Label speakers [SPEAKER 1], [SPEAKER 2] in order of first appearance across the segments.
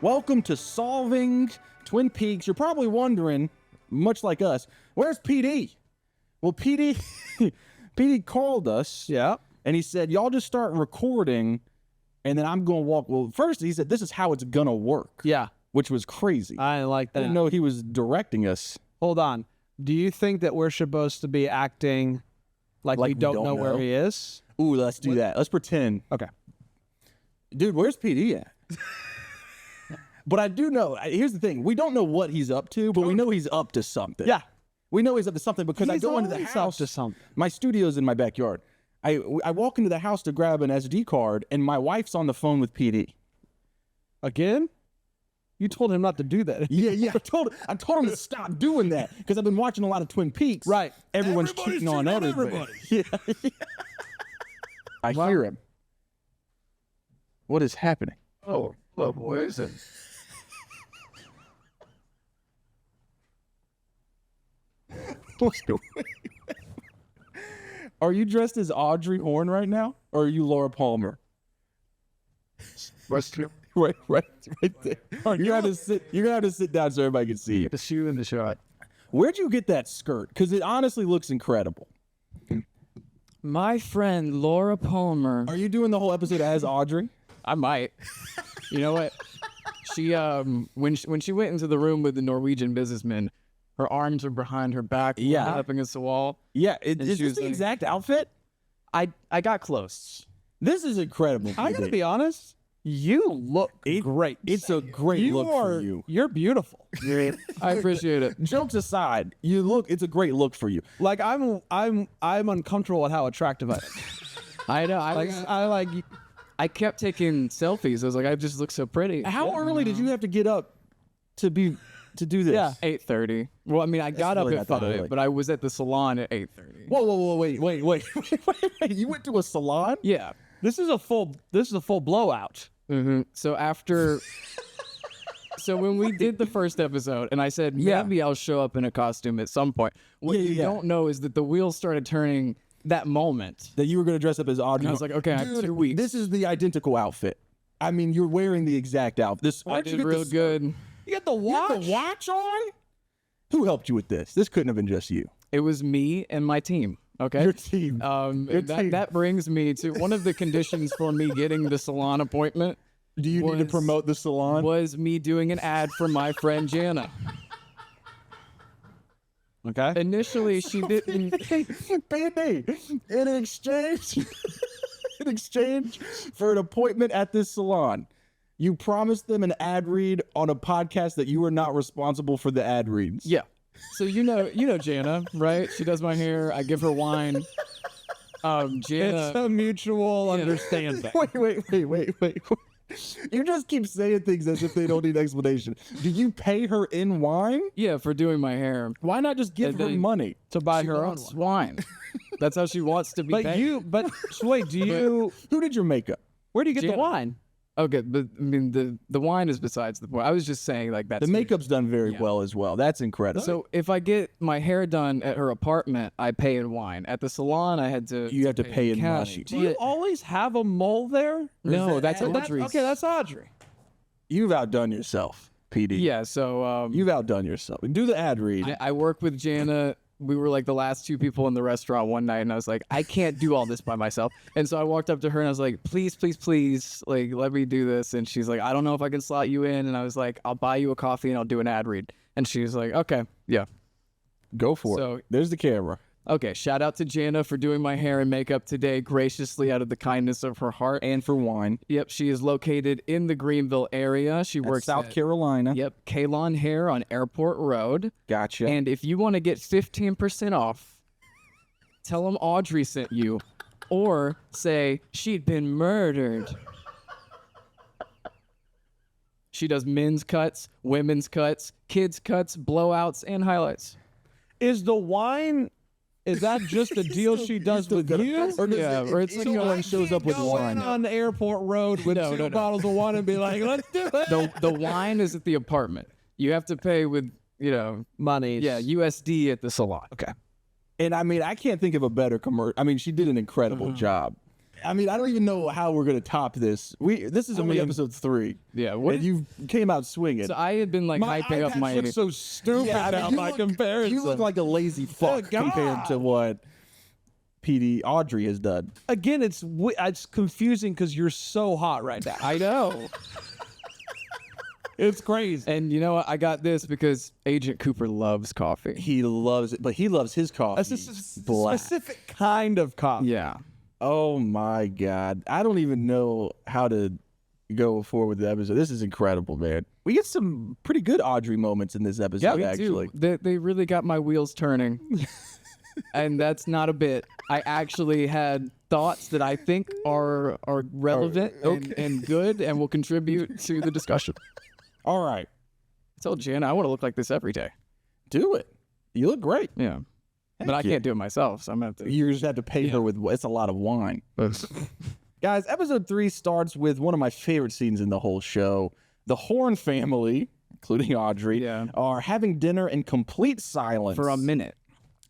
[SPEAKER 1] Welcome to Solving Twin Peaks. You're probably wondering, much like us, where's PD? Well, PD called us, and he said, y'all just start recording, and then I'm going to walk. Well, first he said, this is how it's going to work.
[SPEAKER 2] Yeah.
[SPEAKER 1] Which was crazy.
[SPEAKER 2] I like that.
[SPEAKER 1] I didn't know he was directing us.
[SPEAKER 2] Hold on. Do you think that we're supposed to be acting like we don't know where he is?
[SPEAKER 1] Ooh, let's do that. Let's pretend.
[SPEAKER 2] Okay.
[SPEAKER 1] Dude, where's PD at? But I do know, here's the thing. We don't know what he's up to, but we know he's up to something.
[SPEAKER 2] Yeah.
[SPEAKER 1] We know he's up to something because I go into the house.
[SPEAKER 2] Up to something.
[SPEAKER 1] My studio's in my backyard. I walk into the house to grab an SD card, and my wife's on the phone with PD.
[SPEAKER 2] Again? You told him not to do that.
[SPEAKER 1] Yeah. I told him to stop doing that because I've been watching a lot of Twin Peaks.
[SPEAKER 2] Right.
[SPEAKER 1] Everyone's cheating on everybody. Yeah. I hear him. What is happening?
[SPEAKER 3] Oh, hello, boys.
[SPEAKER 1] Are you dressed as Audrey Horne right now, or are you Laura Palmer?
[SPEAKER 3] What's true?
[SPEAKER 1] Right there. You're gonna have to sit down so everybody can see you.
[SPEAKER 2] The shoe in the shot.
[SPEAKER 1] Where'd you get that skirt? Because it honestly looks incredible.
[SPEAKER 4] My friend Laura Palmer.
[SPEAKER 1] Are you doing the whole episode as Audrey?
[SPEAKER 4] I might. You know what? She when she went into the room with the Norwegian businessman, her arms were behind her back, up against the wall.
[SPEAKER 1] Yeah, is this the exact outfit?
[SPEAKER 4] I got close.
[SPEAKER 1] This is incredible.
[SPEAKER 2] I gotta be honest. You look great.
[SPEAKER 1] It's a great look for you.
[SPEAKER 2] You're beautiful.
[SPEAKER 4] I appreciate it.
[SPEAKER 1] Jokes aside, it's a great look for you.
[SPEAKER 2] Like I'm uncomfortable at how attractive I am.
[SPEAKER 4] I know. I kept taking selfies. I was like, I just look so pretty.
[SPEAKER 1] How early did you have to get up to do this?
[SPEAKER 2] Yeah.
[SPEAKER 4] 8:30. Well, I mean, I got up
[SPEAKER 1] really
[SPEAKER 4] at
[SPEAKER 1] not that
[SPEAKER 4] 5,
[SPEAKER 1] early.
[SPEAKER 4] but I was at the salon at 8:30.
[SPEAKER 1] Whoa, wait. You went to a salon?
[SPEAKER 4] Yeah.
[SPEAKER 2] This is a full blowout.
[SPEAKER 4] Mm-hmm. So when we did the first episode, and I said, maybe I'll show up in a costume at some point. What you don't know is that the wheels started turning that moment.
[SPEAKER 1] That you were going to dress up as Audrey.
[SPEAKER 4] And I was like, okay, I have 2 weeks.
[SPEAKER 1] This is the identical outfit. I mean, you're wearing the exact outfit.
[SPEAKER 4] I did real good.
[SPEAKER 2] You got the watch?
[SPEAKER 1] You got the watch on? Who helped you with this? This couldn't have been just you.
[SPEAKER 4] It was me and my team. Okay.
[SPEAKER 1] Your team.
[SPEAKER 4] That brings me to one of the conditions for me getting the salon appointment.
[SPEAKER 1] Do you need to promote the salon?
[SPEAKER 4] Was me doing an ad for my friend Jana.
[SPEAKER 2] Okay.
[SPEAKER 4] Initially, she didn't.
[SPEAKER 1] PD, in exchange for an appointment at this salon, you promised them an ad read on a podcast that you were not responsible for the ad reads.
[SPEAKER 4] Yeah. So you know Jana, right? She does my hair. I give her wine. Jana.
[SPEAKER 2] It's a mutual understanding.
[SPEAKER 1] Wait. You just keep saying things as if they don't need explanation. Do you pay her in wine?
[SPEAKER 4] Yeah, for doing my hair.
[SPEAKER 1] Why not just give her money
[SPEAKER 2] to buy
[SPEAKER 4] She
[SPEAKER 2] her own
[SPEAKER 4] wants wine. That's how she wants to be paid.
[SPEAKER 2] So wait, who
[SPEAKER 1] did your makeup?
[SPEAKER 2] where do you get
[SPEAKER 4] Jana.
[SPEAKER 2] the wine?
[SPEAKER 4] Okay, but I mean the wine is besides the point. I was just saying like that's
[SPEAKER 1] The makeup's done very well as well. That's incredible.
[SPEAKER 4] So if I get my hair done at her apartment, I pay in wine. At the salon, I had to.
[SPEAKER 1] You have to pay in
[SPEAKER 4] cash.
[SPEAKER 1] money.
[SPEAKER 2] Do you always have a mole there?
[SPEAKER 4] No, that's
[SPEAKER 2] Oh,
[SPEAKER 4] Audrey's.
[SPEAKER 2] okay, that's Audrey.
[SPEAKER 1] You've outdone yourself, PD.
[SPEAKER 4] Yeah, so
[SPEAKER 1] You've outdone yourself. Do the ad read.
[SPEAKER 4] I work with Jana. We were like the last 2 people in the restaurant one night, and I was like, I can't do all this by myself. And so I walked up to her and I was like, please, like, let me do this. And she's like, I don't know if I can slot you in. And I was like, I'll buy you a coffee and I'll do an ad read. And she was like, okay, yeah.
[SPEAKER 1] Go for it. There's the camera.
[SPEAKER 4] Okay, shout out to Jana for doing my hair and makeup today, graciously out of the kindness of her heart.
[SPEAKER 1] And for wine.
[SPEAKER 4] Yep, she is located in the Greenville area. She works
[SPEAKER 1] South Carolina.
[SPEAKER 4] Yep, Kalon Hair on Airport Road.
[SPEAKER 1] Gotcha.
[SPEAKER 4] And if you want to get 15% off, tell them Audrey sent you, or say she'd been murdered. She does men's cuts, women's cuts, kids' cuts, blowouts, and highlights.
[SPEAKER 2] Is the wine? Is that just a deal she does with you?
[SPEAKER 1] Or
[SPEAKER 4] Or it's like
[SPEAKER 1] someone shows up with
[SPEAKER 2] Go
[SPEAKER 1] wine.
[SPEAKER 2] in on the airport road with two bottles of wine and be like, let's do it.
[SPEAKER 4] The wine is at the apartment. You have to pay with,
[SPEAKER 2] Money.
[SPEAKER 4] yeah, USD at the salon.
[SPEAKER 1] Okay. And I mean, I can't think of a better commercial. I mean, she did an incredible job. I mean, I don't even know how we're gonna top this. This is only episode 3.
[SPEAKER 4] Yeah,
[SPEAKER 1] And you came out swinging.
[SPEAKER 4] So I had been like hyping up my.
[SPEAKER 2] looks so stupid now by comparison.
[SPEAKER 1] You look like a lazy fuck
[SPEAKER 2] God.
[SPEAKER 1] compared to what PD Audrey has done.
[SPEAKER 2] Again, it's confusing because you're so hot right now.
[SPEAKER 4] I know.
[SPEAKER 2] It's crazy.
[SPEAKER 4] And you know what? I got this because Agent Cooper loves coffee.
[SPEAKER 1] He loves it, but he loves his coffee.
[SPEAKER 2] That's a
[SPEAKER 1] black.
[SPEAKER 2] specific kind of coffee.
[SPEAKER 4] Yeah.
[SPEAKER 1] Oh my God. I don't even know how to go forward with the episode. This is incredible, man. We get some pretty good Audrey moments in this episode, actually.
[SPEAKER 4] They really got my wheels turning. And that's not a bit. I actually had thoughts that I think are relevant and good and will contribute to the discussion.
[SPEAKER 1] All right.
[SPEAKER 4] I told Jen I want to look like this every day.
[SPEAKER 1] Do it. You look great.
[SPEAKER 4] Yeah. But I can't do it myself, so I'm going to have to.
[SPEAKER 1] You just have to pay her with, it's a lot of wine. Guys, episode 3 starts with one of my favorite scenes in the whole show. The Horn family, including Audrey, are having dinner in complete silence.
[SPEAKER 4] For a minute.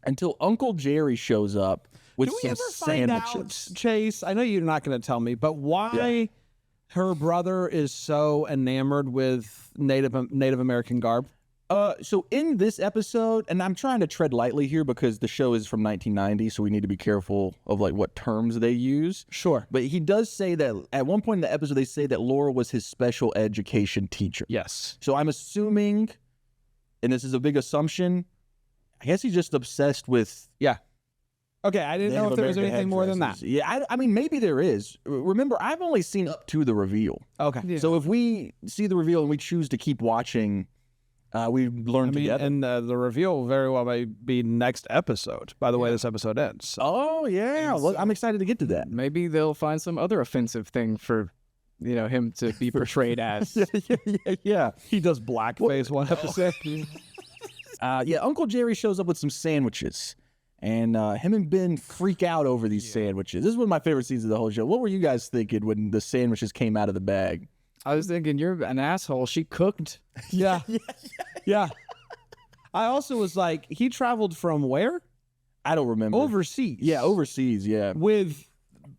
[SPEAKER 1] Until Uncle Jerry shows up with
[SPEAKER 2] Do we
[SPEAKER 1] some
[SPEAKER 2] ever find
[SPEAKER 1] sandwiches.
[SPEAKER 2] out, Chase? I know you're not going to tell me, but why her brother is so enamored with Native American garb?
[SPEAKER 1] So in this episode, and I'm trying to tread lightly here because the show is from 1990, so we need to be careful of like what terms they use.
[SPEAKER 2] Sure.
[SPEAKER 1] But he does say that at one point in the episode, they say that Laura was his special education teacher.
[SPEAKER 2] Yes.
[SPEAKER 1] So I'm assuming, and this is a big assumption, I guess he's just obsessed with.
[SPEAKER 2] Yeah. Okay, I didn't know if there was
[SPEAKER 1] Native
[SPEAKER 2] anything more than that.
[SPEAKER 1] headdresses. Yeah, I mean, maybe there is. Remember, I've only seen up to the reveal.
[SPEAKER 2] Okay.
[SPEAKER 4] Yeah.
[SPEAKER 1] So if we see the reveal and we choose to keep watching, we learn together.
[SPEAKER 2] And the reveal will very well might be next episode, by the way this episode ends. So.
[SPEAKER 1] Oh, yeah. Well, I'm excited to get to that.
[SPEAKER 4] Maybe they'll find some other offensive thing for, him to be portrayed as.
[SPEAKER 1] Yeah.
[SPEAKER 2] He does blackface one episode.
[SPEAKER 1] Uncle Jerry shows up with some sandwiches. And him and Ben freak out over these sandwiches. This is one of my favorite scenes of the whole show. What were you guys thinking when the sandwiches came out of the bag?
[SPEAKER 4] I was thinking, you're an asshole. She cooked.
[SPEAKER 2] Yeah. Yeah. I also was like, he traveled from where?
[SPEAKER 1] I don't remember.
[SPEAKER 2] Overseas.
[SPEAKER 1] Yeah, overseas, yeah.
[SPEAKER 2] With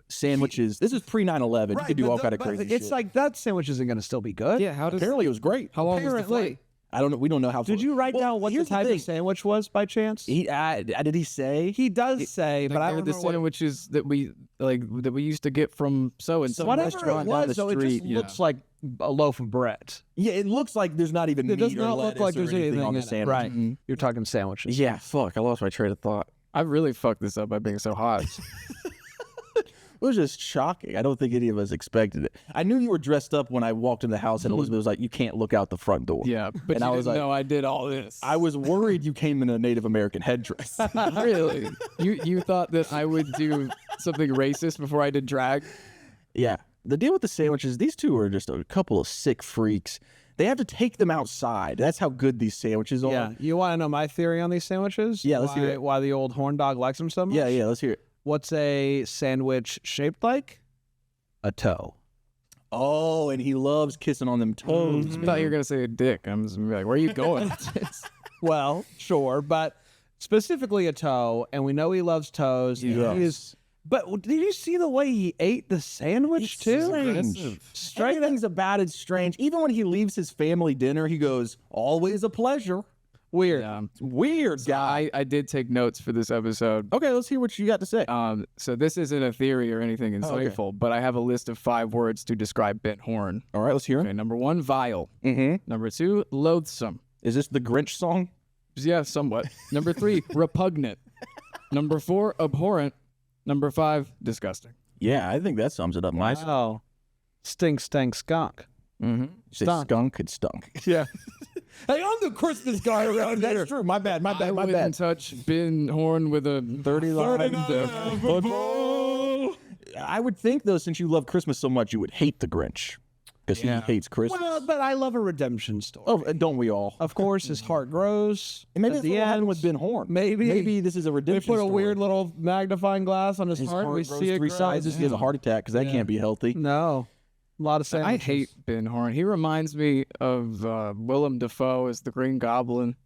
[SPEAKER 1] Sandwiches. This is pre 9/11. You could do all kind of crazy shit.
[SPEAKER 2] It's like that sandwich isn't going to still be good.
[SPEAKER 4] Yeah, how does...
[SPEAKER 1] Apparently it was great.
[SPEAKER 4] How long was the
[SPEAKER 2] Apparently.
[SPEAKER 4] flight?
[SPEAKER 1] I don't know. We don't know how.
[SPEAKER 2] Did you write down what the
[SPEAKER 1] here's
[SPEAKER 2] type
[SPEAKER 1] thing.
[SPEAKER 2] of sandwich was by chance?
[SPEAKER 1] Did he say?
[SPEAKER 2] He does say, but I
[SPEAKER 4] They're
[SPEAKER 2] don't
[SPEAKER 4] the
[SPEAKER 2] know what.
[SPEAKER 4] sandwiches that we used to get from so-and-so
[SPEAKER 2] Whatever
[SPEAKER 4] restaurant
[SPEAKER 2] it
[SPEAKER 4] down the
[SPEAKER 2] was, though, it
[SPEAKER 4] street.
[SPEAKER 2] just looks like a loaf of bread.
[SPEAKER 1] Yeah, it looks like there's not even
[SPEAKER 2] It
[SPEAKER 1] meat
[SPEAKER 2] does
[SPEAKER 1] or
[SPEAKER 2] not look
[SPEAKER 1] lettuce
[SPEAKER 2] like
[SPEAKER 1] or
[SPEAKER 2] there's
[SPEAKER 1] anything
[SPEAKER 2] anything
[SPEAKER 1] on the
[SPEAKER 2] in it.
[SPEAKER 1] sandwich.
[SPEAKER 2] Right.
[SPEAKER 1] Mhm.
[SPEAKER 2] You're talking sandwiches.
[SPEAKER 1] Yeah, fuck. I lost my train of thought.
[SPEAKER 4] I really fucked this up by being so hot.
[SPEAKER 1] It was just shocking. I don't think any of us expected it. I knew you were dressed up when I walked in the house, and Elizabeth was like, "You can't look out the front door."
[SPEAKER 4] Yeah, but
[SPEAKER 1] And
[SPEAKER 4] you
[SPEAKER 1] I was
[SPEAKER 4] didn't
[SPEAKER 1] like-
[SPEAKER 4] know I did all this.
[SPEAKER 1] I was worried you came in a Native American headdress.
[SPEAKER 4] Really? You thought that I would do something racist before I did drag?
[SPEAKER 1] Yeah. The deal with the sandwiches, these two are just a couple of sick freaks. They have to take them outside. That's how good these sandwiches are.
[SPEAKER 2] Yeah. You want to know my theory on these sandwiches?
[SPEAKER 1] Yeah, let's hear it.
[SPEAKER 2] Why the old horn dog likes them so much?
[SPEAKER 1] Yeah, let's hear it.
[SPEAKER 2] What's a sandwich shaped like? A toe.
[SPEAKER 1] Oh, and he loves kissing on them toes.
[SPEAKER 4] I thought you were gonna say a dick. I'm just gonna be like, where are you going?
[SPEAKER 2] Well, sure, but specifically a toe, and we know he loves toes.
[SPEAKER 1] Yes.
[SPEAKER 2] He is, but did you see the way he ate the sandwich too?
[SPEAKER 1] Straight things about it strange. Even when he leaves his family dinner, he goes, "Always a pleasure."
[SPEAKER 2] Weird.
[SPEAKER 4] Yeah.
[SPEAKER 1] Weird guy.
[SPEAKER 4] I did take notes for this episode.
[SPEAKER 1] Okay, let's hear what you got to say.
[SPEAKER 4] So this isn't a theory or anything
[SPEAKER 1] okay.
[SPEAKER 4] insightful, but I have a list of 5 words to describe Ben Horn.
[SPEAKER 1] All right, let's hear
[SPEAKER 4] Okay,
[SPEAKER 1] him.
[SPEAKER 4] number 1, vile.
[SPEAKER 1] Mm-hmm.
[SPEAKER 4] Number 2, loathsome.
[SPEAKER 1] Is this the Grinch song?
[SPEAKER 4] Yeah, somewhat. Number 3, repugnant. Number 4, abhorrent. Number 5, disgusting.
[SPEAKER 1] Yeah, I think that sums it up nice.
[SPEAKER 2] Oh, stink, stank, skunk.
[SPEAKER 1] Mm-hmm.
[SPEAKER 2] Stunk.
[SPEAKER 1] Skunk, it stunk.
[SPEAKER 2] Yeah. Hey, I'm the Christmas guy around here.
[SPEAKER 1] That's true. My bad. My
[SPEAKER 4] I wouldn't touch Ben Horn with a
[SPEAKER 1] 39 football. I would think, though, since you love Christmas so much, you would hate the Grinch. Because
[SPEAKER 4] Yeah.
[SPEAKER 1] he hates Christmas.
[SPEAKER 2] Well, but I love a redemption story.
[SPEAKER 1] Oh, don't we all?
[SPEAKER 2] Of course, his heart grows.
[SPEAKER 1] And maybe
[SPEAKER 2] at
[SPEAKER 1] that's
[SPEAKER 2] the
[SPEAKER 1] what happened
[SPEAKER 2] end
[SPEAKER 1] with Ben Horn.
[SPEAKER 2] Maybe
[SPEAKER 1] this is a
[SPEAKER 2] they
[SPEAKER 1] redemption
[SPEAKER 2] put a
[SPEAKER 1] story.
[SPEAKER 2] weird little magnifying glass on his
[SPEAKER 1] His
[SPEAKER 2] heart.
[SPEAKER 1] heart
[SPEAKER 2] We
[SPEAKER 1] grows
[SPEAKER 2] see it
[SPEAKER 1] 3
[SPEAKER 2] grow.
[SPEAKER 1] sizes. He has a heart attack because that
[SPEAKER 2] Yeah.
[SPEAKER 1] can't be healthy.
[SPEAKER 2] No, a lot of
[SPEAKER 4] I
[SPEAKER 2] sandwiches.
[SPEAKER 4] hate Ben Horn. He reminds me of Willem Dafoe as the Green Goblin.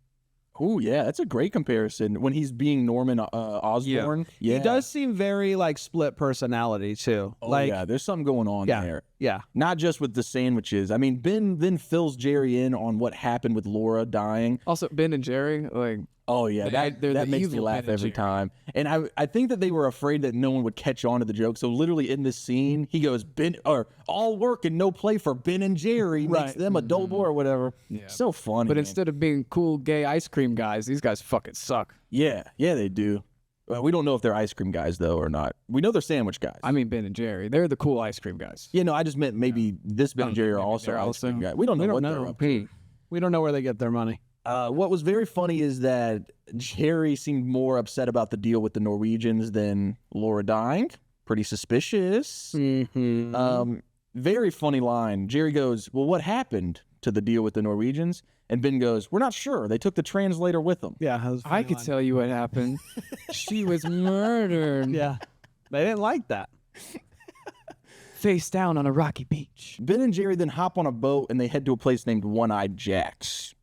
[SPEAKER 1] Ooh, yeah, that's a great comparison. When he's being Norman Osborn, yeah.
[SPEAKER 2] He does seem very like split personality too.
[SPEAKER 1] Oh,
[SPEAKER 2] like,
[SPEAKER 1] yeah, there's something going on there.
[SPEAKER 2] Yeah.
[SPEAKER 1] Not just with the sandwiches. I mean, Ben then fills Jerry in on what happened with Laura dying.
[SPEAKER 4] Also, Ben and Jerry, like,
[SPEAKER 1] Oh, yeah,
[SPEAKER 4] they're
[SPEAKER 1] that
[SPEAKER 4] the
[SPEAKER 1] makes me
[SPEAKER 4] evil
[SPEAKER 1] laugh
[SPEAKER 4] Ben and
[SPEAKER 1] every
[SPEAKER 4] Jerry.
[SPEAKER 1] time. And I think that they were afraid that no one would catch on to the joke. So literally in this scene, he goes, all work and no play for Ben and Jerry. Makes
[SPEAKER 2] Right.
[SPEAKER 1] them a dull boy or whatever.
[SPEAKER 4] Yeah.
[SPEAKER 1] So funny.
[SPEAKER 4] but
[SPEAKER 1] man.
[SPEAKER 4] instead of being cool gay ice cream guys, these guys fucking suck.
[SPEAKER 1] Yeah, they do. Well, we don't know if they're ice cream guys, though, or not. We know they're sandwich guys.
[SPEAKER 4] I mean, Ben and Jerry, they're the cool ice cream guys.
[SPEAKER 1] You know, I just meant maybe this Ben and Jerry are
[SPEAKER 4] maybe
[SPEAKER 1] also
[SPEAKER 4] they're
[SPEAKER 1] ice
[SPEAKER 4] also-
[SPEAKER 1] cream guys. We don't know what they're up to.
[SPEAKER 2] We don't know where they get their money.
[SPEAKER 1] What was very funny is that Jerry seemed more upset about the deal with the Norwegians than Laura dying. Pretty suspicious.
[SPEAKER 2] Mm-hmm.
[SPEAKER 1] Very funny line. Jerry goes, well, what happened to the deal with the Norwegians? And Ben goes, we're not sure. They took the translator with them.
[SPEAKER 2] Yeah, that was a
[SPEAKER 4] I
[SPEAKER 2] funny
[SPEAKER 4] could
[SPEAKER 2] line.
[SPEAKER 4] tell you what happened. She was murdered.
[SPEAKER 2] Yeah, they didn't like that.
[SPEAKER 4] Face down on a rocky beach.
[SPEAKER 1] Ben and Jerry then hop on a boat and they head to a place named One-Eyed Jack's.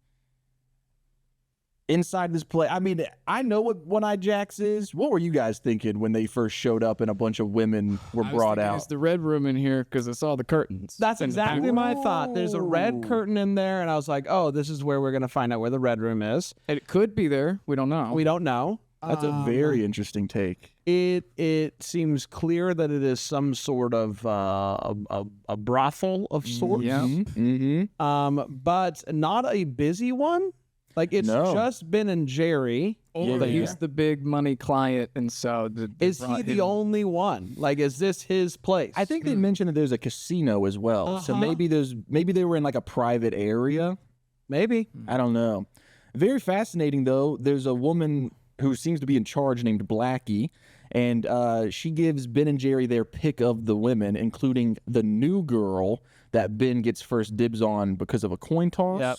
[SPEAKER 1] Inside this place, I mean, I know what One-Eyed Jack's is. What were you guys thinking when they first showed up and a bunch of women were brought
[SPEAKER 4] It's
[SPEAKER 1] out?
[SPEAKER 4] the red room in here because I saw the curtains.
[SPEAKER 2] That's
[SPEAKER 4] And the
[SPEAKER 2] exactly
[SPEAKER 4] back-
[SPEAKER 2] my thought. There's a red curtain in there, and I was like, oh, this is where we're going to find out where the red room is.
[SPEAKER 4] It could be there. We don't know.
[SPEAKER 2] We don't know.
[SPEAKER 1] That's a very interesting take.
[SPEAKER 2] It seems clear that it is some sort of a brothel of sorts.
[SPEAKER 4] Yeah.
[SPEAKER 1] Mm-hmm.
[SPEAKER 2] But not a busy one. Like, it's
[SPEAKER 1] No.
[SPEAKER 2] just Ben and Jerry.
[SPEAKER 4] Or he's the big money client, and so
[SPEAKER 2] Is he the only one? Like, is this his place?
[SPEAKER 1] I think they mentioned that there's a casino as well. So maybe they were in like a private area.
[SPEAKER 2] maybe.
[SPEAKER 1] I don't know. Very fascinating though. There's a woman who seems to be in charge named Blackie, and she gives Ben and Jerry their pick of the women, including the new girl that Ben gets first dibs on because of a coin toss.
[SPEAKER 2] Yep.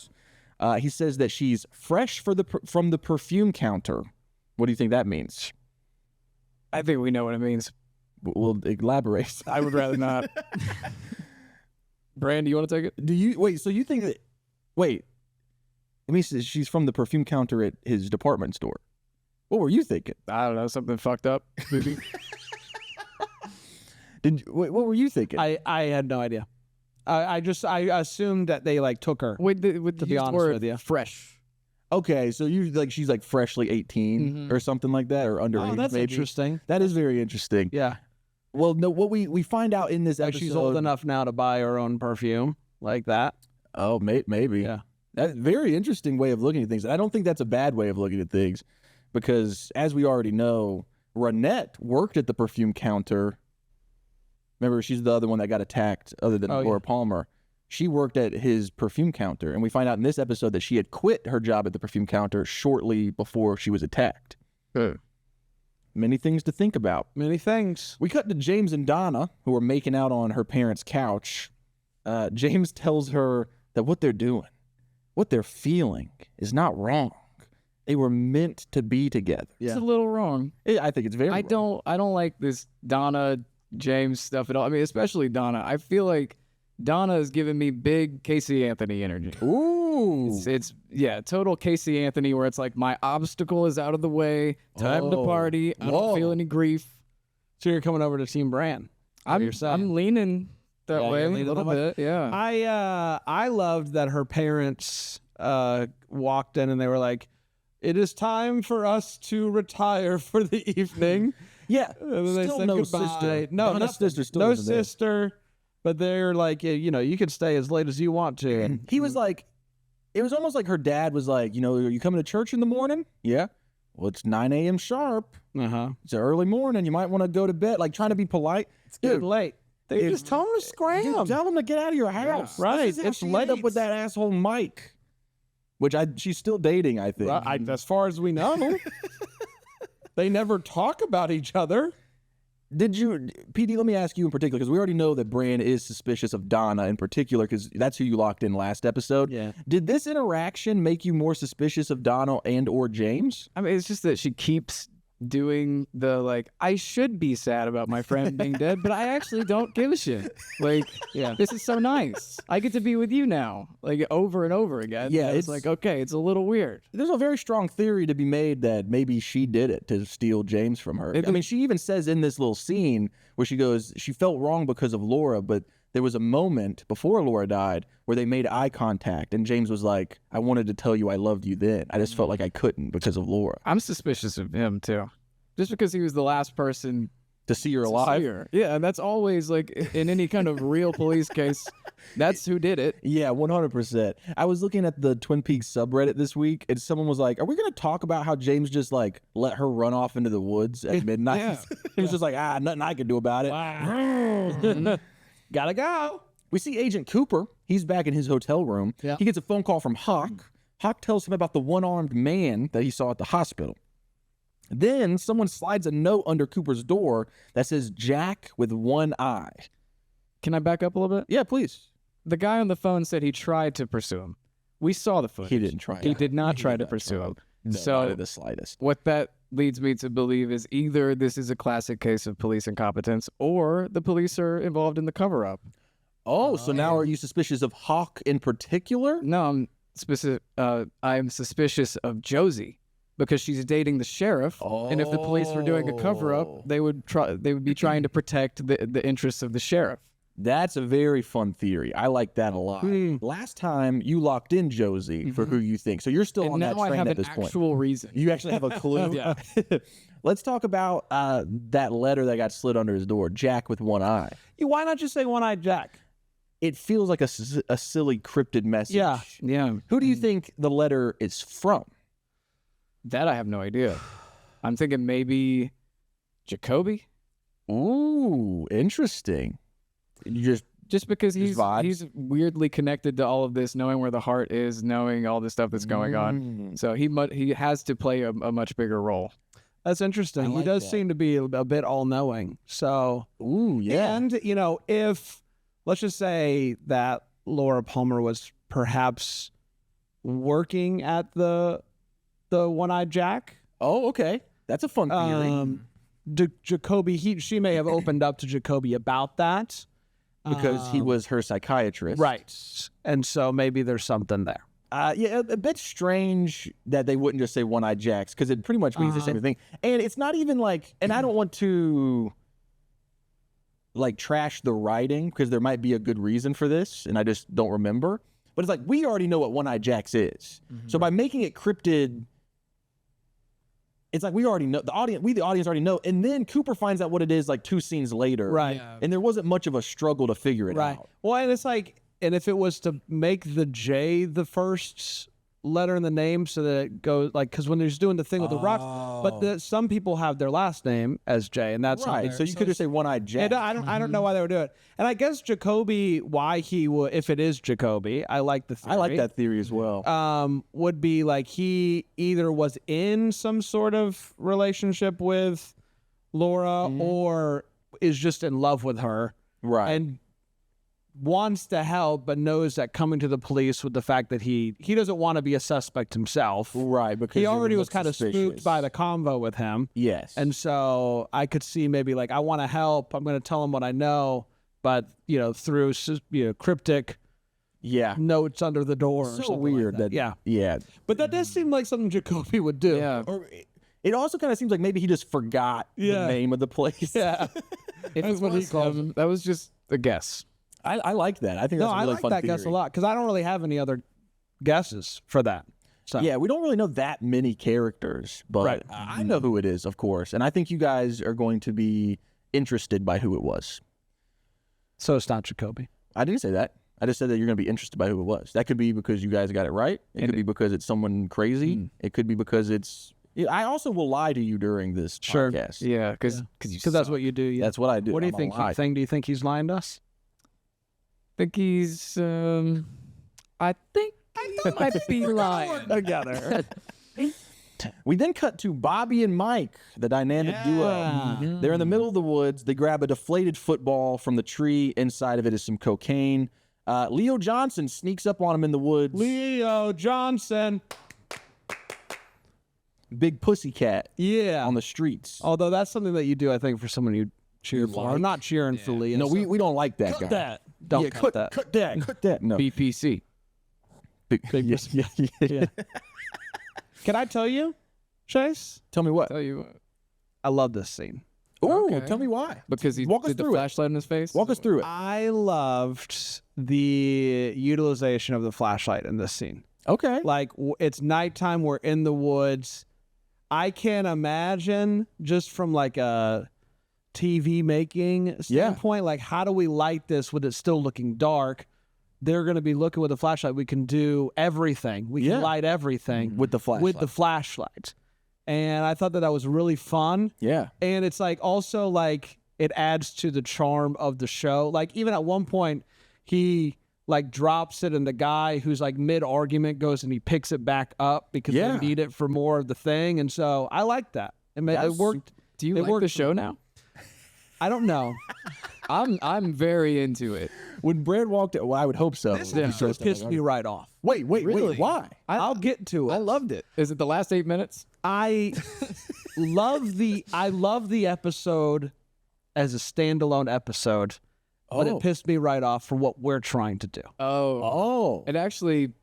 [SPEAKER 1] He says that she's fresh from the perfume counter. What do you think that means?
[SPEAKER 4] I think we know what it means.
[SPEAKER 1] We'll elaborate.
[SPEAKER 4] I would rather not. Brand, do you want to take it?
[SPEAKER 1] Do you wait? So you think that? Wait. It means that she's from the perfume counter at his department store. What were you thinking?
[SPEAKER 4] I don't know. Something fucked up.
[SPEAKER 1] What were you thinking?
[SPEAKER 2] I had no idea. I assumed that they like took her.
[SPEAKER 4] with the
[SPEAKER 2] To be honest
[SPEAKER 4] word
[SPEAKER 2] with you.
[SPEAKER 4] fresh.
[SPEAKER 1] Okay, so you like she's like freshly 18 or something like that, or underage.
[SPEAKER 2] Oh, that's
[SPEAKER 1] maybe.
[SPEAKER 2] interesting.
[SPEAKER 1] That is very interesting.
[SPEAKER 2] Yeah,
[SPEAKER 1] Well, no, what we find out in this
[SPEAKER 2] like
[SPEAKER 1] episode.
[SPEAKER 2] she's old enough now to buy her own perfume, like that.
[SPEAKER 1] Oh, maybe.
[SPEAKER 2] Yeah.
[SPEAKER 1] That's a very interesting way of looking at things. I don't think that's a bad way of looking at things, because as we already know, Ronette worked at the perfume counter. Remember, she's the other one that got attacked, other than
[SPEAKER 2] Oh,
[SPEAKER 1] Laura
[SPEAKER 2] yeah.
[SPEAKER 1] Palmer. She worked at his perfume counter, and we find out in this episode that she had quit her job at the perfume counter shortly before she was attacked. Many things to think about.
[SPEAKER 2] Many things.
[SPEAKER 1] We cut to James and Donna, who are making out on her parents' couch. James tells her that what they're doing, what they're feeling, is not wrong. They were meant to be together.
[SPEAKER 4] It's a little wrong.
[SPEAKER 1] I think it's very wrong.
[SPEAKER 4] I don't like this Donna James stuff at all. I mean, especially Donna. I feel like Donna is giving me big Casey Anthony energy.
[SPEAKER 1] Ooh.
[SPEAKER 4] It's total Casey Anthony, where it's like my obstacle is out of the way. Time to
[SPEAKER 1] Oh.
[SPEAKER 4] party. I
[SPEAKER 1] Whoa.
[SPEAKER 4] don't feel any grief.
[SPEAKER 2] So you're coming over to Team Bran.
[SPEAKER 4] I'm leaning that
[SPEAKER 2] Yeah,
[SPEAKER 4] way
[SPEAKER 2] you're
[SPEAKER 4] a
[SPEAKER 2] leaning
[SPEAKER 4] little
[SPEAKER 2] that way.
[SPEAKER 4] bit. Yeah.
[SPEAKER 2] I loved that her parents walked in and they were like, "It is time for us to retire for the evening."
[SPEAKER 1] Yeah.
[SPEAKER 2] And then they
[SPEAKER 1] Still
[SPEAKER 2] said
[SPEAKER 1] no
[SPEAKER 2] goodbye.
[SPEAKER 1] sister.
[SPEAKER 2] No,
[SPEAKER 1] Donna's
[SPEAKER 2] nothing.
[SPEAKER 1] sister still
[SPEAKER 2] no
[SPEAKER 1] isn't there.
[SPEAKER 2] sister. But they're like, you can stay as late as you want to.
[SPEAKER 1] He was like, it was almost like her dad was like, are you coming to church in the morning? Yeah. Well, it's 9 a.m. sharp. It's an early morning. You might want to go to bed. Like, trying to be polite.
[SPEAKER 2] It's getting late. They
[SPEAKER 1] Dude,
[SPEAKER 2] just tell them to scram.
[SPEAKER 1] Dude, tell them to get out of your house.
[SPEAKER 2] Right,
[SPEAKER 1] This is how
[SPEAKER 2] it's
[SPEAKER 1] she
[SPEAKER 2] late.
[SPEAKER 1] ended up with that asshole Mike, which she's still dating, I think.
[SPEAKER 2] As far as we know, they never talk about each other.
[SPEAKER 1] Did you, PD, let me ask you in particular, because we already know that Bran is suspicious of Donna in particular, because that's who you locked in last episode.
[SPEAKER 2] Yeah.
[SPEAKER 1] Did this interaction make you more suspicious of Donna and or James?
[SPEAKER 4] I mean, it's just that she keeps doing the like, I should be sad about my friend being dead, but I actually don't give a shit. Like, this is so nice. I get to be with you now, like over and over again.
[SPEAKER 1] Yeah,
[SPEAKER 4] it's like, okay, it's a little weird.
[SPEAKER 1] There's a very strong theory to be made that maybe she did it to steal James from her. I mean, she even says in this little scene where she goes, she felt wrong because of Laura, but there was a moment before Laura died where they made eye contact, and James was like, I wanted to tell you I loved you then. I just felt like I couldn't because of Laura.
[SPEAKER 4] I'm suspicious of him, too. Just because he was the last person
[SPEAKER 1] To see her
[SPEAKER 4] to
[SPEAKER 1] alive?
[SPEAKER 4] see her. Yeah, and that's always, like, in any kind of real police case, that's who did it.
[SPEAKER 1] Yeah, 100%. I was looking at the Twin Peaks subreddit this week, and someone was like, are we going to talk about how James just, like, let her run off into the woods at midnight?
[SPEAKER 4] Yeah.
[SPEAKER 1] He was just like, nothing I can do about it.
[SPEAKER 2] Gotta go.
[SPEAKER 1] We see Agent Cooper. He's back in his hotel room.
[SPEAKER 2] Yeah.
[SPEAKER 1] He gets a phone call from Hawk. Hawk tells him about the one-armed man that he saw at the hospital. Then someone slides a note under Cooper's door that says Jack with one eye.
[SPEAKER 4] Can I back up a little bit?
[SPEAKER 1] Yeah, please.
[SPEAKER 4] The guy on the phone said he tried to pursue him. We saw the footage.
[SPEAKER 1] He didn't try.
[SPEAKER 4] He did not try to pursue him.
[SPEAKER 1] No,
[SPEAKER 4] So
[SPEAKER 1] not the slightest.
[SPEAKER 4] what that leads me to believe is either this is a classic case of police incompetence or the police are involved in the cover-up.
[SPEAKER 1] Oh, so now are you suspicious of Hawk in particular?
[SPEAKER 4] No, I'm suspicious of Josie because she's dating the sheriff, and if the police were doing a cover-up, they would be trying to protect the interests of the sheriff.
[SPEAKER 1] That's a very fun theory. I like that a lot. Last time you locked in Josie for who you think, so you're still
[SPEAKER 4] And
[SPEAKER 1] on that
[SPEAKER 4] now I
[SPEAKER 1] train
[SPEAKER 4] have
[SPEAKER 1] at
[SPEAKER 4] an
[SPEAKER 1] this point.
[SPEAKER 4] actual reason.
[SPEAKER 1] You actually have a clue?
[SPEAKER 4] Yeah.
[SPEAKER 1] Let's talk about that letter that got slid under his door, Jack with one eye.
[SPEAKER 2] Why not just say one-eyed Jack?
[SPEAKER 1] It feels like a silly cryptid message.
[SPEAKER 2] Yeah.
[SPEAKER 4] Yeah,
[SPEAKER 1] Who do you think the letter is from?
[SPEAKER 4] that I have no idea. I'm thinking maybe Jacoby.
[SPEAKER 1] Ooh, interesting. You
[SPEAKER 4] Just because he's
[SPEAKER 1] vibes.
[SPEAKER 4] weirdly connected to all of this, knowing where the heart is, knowing all this stuff that's going on. So he has to play a much bigger role.
[SPEAKER 2] That's interesting.
[SPEAKER 1] I
[SPEAKER 2] He
[SPEAKER 1] like
[SPEAKER 2] does
[SPEAKER 1] that.
[SPEAKER 2] seem to be a bit all-knowing. So,
[SPEAKER 1] Ooh, yeah.
[SPEAKER 2] and, if, let's just say that Laura Palmer was perhaps working at the one-eyed Jack,
[SPEAKER 1] Oh, okay. That's a fun theory.
[SPEAKER 2] Jacoby, she may have opened up to Jacoby about that.
[SPEAKER 1] Because he was her psychiatrist.
[SPEAKER 2] Right. And so maybe there's something there.
[SPEAKER 1] Yeah, a bit strange that they wouldn't just say one-eyed Jacks, because it pretty much means the same thing. And it's not even like, and I don't want to like trash the writing, because there might be a good reason for this, and I just don't remember. But it's like, we already know what one-eyed Jacks is. So by making it cryptid, it's like we already know, the audience already know. And then Cooper finds out what it is like 2 scenes later.
[SPEAKER 2] Right.
[SPEAKER 4] Yeah.
[SPEAKER 1] And there wasn't much of a struggle to figure it
[SPEAKER 2] Right.
[SPEAKER 1] out.
[SPEAKER 2] Well, and it's like, and if it was to make the J the first letter in the name so that it goes like, because when they're just doing the thing with the rocks, but some people have their last name as J, and that's
[SPEAKER 1] Right. So you could just say one-eyed Jack.
[SPEAKER 2] And I don't know why they would do it. And I guess Jacoby, why he would, if it is Jacoby, I like the theory.
[SPEAKER 1] I like that theory as well.
[SPEAKER 2] Would be like he either was in some sort of relationship with Laura or is just in love with her.
[SPEAKER 1] Right.
[SPEAKER 2] And wants to help, but knows that coming to the police with the fact that he doesn't want to be a suspect himself.
[SPEAKER 1] Right, because
[SPEAKER 2] He
[SPEAKER 1] it would
[SPEAKER 2] already was
[SPEAKER 1] look
[SPEAKER 2] kind of spooked
[SPEAKER 1] suspicious.
[SPEAKER 2] by the convo with him.
[SPEAKER 1] Yes.
[SPEAKER 2] And so I could see maybe like, I want to help. I'm going to tell him what I know, but, through, cryptic
[SPEAKER 1] yeah.
[SPEAKER 2] notes under the door. or
[SPEAKER 1] So
[SPEAKER 2] something
[SPEAKER 1] weird
[SPEAKER 2] like that.
[SPEAKER 1] that
[SPEAKER 2] Yeah.
[SPEAKER 1] yeah.
[SPEAKER 2] But that does seem like something Jacoby would do.
[SPEAKER 4] Yeah.
[SPEAKER 1] Or it also kind of seems like maybe he just forgot
[SPEAKER 2] Yeah.
[SPEAKER 1] the name of the place.
[SPEAKER 2] Yeah.
[SPEAKER 4] If
[SPEAKER 2] That's
[SPEAKER 4] it
[SPEAKER 2] what he
[SPEAKER 4] was
[SPEAKER 2] calls
[SPEAKER 4] him, that was just a guess.
[SPEAKER 1] I like that. I think that's
[SPEAKER 2] No,
[SPEAKER 1] a
[SPEAKER 2] I
[SPEAKER 1] really
[SPEAKER 2] like
[SPEAKER 1] fun
[SPEAKER 2] that guess a
[SPEAKER 1] theory.
[SPEAKER 2] lot because I don't really have any other guesses for that. So
[SPEAKER 1] Yeah, we don't really know that many characters, but
[SPEAKER 2] Right.
[SPEAKER 1] I know who it is, of course. And I think you guys are going to be interested by who it was.
[SPEAKER 2] So it's not Jacoby.
[SPEAKER 1] I didn't say that. I just said that you're going to be interested by who it was. That could be because you guys got it right. It could be because it's someone crazy. It could be because it's... I also will lie to you during this
[SPEAKER 2] Sure.
[SPEAKER 1] podcast.
[SPEAKER 4] Yeah, because
[SPEAKER 2] That's what you do. Yeah.
[SPEAKER 1] That's what I do.
[SPEAKER 2] What do you
[SPEAKER 1] I'm a
[SPEAKER 2] think?
[SPEAKER 1] lie.
[SPEAKER 2] Do you think he's lying to us?
[SPEAKER 4] think he's. I think he might be lying.
[SPEAKER 2] Together.
[SPEAKER 1] We then cut to Bobby and Mike, the dynamic duo. They're in the middle of the woods. They grab a deflated football from the tree. Inside of it is some cocaine. Leo Johnson sneaks up on him in the woods.
[SPEAKER 2] Leo Johnson.
[SPEAKER 1] big pussycat
[SPEAKER 2] Yeah.
[SPEAKER 1] on the streets.
[SPEAKER 2] Although that's something that you do, I think, for someone you cheer for. I'm not cheering for Leo.
[SPEAKER 1] No, we don't like that
[SPEAKER 2] cut
[SPEAKER 1] guy.
[SPEAKER 2] that. Don't
[SPEAKER 1] Yeah,
[SPEAKER 2] cut that.
[SPEAKER 1] Cut that. Cut that. No.
[SPEAKER 4] BPC.
[SPEAKER 1] Big, yeah.
[SPEAKER 2] Yeah. Can I tell you, Chase?
[SPEAKER 1] Tell me what.
[SPEAKER 4] Tell you what.
[SPEAKER 2] I love this scene.
[SPEAKER 1] Ooh,
[SPEAKER 4] Okay.
[SPEAKER 1] tell me why.
[SPEAKER 4] Because he
[SPEAKER 1] Walk us
[SPEAKER 4] did the
[SPEAKER 1] through it.
[SPEAKER 4] flashlight in his face.
[SPEAKER 1] Walk us through it.
[SPEAKER 2] I loved the utilization of the flashlight in this scene.
[SPEAKER 1] Okay.
[SPEAKER 2] Like, it's nighttime. We're in the woods. I can't imagine, just from like a TV making standpoint, like, how do we light this with it still looking dark? They're going to be looking with a flashlight. We can do everything. We can light everything
[SPEAKER 1] With the flashlight.
[SPEAKER 2] with the flashlight. And I thought that was really fun.
[SPEAKER 1] Yeah.
[SPEAKER 2] And it's like also like it adds to the charm of the show. Like even at one point he like drops it and the guy who's like mid argument goes and he picks it back up because they need it for more of the thing. And so I like that. It worked.
[SPEAKER 4] Do you
[SPEAKER 2] it
[SPEAKER 4] like
[SPEAKER 2] worked
[SPEAKER 4] the show now?
[SPEAKER 2] I don't know.
[SPEAKER 4] I'm very into it.
[SPEAKER 1] When Brad walked in, well, I would hope so.
[SPEAKER 2] It pissed me right off.
[SPEAKER 1] Wait,
[SPEAKER 4] Really?
[SPEAKER 1] why?
[SPEAKER 2] I'll get to it.
[SPEAKER 4] I loved it. Is it the last 8 minutes?
[SPEAKER 2] I love the episode as a standalone episode, but it pissed me right off for what we're trying to do.
[SPEAKER 1] Oh.
[SPEAKER 4] It actually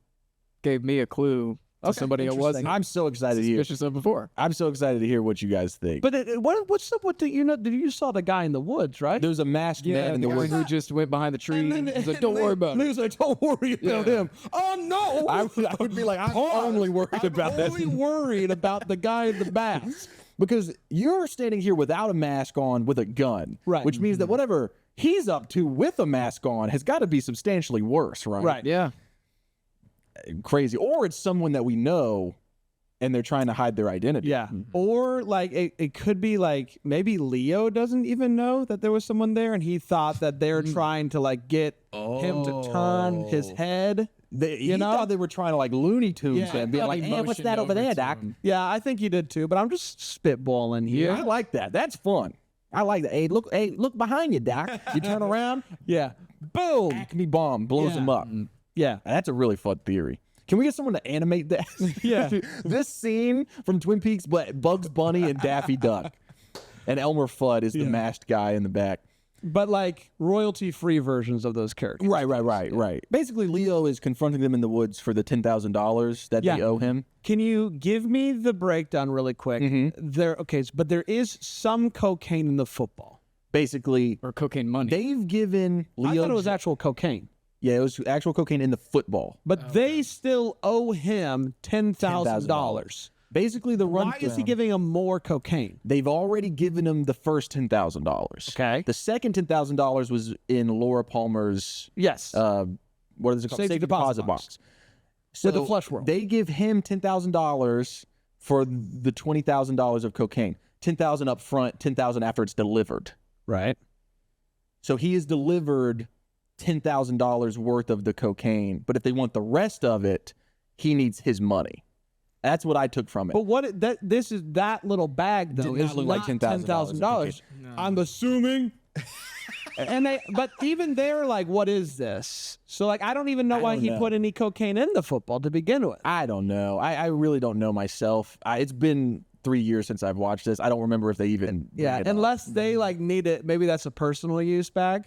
[SPEAKER 4] gave me a clue to somebody I wasn't
[SPEAKER 1] I'm so excited to hear.
[SPEAKER 4] suspicious of before.
[SPEAKER 1] I'm so excited to hear what you guys think.
[SPEAKER 2] But what's up with you saw the guy in the woods, right?
[SPEAKER 1] There's a masked man in the
[SPEAKER 4] guy
[SPEAKER 1] woods.
[SPEAKER 4] who just went behind the tree. He's like, don't worry about it.
[SPEAKER 2] He was like, don't worry about him. Oh no!
[SPEAKER 1] I would be like, I'm only worried about that.
[SPEAKER 2] Only worried about the guy in the mask.
[SPEAKER 1] Because you're standing here without a mask on with a gun.
[SPEAKER 2] Right.
[SPEAKER 1] Which means that whatever he's up to with a mask on has got to be substantially worse, right?
[SPEAKER 2] Right.
[SPEAKER 4] Yeah.
[SPEAKER 1] Crazy. Or it's someone that we know and they're trying to hide their identity.
[SPEAKER 2] Yeah. Or like it could be like maybe Leo doesn't even know that there was someone there and he thought that they're trying to like get him to turn his head.
[SPEAKER 1] He thought they were trying to like Looney Tunes him, being like, hey, what's that over there, Doc?
[SPEAKER 2] Yeah, I think you did too, but I'm just spitballing here.
[SPEAKER 1] I like that. That's fun. I like that. Hey, look behind you, Doc. You turn around,
[SPEAKER 2] Yeah. Boom.
[SPEAKER 1] Acme bomb blows him up.
[SPEAKER 2] Yeah.
[SPEAKER 1] That's a really fun theory. Can we get someone to animate that?
[SPEAKER 2] Yeah.
[SPEAKER 1] This scene from Twin Peaks, but Bugs Bunny and Daffy Duck. And Elmer Fudd is the masked guy in the back.
[SPEAKER 2] But like royalty-free versions of those characters.
[SPEAKER 1] Right. Basically, Leo is confronting them in the woods for the $10,000 that they owe him.
[SPEAKER 2] Can you give me the breakdown really quick? But there is some cocaine in the football.
[SPEAKER 1] Basically,
[SPEAKER 4] Or cocaine money.
[SPEAKER 1] they've given Leo...
[SPEAKER 2] I thought it was actual cocaine.
[SPEAKER 1] Yeah, it was actual cocaine in the football.
[SPEAKER 2] But they still owe him $10,000.
[SPEAKER 1] Basically, the run...
[SPEAKER 2] Why is he giving him more cocaine?
[SPEAKER 1] They've already given him the first $10,000.
[SPEAKER 2] Okay.
[SPEAKER 1] The second $10,000 was in Laura Palmer's...
[SPEAKER 2] Yes.
[SPEAKER 1] what is it called?
[SPEAKER 2] Safety deposit box.
[SPEAKER 1] So
[SPEAKER 2] With the flush world.
[SPEAKER 1] They give him $10,000 for the $20,000 of cocaine. $10,000 up front, $10,000 after it's delivered.
[SPEAKER 2] Right.
[SPEAKER 1] So he has delivered $10,000 worth of the cocaine, but if they want the rest of it, he needs his money. That's what I took from it.
[SPEAKER 2] But that little bag though
[SPEAKER 1] Did not
[SPEAKER 2] is
[SPEAKER 1] look
[SPEAKER 2] not
[SPEAKER 1] like $10,000.
[SPEAKER 2] I'm assuming. But even they're like, what is this? So like, I don't even know why he put any cocaine in the football to begin with.
[SPEAKER 1] I don't know. I really don't know myself. It's been 3 years since I've watched this. I don't remember if they even...
[SPEAKER 2] Yeah, unless they like need it. Maybe that's a personal use bag.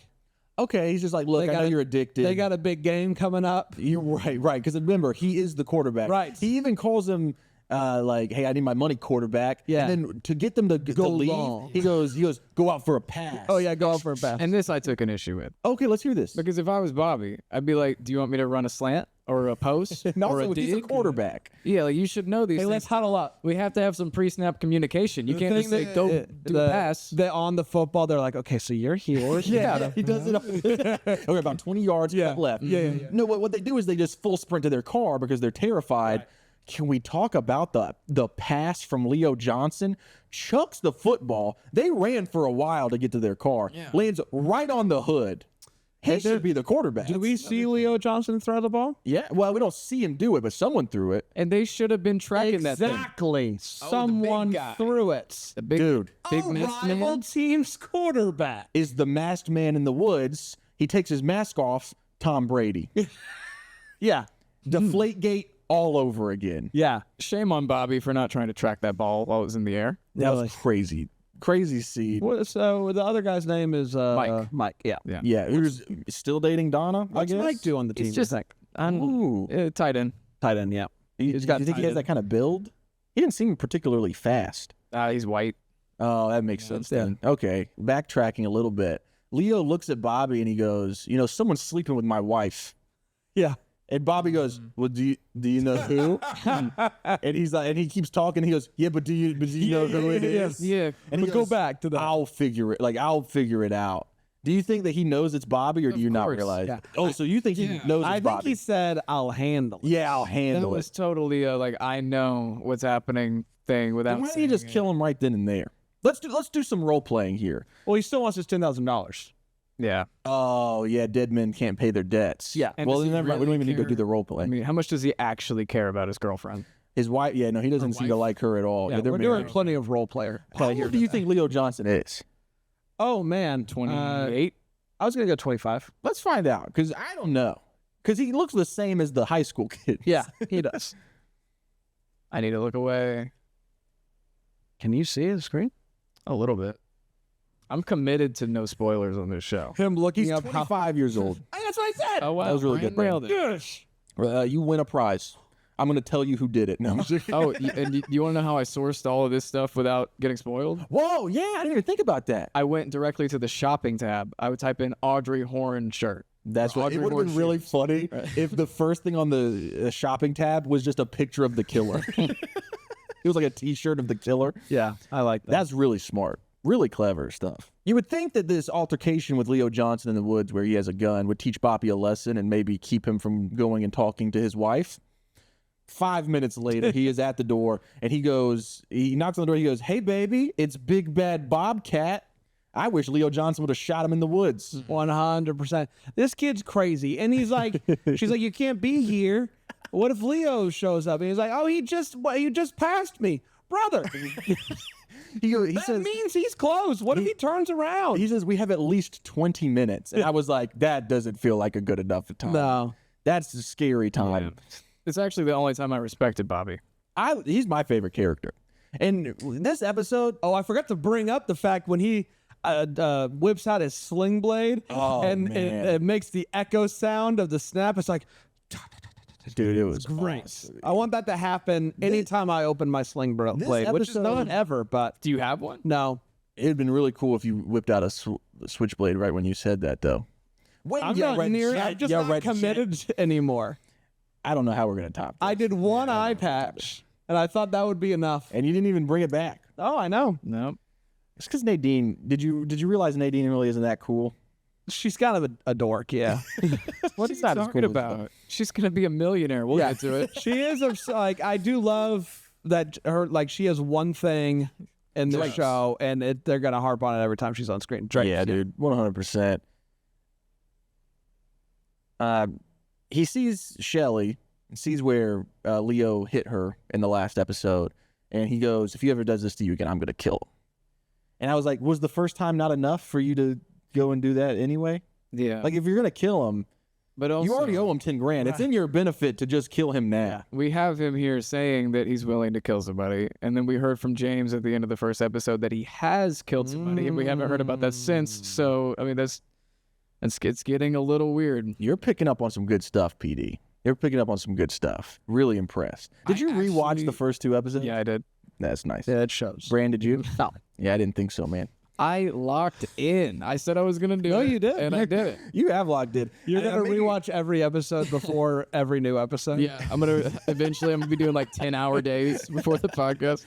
[SPEAKER 1] Okay, he's just like, look, I know you're addicted.
[SPEAKER 2] They got a big game coming up.
[SPEAKER 1] You're right. Because remember, he is the quarterback.
[SPEAKER 2] Right.
[SPEAKER 1] He even calls him like, hey, I need my money, quarterback.
[SPEAKER 2] Yeah.
[SPEAKER 1] And then to get them to leave,
[SPEAKER 2] long.
[SPEAKER 1] he goes, go out for a pass.
[SPEAKER 2] Oh yeah, go out for a pass.
[SPEAKER 4] And this I took an issue with.
[SPEAKER 1] Okay, let's hear this.
[SPEAKER 4] Because if I was Bobby, I'd be like, do you want me to run a slant or a post
[SPEAKER 1] And
[SPEAKER 4] or
[SPEAKER 1] also,
[SPEAKER 4] a
[SPEAKER 1] he's a
[SPEAKER 4] dig?
[SPEAKER 1] quarterback.
[SPEAKER 4] Yeah, like you should know these
[SPEAKER 2] Hey,
[SPEAKER 4] things.
[SPEAKER 2] let's huddle up.
[SPEAKER 4] We have to have some pre-snap communication. You can't just say, go do a pass.
[SPEAKER 2] They're on the football. They're like, okay, so you're here.
[SPEAKER 1] Yeah, he does it. Okay, about 20 yards left.
[SPEAKER 2] Yeah.
[SPEAKER 1] No, what they do is they just full sprint to their car because they're terrified. Can we talk about the pass from Leo Johnson? Chucks the football. They ran for a while to get to their car. Lands right on the hood. He should be the quarterback.
[SPEAKER 2] Do we see Leo Johnson throw the ball?
[SPEAKER 1] Yeah, well, we don't see him do it, but someone threw it.
[SPEAKER 4] And they should have been tracking that thing.
[SPEAKER 2] Exactly. Someone threw it.
[SPEAKER 4] The big,
[SPEAKER 1] Dude.
[SPEAKER 4] big masked
[SPEAKER 2] Rival
[SPEAKER 4] man.
[SPEAKER 2] team's quarterback.
[SPEAKER 1] Is the masked man in the woods. He takes his mask off, Tom Brady.
[SPEAKER 2] Yeah.
[SPEAKER 1] Deflategate all over again.
[SPEAKER 2] Yeah.
[SPEAKER 4] Shame on Bobby for not trying to track that ball while it was in the air.
[SPEAKER 1] That
[SPEAKER 2] Really.
[SPEAKER 1] was crazy. Crazy scene.
[SPEAKER 2] Well, so the other guy's name is
[SPEAKER 4] Mike.
[SPEAKER 2] Mike. Yeah.
[SPEAKER 1] Yeah, who's still dating Donna, I
[SPEAKER 2] What's
[SPEAKER 1] guess?
[SPEAKER 2] Mike do on the team?
[SPEAKER 4] He's just
[SPEAKER 1] Ooh.
[SPEAKER 4] tight end.
[SPEAKER 2] tight end. Yeah.
[SPEAKER 1] He's
[SPEAKER 2] got
[SPEAKER 1] you think he
[SPEAKER 2] tight
[SPEAKER 1] has that kind of build? He didn't seem particularly fast.
[SPEAKER 4] He's white.
[SPEAKER 1] Oh, that makes sense then. Okay, backtracking a little bit. Leo looks at Bobby and he goes, someone's sleeping with my wife.
[SPEAKER 2] Yeah.
[SPEAKER 1] And Bobby goes, well, do you know who? And he's like, and he keeps talking. He goes, yeah, but do you know who it is?
[SPEAKER 4] Yeah.
[SPEAKER 1] And he
[SPEAKER 2] But go
[SPEAKER 1] goes,
[SPEAKER 2] back to that.
[SPEAKER 1] I'll figure it out. Do you think that he knows it's Bobby, or do you not
[SPEAKER 4] course.
[SPEAKER 1] realize?
[SPEAKER 2] Yeah.
[SPEAKER 1] Oh, so you think he knows it's
[SPEAKER 2] I think
[SPEAKER 1] Bobby?
[SPEAKER 2] he said, "I'll handle it."
[SPEAKER 1] Yeah, I'll
[SPEAKER 4] That
[SPEAKER 1] handle
[SPEAKER 4] was
[SPEAKER 1] it.
[SPEAKER 4] totally I know what's happening thing without.
[SPEAKER 1] Then why don't you just kill him right then and there? Let's do some role playing here.
[SPEAKER 2] Well, he still wants his $10,000.
[SPEAKER 4] Yeah.
[SPEAKER 1] Oh yeah, dead men can't pay their debts.
[SPEAKER 2] Yeah.
[SPEAKER 4] And
[SPEAKER 1] Well,
[SPEAKER 4] does he
[SPEAKER 1] then never mind. We
[SPEAKER 4] really
[SPEAKER 1] don't even need to
[SPEAKER 4] care?
[SPEAKER 1] do the role play.
[SPEAKER 4] I mean, how much does he actually care about his girlfriend?
[SPEAKER 1] His wife. Yeah, no, he doesn't seem to like her at all.
[SPEAKER 2] Yeah,
[SPEAKER 1] they're
[SPEAKER 2] we're doing
[SPEAKER 1] married.
[SPEAKER 2] plenty of role
[SPEAKER 1] How
[SPEAKER 2] play here.
[SPEAKER 1] old do you think Leo Johnson is?
[SPEAKER 2] Oh man,
[SPEAKER 4] 28.
[SPEAKER 2] I was gonna go 25.
[SPEAKER 1] Let's find out, because I don't know. Because he looks the same as the high school kid.
[SPEAKER 2] Yeah, he does.
[SPEAKER 4] I need to look away
[SPEAKER 2] Can you see the screen?
[SPEAKER 4] a little bit. I'm committed to no spoilers on this show.
[SPEAKER 2] Him looking
[SPEAKER 1] He's
[SPEAKER 2] up how.
[SPEAKER 1] 25 years old.
[SPEAKER 2] That's what I said.
[SPEAKER 4] Oh wow,
[SPEAKER 1] That was really good,
[SPEAKER 4] Nailed it.
[SPEAKER 2] Yes.
[SPEAKER 1] You win a prize. I'm going to tell you who did it. No. I'm just-
[SPEAKER 4] Oh, and you want to know how I sourced all of this stuff without getting spoiled?
[SPEAKER 1] Whoa, yeah, I didn't even think about that.
[SPEAKER 4] I went directly to the shopping tab. I would type in Audrey Horn shirt.
[SPEAKER 1] That's what it
[SPEAKER 4] Audrey
[SPEAKER 1] would have been
[SPEAKER 4] Horne
[SPEAKER 1] really funny if the first thing on the shopping tab was just a picture of the killer. It was like a T-shirt of the killer.
[SPEAKER 2] Yeah, I like that.
[SPEAKER 1] That's really smart. Really clever stuff. You would think that this altercation with Leo Johnson in the woods where he has a gun would teach Bobby a lesson and maybe keep him from going and talking to his wife. 5 minutes later, he is at the door and he knocks on the door. He goes, "Hey, baby, it's Big Bad Bobcat. I wish Leo Johnson would have shot him in the woods."
[SPEAKER 2] 100%. This kid's crazy, and he's like, she's like, "You can't be here. What if Leo shows up?" And he's like, "Oh, he just passed me, brother."
[SPEAKER 1] He
[SPEAKER 2] That
[SPEAKER 1] says,
[SPEAKER 2] means he's close. What if he turns around?
[SPEAKER 1] he says, "We have at least 20 minutes." And I was like, that doesn't feel like a good enough time.
[SPEAKER 2] No.
[SPEAKER 1] That's a scary time.
[SPEAKER 4] It's actually the only time I respected Bobby.
[SPEAKER 1] He's my favorite character. And this episode,
[SPEAKER 2] Oh, I forgot to bring up the fact when he whips out his sling blade and it makes the echo sound of the snap. It's like,
[SPEAKER 1] dude, it was
[SPEAKER 2] great.
[SPEAKER 1] awesome.
[SPEAKER 2] I want that to happen anytime I open my sling blade, which is
[SPEAKER 1] episode-
[SPEAKER 2] not ever, but
[SPEAKER 4] Do you have one?
[SPEAKER 2] no.
[SPEAKER 1] It'd been really cool if you whipped out a switchblade right when you said that, though. When
[SPEAKER 2] I'm
[SPEAKER 1] you
[SPEAKER 2] not
[SPEAKER 1] read
[SPEAKER 2] near.
[SPEAKER 1] chat,
[SPEAKER 2] I'm just
[SPEAKER 1] you
[SPEAKER 2] not
[SPEAKER 1] read
[SPEAKER 2] committed anymore.
[SPEAKER 1] I don't know how we're gonna top this.
[SPEAKER 2] I did one eye patch, and I thought that would be enough.
[SPEAKER 1] and you didn't even bring it back.
[SPEAKER 2] Oh, I know.
[SPEAKER 4] No.
[SPEAKER 1] It's because Nadine. Did you realize Nadine really isn't that cool?
[SPEAKER 2] She's kind of a dork, yeah.
[SPEAKER 4] What
[SPEAKER 1] She's
[SPEAKER 4] are you
[SPEAKER 1] not as
[SPEAKER 4] talking
[SPEAKER 1] cool as
[SPEAKER 4] about? She's gonna be a millionaire. We'll get to it.
[SPEAKER 2] She is like, I do love that her, like, she has one thing in the show, and they're gonna harp on it every time she's on screen. Drake.
[SPEAKER 1] Yeah, dude, 100%. He sees Shelly, sees where Leo hit her in the last episode, and he goes, "If he ever does this to you again, I'm gonna kill him." And I was like, was the first time not enough for you to go and do that anyway?
[SPEAKER 4] Yeah.
[SPEAKER 1] Like, if you're gonna kill him,
[SPEAKER 4] but also,
[SPEAKER 1] you already owe him 10 grand. It's in your benefit to just kill him now.
[SPEAKER 4] we have him here saying that he's willing to kill somebody, and then we heard from James at the end of the first episode that he has killed somebody, and we haven't heard about that since. So, I mean, it's getting a little weird.
[SPEAKER 1] You're picking up on some good stuff, PD. You're picking up on some good stuff. Really impressed. Did you rewatch the first 2 episodes?
[SPEAKER 4] Yeah, I did.
[SPEAKER 1] That's nice.
[SPEAKER 2] Yeah, it shows.
[SPEAKER 1] Brand, did you?
[SPEAKER 2] No.
[SPEAKER 1] Yeah, I didn't think so, man.
[SPEAKER 4] I locked in. I said I was gonna do it.
[SPEAKER 2] No, you did.
[SPEAKER 4] and I did it.
[SPEAKER 1] You have locked in.
[SPEAKER 2] You're gonna rewatch every episode before every new episode.
[SPEAKER 4] Yeah, I'm gonna be doing like 10-hour days before the podcast.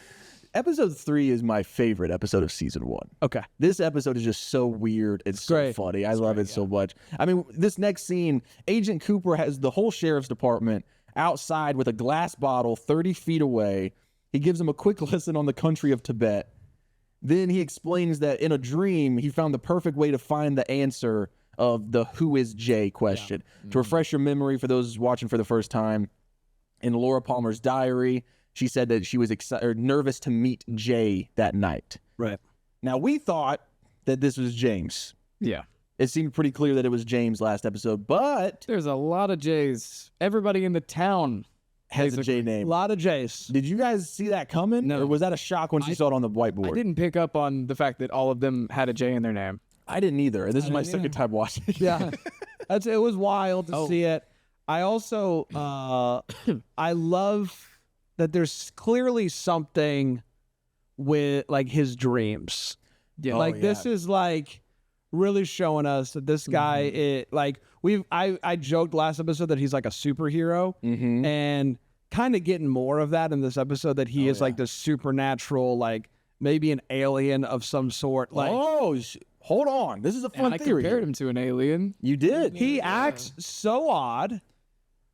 [SPEAKER 1] Episode 3 is my favorite episode of season 1.
[SPEAKER 2] Okay.
[SPEAKER 1] This episode is just so weird. It's so
[SPEAKER 2] great.
[SPEAKER 1] funny. I love it so much. I mean, this next scene, Agent Cooper has the whole sheriff's department outside with a glass bottle 30 feet away. He gives them a quick lesson on the country of Tibet. Then he explains that in a dream, he found the perfect way to find the answer of the "Who is Jay?" question. To refresh your memory for those watching for the first time, in Laura Palmer's diary, she said that she was nervous to meet Jay that night.
[SPEAKER 2] Right.
[SPEAKER 1] Now, we thought that this was James.
[SPEAKER 4] Yeah.
[SPEAKER 1] It seemed pretty clear that it was James last episode, but
[SPEAKER 4] There's a lot of Jays. Everybody in the town
[SPEAKER 1] has a J
[SPEAKER 2] A
[SPEAKER 1] name.
[SPEAKER 2] lot of J's.
[SPEAKER 1] Did you guys see that coming?
[SPEAKER 4] No.
[SPEAKER 1] Or was that a shock once you saw it on the whiteboard?
[SPEAKER 4] I didn't pick up on the fact that all of them had a J in their name.
[SPEAKER 1] I didn't either. This is my second time watching it.
[SPEAKER 2] Yeah, it was wild to see it. I also I love that there's clearly something with like his dreams.
[SPEAKER 4] Yeah.
[SPEAKER 2] Like this is like really showing us that this guy I joked last episode that he's like a superhero and kind of getting more of that in this episode, that he is like this supernatural, like maybe an alien of some sort. Like
[SPEAKER 1] hold on. This is a fun
[SPEAKER 4] And I
[SPEAKER 1] theory.
[SPEAKER 4] compared him to an alien.
[SPEAKER 1] You did.
[SPEAKER 2] he acts so odd.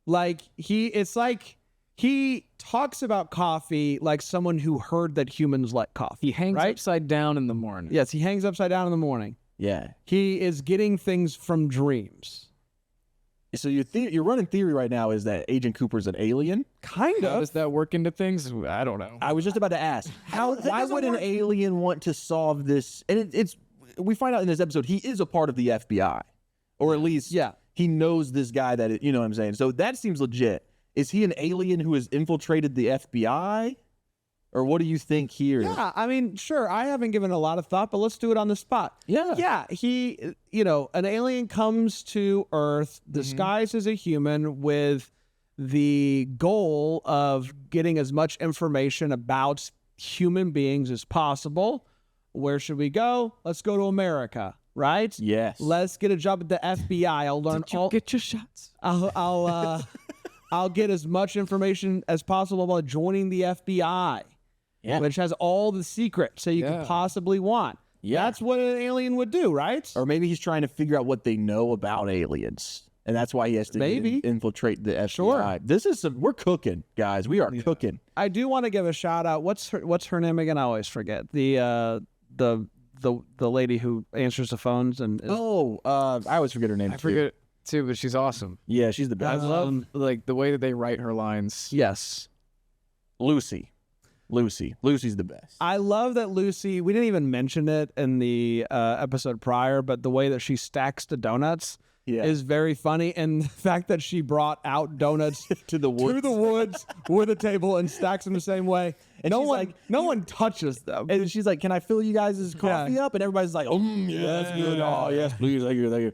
[SPEAKER 2] Like it's like he talks about coffee like someone who heard that humans like coffee.
[SPEAKER 4] He hangs
[SPEAKER 2] right?
[SPEAKER 4] upside down in the morning.
[SPEAKER 2] Yes, he hangs upside down in the morning.
[SPEAKER 1] Yeah.
[SPEAKER 2] He is getting things from dreams.
[SPEAKER 1] So your running theory right now is that Agent Cooper's an alien?
[SPEAKER 2] Kind
[SPEAKER 4] How
[SPEAKER 2] of.
[SPEAKER 4] does that work into things? I don't know.
[SPEAKER 1] I was just about to ask. Why would an alien want to solve this? And we find out in this episode he is a part of the FBI. Or at least he knows this guy you know what I'm saying? So that seems legit. Is he an alien who has infiltrated the FBI? Or what do you think here?
[SPEAKER 2] Yeah, I mean, sure, I haven't given a lot of thought, but let's do it on the spot.
[SPEAKER 1] Yeah.
[SPEAKER 2] Yeah, he, an alien comes to Earth, disguised as a human with the goal of getting as much information about human beings as possible. Where should we go? Let's go to America, right?
[SPEAKER 1] Yes.
[SPEAKER 2] Let's get a job at the FBI. I'll learn all.
[SPEAKER 4] Get your shots.
[SPEAKER 2] I'll get as much information as possible about joining the FBI.
[SPEAKER 1] Yeah.
[SPEAKER 2] Which has all the secrets that you could possibly want.
[SPEAKER 1] Yeah.
[SPEAKER 2] That's what an alien would do, right?
[SPEAKER 1] Or maybe he's trying to figure out what they know about aliens. And that's why he has to infiltrate the FBI.
[SPEAKER 2] Sure.
[SPEAKER 1] This is we're cooking, guys. We are cooking.
[SPEAKER 2] I do want to give a shout out. What's her name again? I always forget. The lady who answers the phones and
[SPEAKER 1] I always forget her name.
[SPEAKER 4] I forget too, but she's awesome.
[SPEAKER 1] Yeah, she's the
[SPEAKER 4] I
[SPEAKER 1] best.
[SPEAKER 4] love like the way that they write her lines.
[SPEAKER 2] yes.
[SPEAKER 1] Lucy's the best.
[SPEAKER 2] I love that Lucy, we didn't even mention it in the episode prior, but the way that she stacks the donuts is very funny. And the fact that she brought out donuts
[SPEAKER 1] to the woods
[SPEAKER 2] with a table and stacks them the same way. And no one touches them.
[SPEAKER 1] And she's like, "Can I fill you guys' coffee up?" And everybody's like, yeah, that's good. Oh, yes, please. Thank you.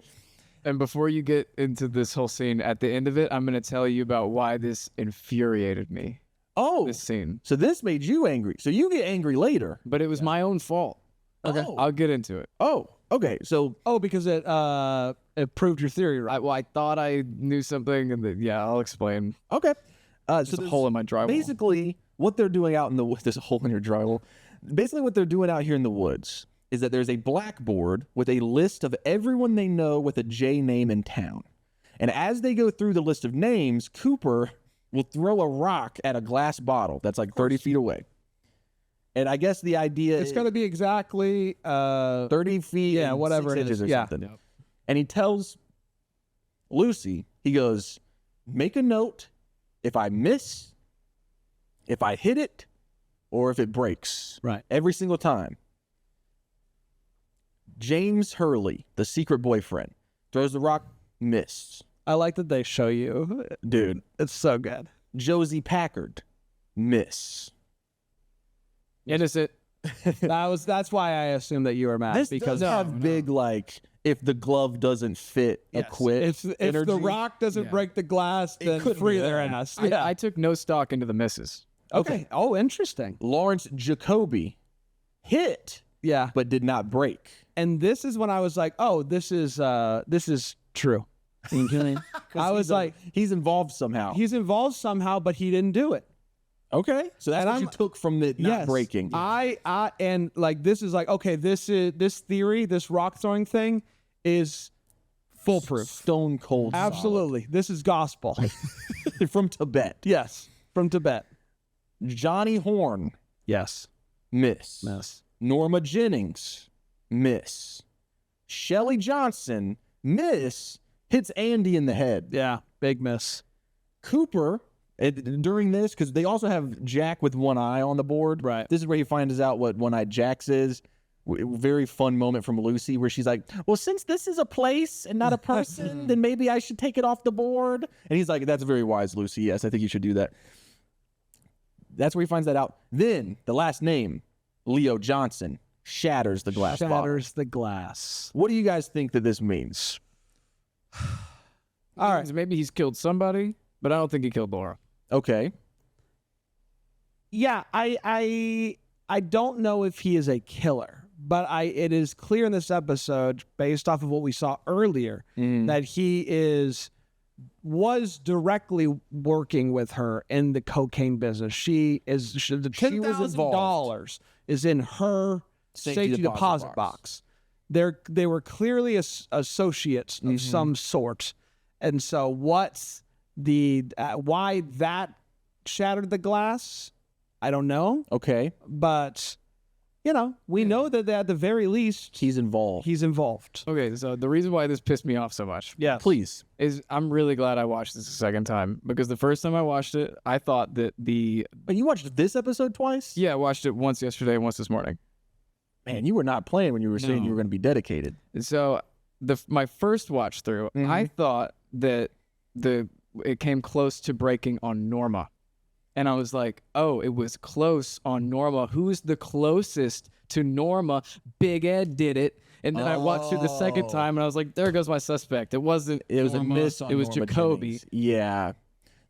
[SPEAKER 4] And before you get into this whole scene, at the end of it, I'm going to tell you about why this infuriated me.
[SPEAKER 1] Oh,
[SPEAKER 4] This scene.
[SPEAKER 1] so this made you angry. So you get angry later.
[SPEAKER 4] But it was my own fault.
[SPEAKER 1] Okay.
[SPEAKER 4] I'll get into it.
[SPEAKER 1] Oh, okay. So
[SPEAKER 2] Because it proved your theory right.
[SPEAKER 4] I thought I knew something, and I'll explain.
[SPEAKER 1] okay.
[SPEAKER 4] There's a hole in my drywall.
[SPEAKER 1] Basically, what they're doing out in the woods, there's a hole in your drywall. Basically, what they're doing out here in the woods is that there's a blackboard with a list of everyone they know with a J name in town. And as they go through the list of names, Cooper will throw a rock at a glass bottle that's like 30 feet away. And I guess the idea
[SPEAKER 2] It's going to be exactly
[SPEAKER 1] 30 feet, and
[SPEAKER 2] whatever
[SPEAKER 1] 6
[SPEAKER 2] it
[SPEAKER 1] inches
[SPEAKER 2] is.
[SPEAKER 1] or
[SPEAKER 2] Yeah.
[SPEAKER 1] something. And he tells Lucy, he goes, "Make a note if I miss, if I hit it, or if it breaks."
[SPEAKER 2] Right.
[SPEAKER 1] Every single time. James Hurley, the secret boyfriend, throws the rock, missed.
[SPEAKER 2] I like that they show you.
[SPEAKER 1] Dude.
[SPEAKER 2] It's so good.
[SPEAKER 1] Josie Packard, miss.
[SPEAKER 4] Innocent.
[SPEAKER 2] That's why I assumed that you were mad.
[SPEAKER 1] This
[SPEAKER 2] because
[SPEAKER 1] does have big, like, if the glove doesn't fit, a quit.
[SPEAKER 2] If
[SPEAKER 1] energy.
[SPEAKER 2] the rock doesn't break the glass, then
[SPEAKER 1] couldn't
[SPEAKER 2] free
[SPEAKER 1] be
[SPEAKER 2] their
[SPEAKER 1] that.
[SPEAKER 2] ass.
[SPEAKER 4] I took no stock into the misses.
[SPEAKER 2] Okay. Oh, interesting.
[SPEAKER 1] Lawrence Jacoby hit,
[SPEAKER 2] Yeah.
[SPEAKER 1] but did not break.
[SPEAKER 2] And this is when I was like, oh, this is true. I was like,
[SPEAKER 1] he's involved somehow.
[SPEAKER 2] he's involved somehow, but he didn't do it.
[SPEAKER 1] Okay, so that's what you took from the not breaking.
[SPEAKER 2] And like this is like, okay, this theory, this rock throwing thing is foolproof.
[SPEAKER 1] Stone cold.
[SPEAKER 2] Absolutely. This is gospel.
[SPEAKER 1] solid. From Tibet.
[SPEAKER 2] Yes. From Tibet.
[SPEAKER 1] Johnny Horn,
[SPEAKER 2] Yes.
[SPEAKER 1] miss.
[SPEAKER 2] Yes.
[SPEAKER 1] Norma Jennings, miss. Shelley Johnson, miss. Hits Andy in the head.
[SPEAKER 2] Yeah. Big miss.
[SPEAKER 1] Cooper, during this, because they also have Jack with one eye on the board.
[SPEAKER 2] Right.
[SPEAKER 1] This is where he finds out what one-eyed Jax is. Very fun moment from Lucy where she's like, well, since this is a place and not a person, then maybe I should take it off the board. And he's like, that's very wise, Lucy. Yes, I think you should do that. That's where he finds that out. Then the last name, Leo Johnson, shatters the glass bottle.
[SPEAKER 2] Shatters the glass.
[SPEAKER 1] What do you guys think that this means?
[SPEAKER 4] All right. Maybe he's killed somebody, but I don't think he killed Laura.
[SPEAKER 1] Okay.
[SPEAKER 2] Yeah, I don't know if he is a killer, but it is clear in this episode, based off of what we saw earlier, that he was directly working with her in the cocaine business. The $10,000 is in her safety deposit box. They were clearly associates of some sort, and so what's why that shattered the glass? I don't know.
[SPEAKER 1] Okay.
[SPEAKER 2] But, we know that at the very least,
[SPEAKER 1] He's involved.
[SPEAKER 4] Okay, so the reason why this pissed me off so much
[SPEAKER 1] Please.
[SPEAKER 4] is I'm really glad I watched this a second time, because the first time I watched it, I thought that
[SPEAKER 1] But you watched this episode twice?
[SPEAKER 4] I watched it once yesterday and once this morning.
[SPEAKER 1] Man, you were not playing when you were saying you were going to be dedicated.
[SPEAKER 4] So my first watch through, I thought that it came close to breaking on Norma. And I was like, oh, it was close on Norma. Who's the closest to Norma? Big Ed did it. And then I watched it the second time, and I was like, there goes my suspect. It wasn't
[SPEAKER 1] It was
[SPEAKER 4] Norma,
[SPEAKER 1] a miss on
[SPEAKER 4] it was
[SPEAKER 1] Norma
[SPEAKER 4] Jacoby.
[SPEAKER 1] Jennings. Yeah.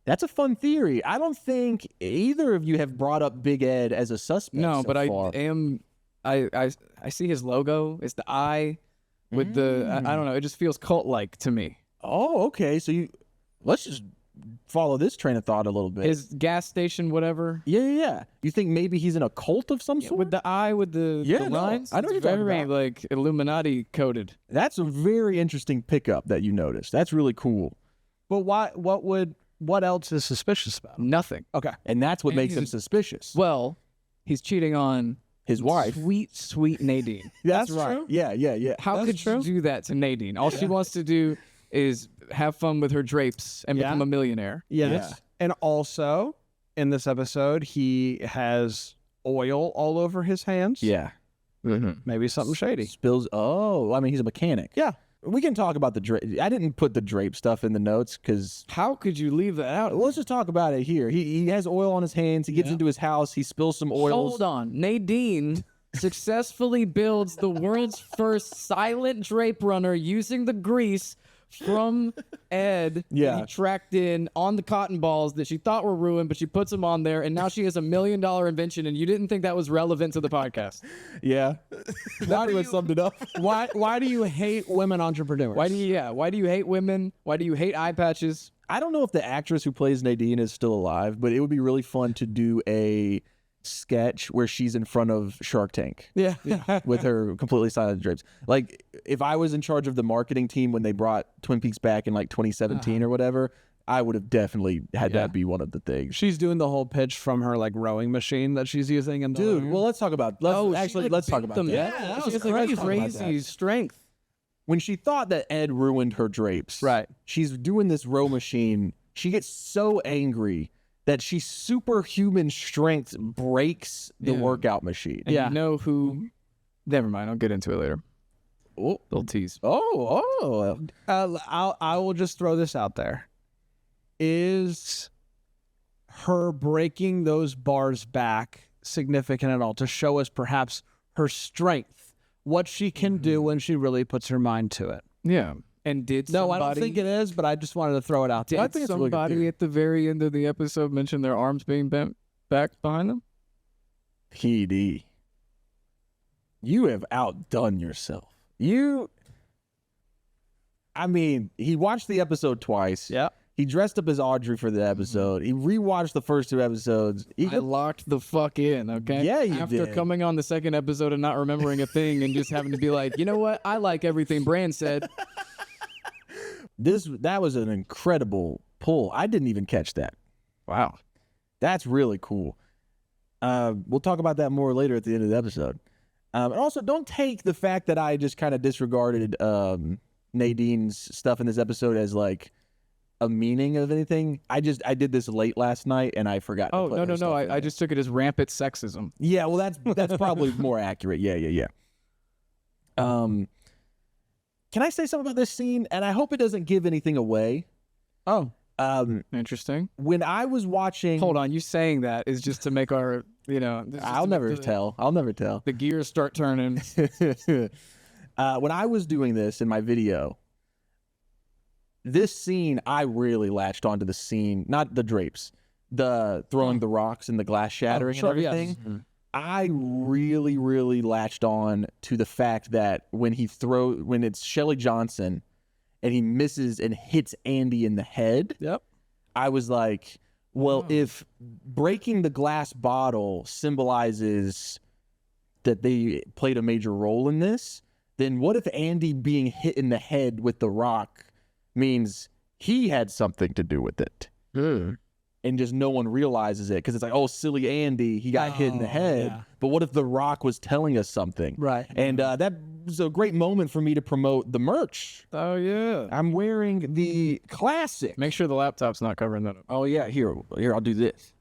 [SPEAKER 1] That's a fun theory. I don't think either of you have brought up Big Ed as a suspect.
[SPEAKER 4] No,
[SPEAKER 1] so
[SPEAKER 4] but
[SPEAKER 1] far.
[SPEAKER 4] I see his logo. It's the eye with the, I don't know. It just feels cult-like to me.
[SPEAKER 1] Oh, okay. So let's just follow this train of thought a little bit.
[SPEAKER 4] His gas station, whatever.
[SPEAKER 1] Yeah. You think maybe he's in a cult of some sort?
[SPEAKER 4] With the eye, with the lines.
[SPEAKER 1] I know what
[SPEAKER 4] It's
[SPEAKER 1] you're talking
[SPEAKER 4] very
[SPEAKER 1] about.
[SPEAKER 4] like Illuminati coded.
[SPEAKER 1] That's a very interesting pickup that you noticed. That's really cool.
[SPEAKER 2] but what else is suspicious about him?
[SPEAKER 4] Nothing.
[SPEAKER 2] Okay.
[SPEAKER 1] And that's what
[SPEAKER 4] And
[SPEAKER 1] makes him
[SPEAKER 4] he's-
[SPEAKER 1] suspicious.
[SPEAKER 4] Well, he's cheating on
[SPEAKER 1] His wife.
[SPEAKER 4] sweet Nadine.
[SPEAKER 1] That's
[SPEAKER 2] right.
[SPEAKER 1] True? Yeah.
[SPEAKER 4] How
[SPEAKER 2] That's
[SPEAKER 4] could
[SPEAKER 2] true.
[SPEAKER 4] you do that to Nadine? All she wants to do is have fun with her drapes and become a millionaire.
[SPEAKER 2] Yes.
[SPEAKER 1] Yeah.
[SPEAKER 2] And also, in this episode, he has oil all over his hands.
[SPEAKER 1] Yeah.
[SPEAKER 2] Maybe something shady.
[SPEAKER 1] Spills. Oh, I mean, he's a mechanic.
[SPEAKER 2] Yeah.
[SPEAKER 1] We can talk about the drape. I didn't put the drape stuff in the notes because
[SPEAKER 4] How could you leave that out?
[SPEAKER 1] let's just talk about it here. He has oil on his hands. He gets into his house. He spills some oil.
[SPEAKER 4] Hold on. Nadine successfully builds the world's first silent drape runner using the grease from Ed
[SPEAKER 1] Yeah.
[SPEAKER 4] that he tracked in on the cotton balls that she thought were ruined, but she puts them on there, and now she has $1 million invention, and you didn't think that was relevant to the podcast.
[SPEAKER 1] Yeah. That pretty much summed it up.
[SPEAKER 2] Why do you hate women entrepreneurs?
[SPEAKER 4] Why do you hate women? Why do you hate eye patches?
[SPEAKER 1] I don't know if the actress who plays Nadine is still alive, but it would be really fun to do a sketch where she's in front of Shark Tank.
[SPEAKER 2] Yeah.
[SPEAKER 1] With her completely silent drapes. Like, if I was in charge of the marketing team when they brought Twin Peaks back in like 2017 or whatever, I would have definitely had that be one of the things.
[SPEAKER 2] She's doing the whole pitch from her like rowing machine that she's using in the
[SPEAKER 1] Dude, well, let's talk about. Let's talk about that.
[SPEAKER 4] Yeah,
[SPEAKER 2] was
[SPEAKER 4] she has like
[SPEAKER 2] crazy.
[SPEAKER 4] crazy strength.
[SPEAKER 1] When she thought that Ed ruined her drapes,
[SPEAKER 2] Right.
[SPEAKER 1] She's doing this row machine. She gets so angry that she superhuman strength breaks the workout machine.
[SPEAKER 4] And you know who? Never mind. I'll get into it later.
[SPEAKER 1] Oh,
[SPEAKER 4] Little tease.
[SPEAKER 2] I will just throw this out there. Is her breaking those bars back significant at all to show us perhaps her strength, what she can do when she really puts her mind to it?
[SPEAKER 4] Yeah. And did
[SPEAKER 2] No,
[SPEAKER 4] somebody,
[SPEAKER 2] I don't think it is, but I just wanted to throw it out there.
[SPEAKER 4] did
[SPEAKER 1] think it's a really good
[SPEAKER 4] somebody
[SPEAKER 1] theory.
[SPEAKER 4] at the very end of the episode mention their arms being bent back behind them?
[SPEAKER 1] PD. You have outdone yourself. I mean, he watched the episode twice.
[SPEAKER 2] Yeah.
[SPEAKER 1] He dressed up as Audrey for the episode. He rewatched the first two episodes.
[SPEAKER 4] I locked the fuck in, okay?
[SPEAKER 1] Yeah, you
[SPEAKER 4] After
[SPEAKER 1] did.
[SPEAKER 4] coming on the second episode and not remembering a thing and just having to be like, you know what? I like everything Bran said.
[SPEAKER 1] That was an incredible pull. I didn't even catch that.
[SPEAKER 4] Wow.
[SPEAKER 1] That's really cool. We'll talk about that more later at the end of the episode. And also, don't take the fact that I just kind of disregarded Nadine's stuff in this episode as like a meaning of anything. I did this late last night and I forgot.
[SPEAKER 4] Oh,
[SPEAKER 1] to put
[SPEAKER 4] no.
[SPEAKER 1] her stuff in
[SPEAKER 4] I
[SPEAKER 1] there.
[SPEAKER 4] just took it as rampant sexism.
[SPEAKER 1] Yeah, well, that's probably more accurate. Yeah. Can I say something about this scene? And I hope it doesn't give anything away.
[SPEAKER 2] Oh,
[SPEAKER 4] Interesting.
[SPEAKER 1] When I was watching,
[SPEAKER 4] Hold on, you saying that is just to make our, this is just
[SPEAKER 1] I'll
[SPEAKER 4] to
[SPEAKER 1] never
[SPEAKER 4] make
[SPEAKER 1] tell. I'll never tell.
[SPEAKER 4] the gears start turning.
[SPEAKER 1] When I was doing this in my video, this scene, I really latched onto the scene, not the drapes, the throwing the rocks and the glass shattering
[SPEAKER 2] sure,
[SPEAKER 1] and
[SPEAKER 2] yes.
[SPEAKER 1] everything. I really, really latched on to the fact that when it's Shelley Johnson and he misses and hits Andy in the head,
[SPEAKER 2] yep.
[SPEAKER 1] I was like, well, if breaking the glass bottle symbolizes that they played a major role in this, then what if Andy being hit in the head with the rock means he had something to do with it? And just no one realizes it because it's like, oh, silly Andy, he got hit in the head.
[SPEAKER 2] yeah.
[SPEAKER 1] But what if the rock was telling us something?
[SPEAKER 2] Right.
[SPEAKER 1] And that was a great moment for me to promote the merch.
[SPEAKER 4] Oh, yeah.
[SPEAKER 1] I'm wearing the classic.
[SPEAKER 4] Make sure the laptop's not covering that up.
[SPEAKER 1] Oh yeah, here, I'll do this.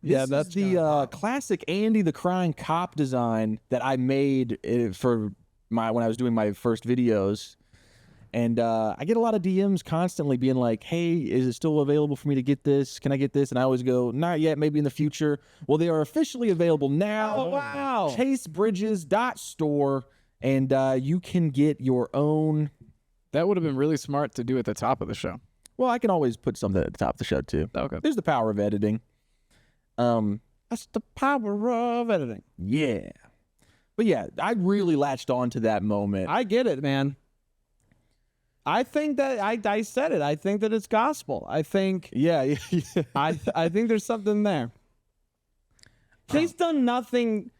[SPEAKER 2] Yeah,
[SPEAKER 1] This
[SPEAKER 2] that's
[SPEAKER 1] is the classic Andy the Crying Cop design that I made when I was doing my first videos. And I get a lot of DMs constantly being like, hey, is it still available for me to get this? Can I get this? And I always go, not yet, maybe in the future. Well, they are officially available now.
[SPEAKER 2] Oh, wow.
[SPEAKER 1] ChaseBridges.store, and you can get your own.
[SPEAKER 4] That would have been really smart to do at the top of the show.
[SPEAKER 1] Well, I can always put something at the top of the show, too.
[SPEAKER 4] Okay.
[SPEAKER 1] There's the power of editing.
[SPEAKER 2] That's the power of editing.
[SPEAKER 1] Yeah. But yeah, I really latched on to that moment.
[SPEAKER 2] I get it, man. I think that I said it. I think that it's gospel. I think
[SPEAKER 1] yeah.
[SPEAKER 2] I think there's something there. He's done nothing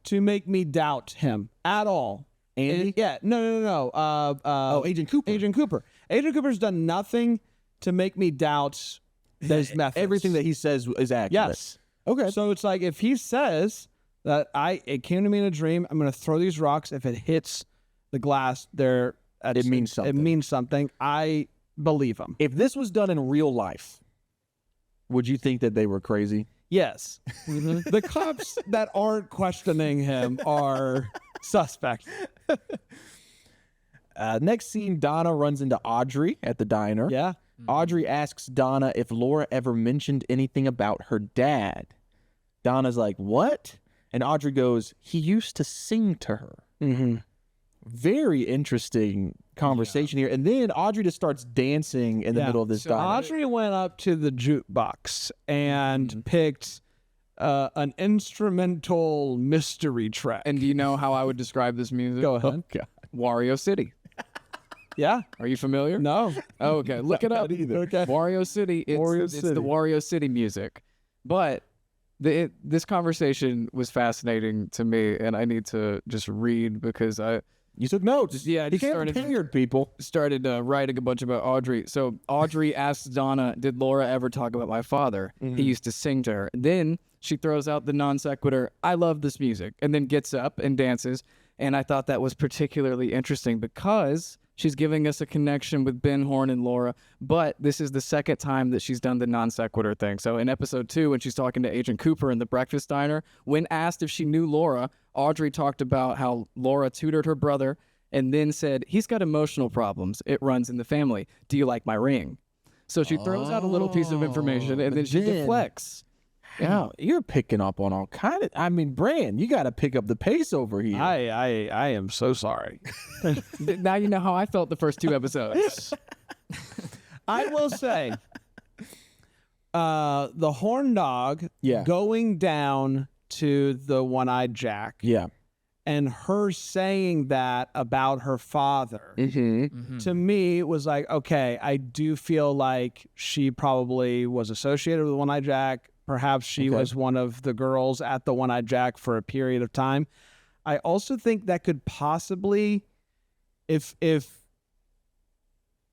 [SPEAKER 2] to make me doubt him at all.
[SPEAKER 1] Andy?
[SPEAKER 2] Yeah. No.
[SPEAKER 1] Agent Cooper.
[SPEAKER 2] Agent Cooper. Agent Cooper's done nothing to make me doubt his methods.
[SPEAKER 1] Everything that he says is accurate.
[SPEAKER 2] Yes.
[SPEAKER 1] Okay.
[SPEAKER 2] So it's like if he says that it came to me in a dream, I'm going to throw these rocks. If it hits the glass, it
[SPEAKER 1] means something.
[SPEAKER 2] It means something. I believe him.
[SPEAKER 1] If this was done in real life, would you think that they were crazy?
[SPEAKER 2] Yes. The cops that aren't questioning him are suspect.
[SPEAKER 1] Next scene, Donna runs into Audrey at the diner.
[SPEAKER 2] Yeah.
[SPEAKER 1] Audrey asks Donna if Laura ever mentioned anything about her dad. Donna's like, what? And Audrey goes, he used to sing to her.
[SPEAKER 2] Mm-hmm.
[SPEAKER 1] Very interesting conversation here. And then Audrey just starts dancing in the middle of this diner.
[SPEAKER 2] Audrey went up to the jukebox and picked an instrumental mystery track.
[SPEAKER 4] And do you know how I would describe this music?
[SPEAKER 2] Go ahead.
[SPEAKER 4] Wario City.
[SPEAKER 2] Yeah.
[SPEAKER 4] Are you familiar?
[SPEAKER 2] No.
[SPEAKER 4] Oh, okay. Look it up.
[SPEAKER 2] Okay.
[SPEAKER 4] Wario City. It's the Wario City music. But this conversation was fascinating to me, and I need to just read because
[SPEAKER 1] You took notes.
[SPEAKER 4] Yeah, I
[SPEAKER 1] he
[SPEAKER 4] just
[SPEAKER 1] came
[SPEAKER 4] started-
[SPEAKER 1] prepared, people.
[SPEAKER 4] started writing a bunch about Audrey. So Audrey asks Donna, did Laura ever talk about my father? He used to sing to her. Then she throws out the non sequitur, I love this music, and then gets up and dances. And I thought that was particularly interesting because she's giving us a connection with Ben Horn and Laura, but this is the second time that she's done the non sequitur thing. So in episode 2, when she's talking to Agent Cooper in the breakfast diner, when asked if she knew Laura, Audrey talked about how Laura tutored her brother and then said, he's got emotional problems. It runs in the family. Do you like my ring? So she throws out a little piece of information and then she deflects.
[SPEAKER 1] Yeah, you're picking up on all kind of. I mean, Bran, you got to pick up the pace over here.
[SPEAKER 2] I am so sorry.
[SPEAKER 4] Now you know how I felt the first 2 episodes.
[SPEAKER 2] I will say, the horn dog
[SPEAKER 1] Yeah.
[SPEAKER 2] going down to the one-eyed Jack
[SPEAKER 1] Yeah.
[SPEAKER 2] and her saying that about her father, to me was like, okay, I do feel like she probably was associated with One-Eyed Jack. Perhaps she was one of the girls at the One-Eyed Jack for a period of time. I also think that could possibly, if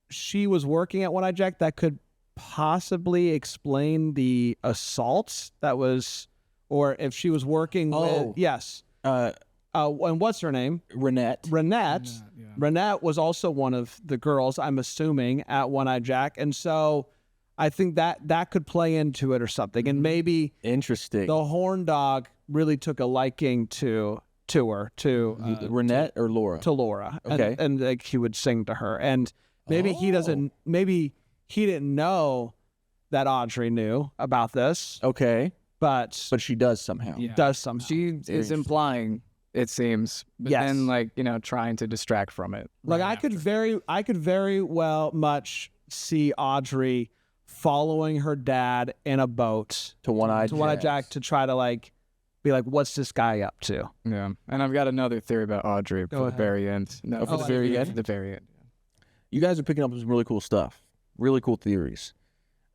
[SPEAKER 2] she was working at One-Eyed Jack, that could possibly explain the assault that was, or if she was working with, yes. And what's her name?
[SPEAKER 1] Renette.
[SPEAKER 2] Renette was also one of the girls, I'm assuming, at One-Eyed Jack. And so I think that could play into it or something. And maybe
[SPEAKER 1] Interesting.
[SPEAKER 2] the horn dog really took a liking to to her to
[SPEAKER 1] Renette or Laura?
[SPEAKER 2] to Laura.
[SPEAKER 1] Okay.
[SPEAKER 2] And like he would sing to her. And maybe he didn't know that Audrey knew about this,
[SPEAKER 1] Okay.
[SPEAKER 2] but
[SPEAKER 1] But she does somehow.
[SPEAKER 4] Yeah.
[SPEAKER 2] does somehow.
[SPEAKER 4] She is implying, it seems, but
[SPEAKER 2] Yes.
[SPEAKER 4] then like trying to distract from it.
[SPEAKER 2] Like I could very well much see Audrey following her dad in a boat
[SPEAKER 1] To One-Eyed
[SPEAKER 2] Jack to try to like be like, what's this guy up to?
[SPEAKER 4] Yeah, and I've got another theory about Audrey for the
[SPEAKER 2] ahead.
[SPEAKER 4] very end. No,
[SPEAKER 1] for the very end?
[SPEAKER 4] For the very end.
[SPEAKER 1] You guys are picking up some really cool stuff. Really cool theories.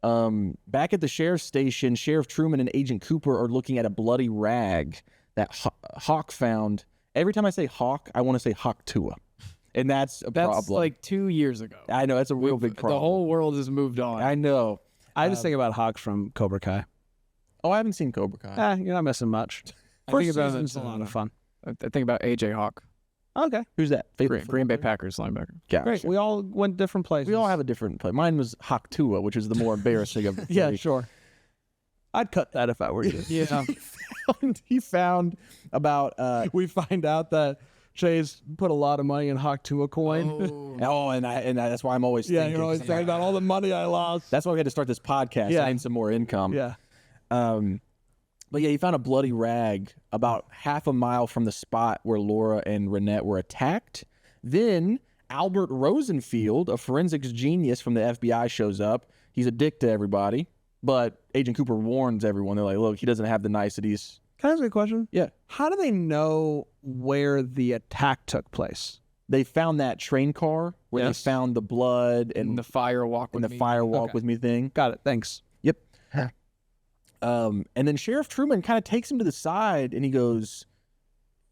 [SPEAKER 1] Back at the sheriff's station, Sheriff Truman and Agent Cooper are looking at a bloody rag that Hawk found. Every time I say Hawk, I want to say Hawk Tua. And that's a
[SPEAKER 4] That's
[SPEAKER 1] problem.
[SPEAKER 4] like 2 years ago.
[SPEAKER 1] I know, that's a real big problem.
[SPEAKER 4] The whole world has moved on.
[SPEAKER 1] I know.
[SPEAKER 2] I just think about Hawk from Cobra Kai.
[SPEAKER 1] Oh, I haven't seen Cobra Kai.
[SPEAKER 2] You're not missing much.
[SPEAKER 4] I
[SPEAKER 2] First
[SPEAKER 4] think about
[SPEAKER 2] season's a lot of fun.
[SPEAKER 4] I think about AJ Hawk,
[SPEAKER 2] Okay,
[SPEAKER 1] Who's that?
[SPEAKER 4] Green Bay Packers linebacker.
[SPEAKER 1] Gotcha.
[SPEAKER 2] great. We all went different places.
[SPEAKER 1] We all have a different play. Mine was Hawk Tua, which is the more embarrassing of the
[SPEAKER 2] Yeah,
[SPEAKER 1] three.
[SPEAKER 2] sure. I'd cut that if I were you.
[SPEAKER 4] Yeah,
[SPEAKER 1] He found about
[SPEAKER 2] We find out that Chase put a lot of money in Hawk Tua coin.
[SPEAKER 1] and that's why I'm always
[SPEAKER 2] Yeah,
[SPEAKER 1] thinking.
[SPEAKER 2] you're always talking about all the money I lost.
[SPEAKER 1] That's why we had to start this podcast.
[SPEAKER 2] Yeah.
[SPEAKER 1] I need some more income.
[SPEAKER 2] Yeah.
[SPEAKER 1] But yeah, he found a bloody rag about half a mile from the spot where Laura and Renette were attacked. Then Albert Rosenfield, a forensics genius from the FBI, shows up. He's a dick to everybody, but Agent Cooper warns everyone. They're like, look, he doesn't have the niceties.
[SPEAKER 2] Can I ask you a question?
[SPEAKER 1] Yeah.
[SPEAKER 2] How do they know where the attack took place?
[SPEAKER 1] They found that train car where
[SPEAKER 2] Yes.
[SPEAKER 1] they found the blood
[SPEAKER 4] and
[SPEAKER 1] and
[SPEAKER 4] the fire walk with
[SPEAKER 1] the
[SPEAKER 4] me.
[SPEAKER 1] fire walk
[SPEAKER 2] Okay.
[SPEAKER 1] with me thing.
[SPEAKER 2] Got it. Thanks.
[SPEAKER 1] Yep. And then Sheriff Truman kind of takes him to the side and he goes,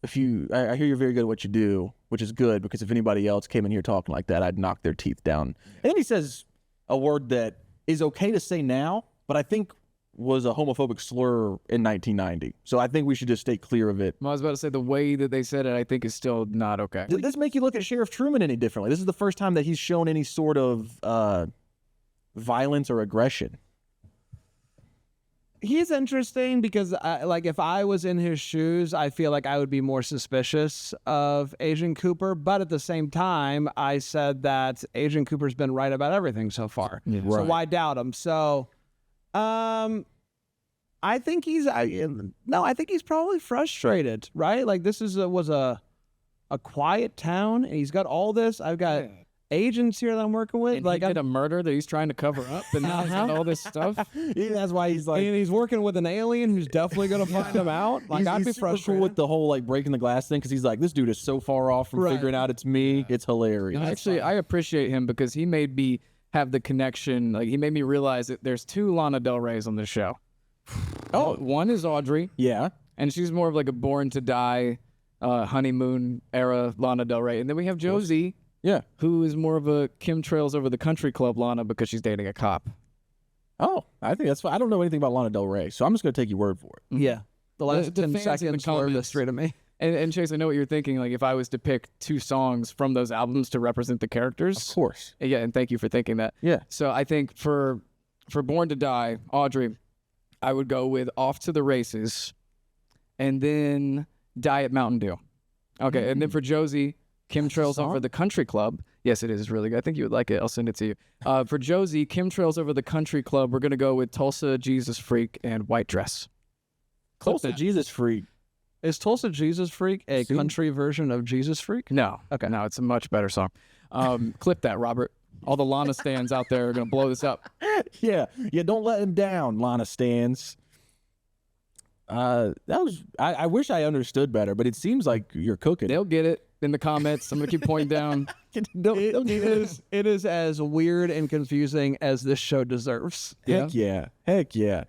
[SPEAKER 1] I hear you're very good at what you do, which is good because if anybody else came in here talking like that, I'd knock their teeth down. And then he says a word that is okay to say now, but I think was a homophobic slur in 1990. So I think we should just stay clear of it.
[SPEAKER 4] I was about to say the way that they said it, I think is still not okay.
[SPEAKER 1] Did this make you look at Sheriff Truman any differently? This is the first time that he's shown any sort of violence or aggression.
[SPEAKER 2] He's interesting because, like, if I was in his shoes, I feel like I would be more suspicious of Agent Cooper. But at the same time, I said that Agent Cooper's been right about everything so far.
[SPEAKER 4] Yeah.
[SPEAKER 2] So
[SPEAKER 1] Right.
[SPEAKER 2] why doubt him? So, I think I think he's probably frustrated, right? Like this was a quiet town, and he's got all this. I've got agents here that I'm working with.
[SPEAKER 4] And
[SPEAKER 2] like
[SPEAKER 4] he did a murder that he's trying to cover up, and now he's got all this stuff.
[SPEAKER 1] Yeah, that's why he's like,
[SPEAKER 2] and he's working with an alien who's definitely going to find him out. Like I'd be
[SPEAKER 1] he's super
[SPEAKER 2] frustrated.
[SPEAKER 1] cool with the whole like breaking the glass thing because he's like, this dude is so far off from
[SPEAKER 2] Right.
[SPEAKER 1] figuring out it's me. It's hilarious.
[SPEAKER 4] Actually, I appreciate him because he made me have the connection. Like he made me realize that there's 2 Lana Del Reys on this show.
[SPEAKER 1] Oh.
[SPEAKER 4] One is Audrey,
[SPEAKER 1] Yeah.
[SPEAKER 4] and she's more of like a Born to Die, honeymoon era Lana Del Rey, and then we have Josie,
[SPEAKER 1] Yeah.
[SPEAKER 4] who is more of a Kim Trails Over the Country Club Lana because she's dating a cop.
[SPEAKER 1] Oh, I think that's fine. I don't know anything about Lana Del Rey, so I'm just going to take your word for it.
[SPEAKER 2] Yeah. The last
[SPEAKER 4] The
[SPEAKER 2] 10
[SPEAKER 4] fans in the
[SPEAKER 2] seconds were
[SPEAKER 4] comments.
[SPEAKER 2] mystery to me.
[SPEAKER 4] And Chase, I know what you're thinking. Like if I was to pick 2 songs from those albums to represent the characters,
[SPEAKER 1] Of course.
[SPEAKER 4] yeah, and thank you for thinking that.
[SPEAKER 1] Yeah.
[SPEAKER 4] So I think for Born to Die, Audrey, I would go with Off to the Races, and then Diet Mountain Dew. Okay, and then for Josie, Kim Trails Over the Country Club. Yes, it is really good. I think you would like it. I'll send it to you. For Josie, Kim Trails Over the Country Club, we're gonna go with Tulsa Jesus Freak and White Dress.
[SPEAKER 1] Tulsa Jesus Freak.
[SPEAKER 2] Is Tulsa Jesus Freak a country version of Jesus Freak?
[SPEAKER 4] No, okay, no, it's a much better song. Clip that, Robert. All the Lana stands out there are gonna blow this up.
[SPEAKER 1] Yeah. Yeah, don't let him down, Lana Stans. That was I wish I understood better, but it seems like you're cooking.
[SPEAKER 4] They'll get it in the comments. I'm gonna keep pointing down.
[SPEAKER 2] It is as weird and confusing as this show deserves.
[SPEAKER 1] Heck yeah. Heck yeah.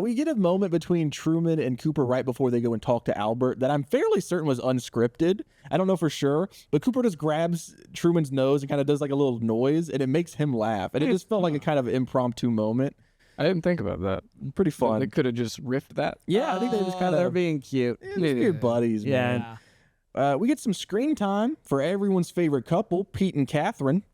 [SPEAKER 1] We get a moment between Truman and Cooper right before they go and talk to Albert that I'm fairly certain was unscripted. I don't know for sure, but Cooper just grabs Truman's nose and kind of does like a little noise, and it makes him laugh. And it just felt like a kind of improbable moment.
[SPEAKER 4] I didn't think about that.
[SPEAKER 1] Pretty fun.
[SPEAKER 4] They could have just riffed that.
[SPEAKER 1] Yeah, I think they just kind
[SPEAKER 2] They're
[SPEAKER 1] of
[SPEAKER 2] being cute.
[SPEAKER 1] They're buddies, man. We get some screen time for everyone's favorite couple, Pete and Catherine.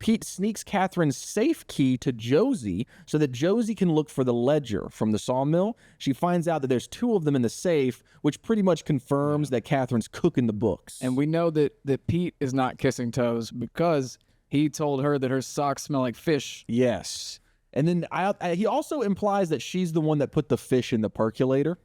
[SPEAKER 1] Pete sneaks Catherine's safe key to Josie so that Josie can look for the ledger from the sawmill. She finds out that there's 2 of them in the safe, which pretty much confirms that Catherine's cooking the books.
[SPEAKER 4] And we know that Pete is not kissing toes because he told her that her socks smell like fish.
[SPEAKER 1] Yes. And then he also implies that she's the one that put the fish in the percolator.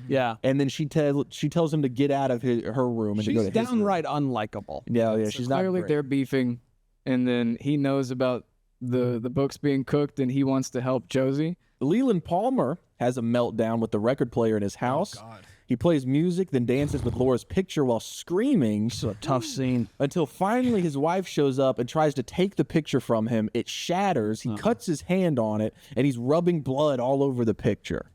[SPEAKER 2] Yeah.
[SPEAKER 1] And then she tells him to get out of her room and to go
[SPEAKER 2] She's
[SPEAKER 1] to his room.
[SPEAKER 2] downright unlikable.
[SPEAKER 1] Yeah,
[SPEAKER 4] So
[SPEAKER 1] she's not
[SPEAKER 4] clearly
[SPEAKER 1] great.
[SPEAKER 4] they're beefing, and then he knows about the books being cooked, and he wants to help Josie.
[SPEAKER 1] Leland Palmer has a meltdown with the record player in his house.
[SPEAKER 3] Oh, God.
[SPEAKER 1] He plays music, then dances with Laura's picture while screaming
[SPEAKER 2] It's a tough scene.
[SPEAKER 1] until finally his wife shows up and tries to take the picture from him. It shatters. He cuts his hand on it, and he's rubbing blood all over the picture.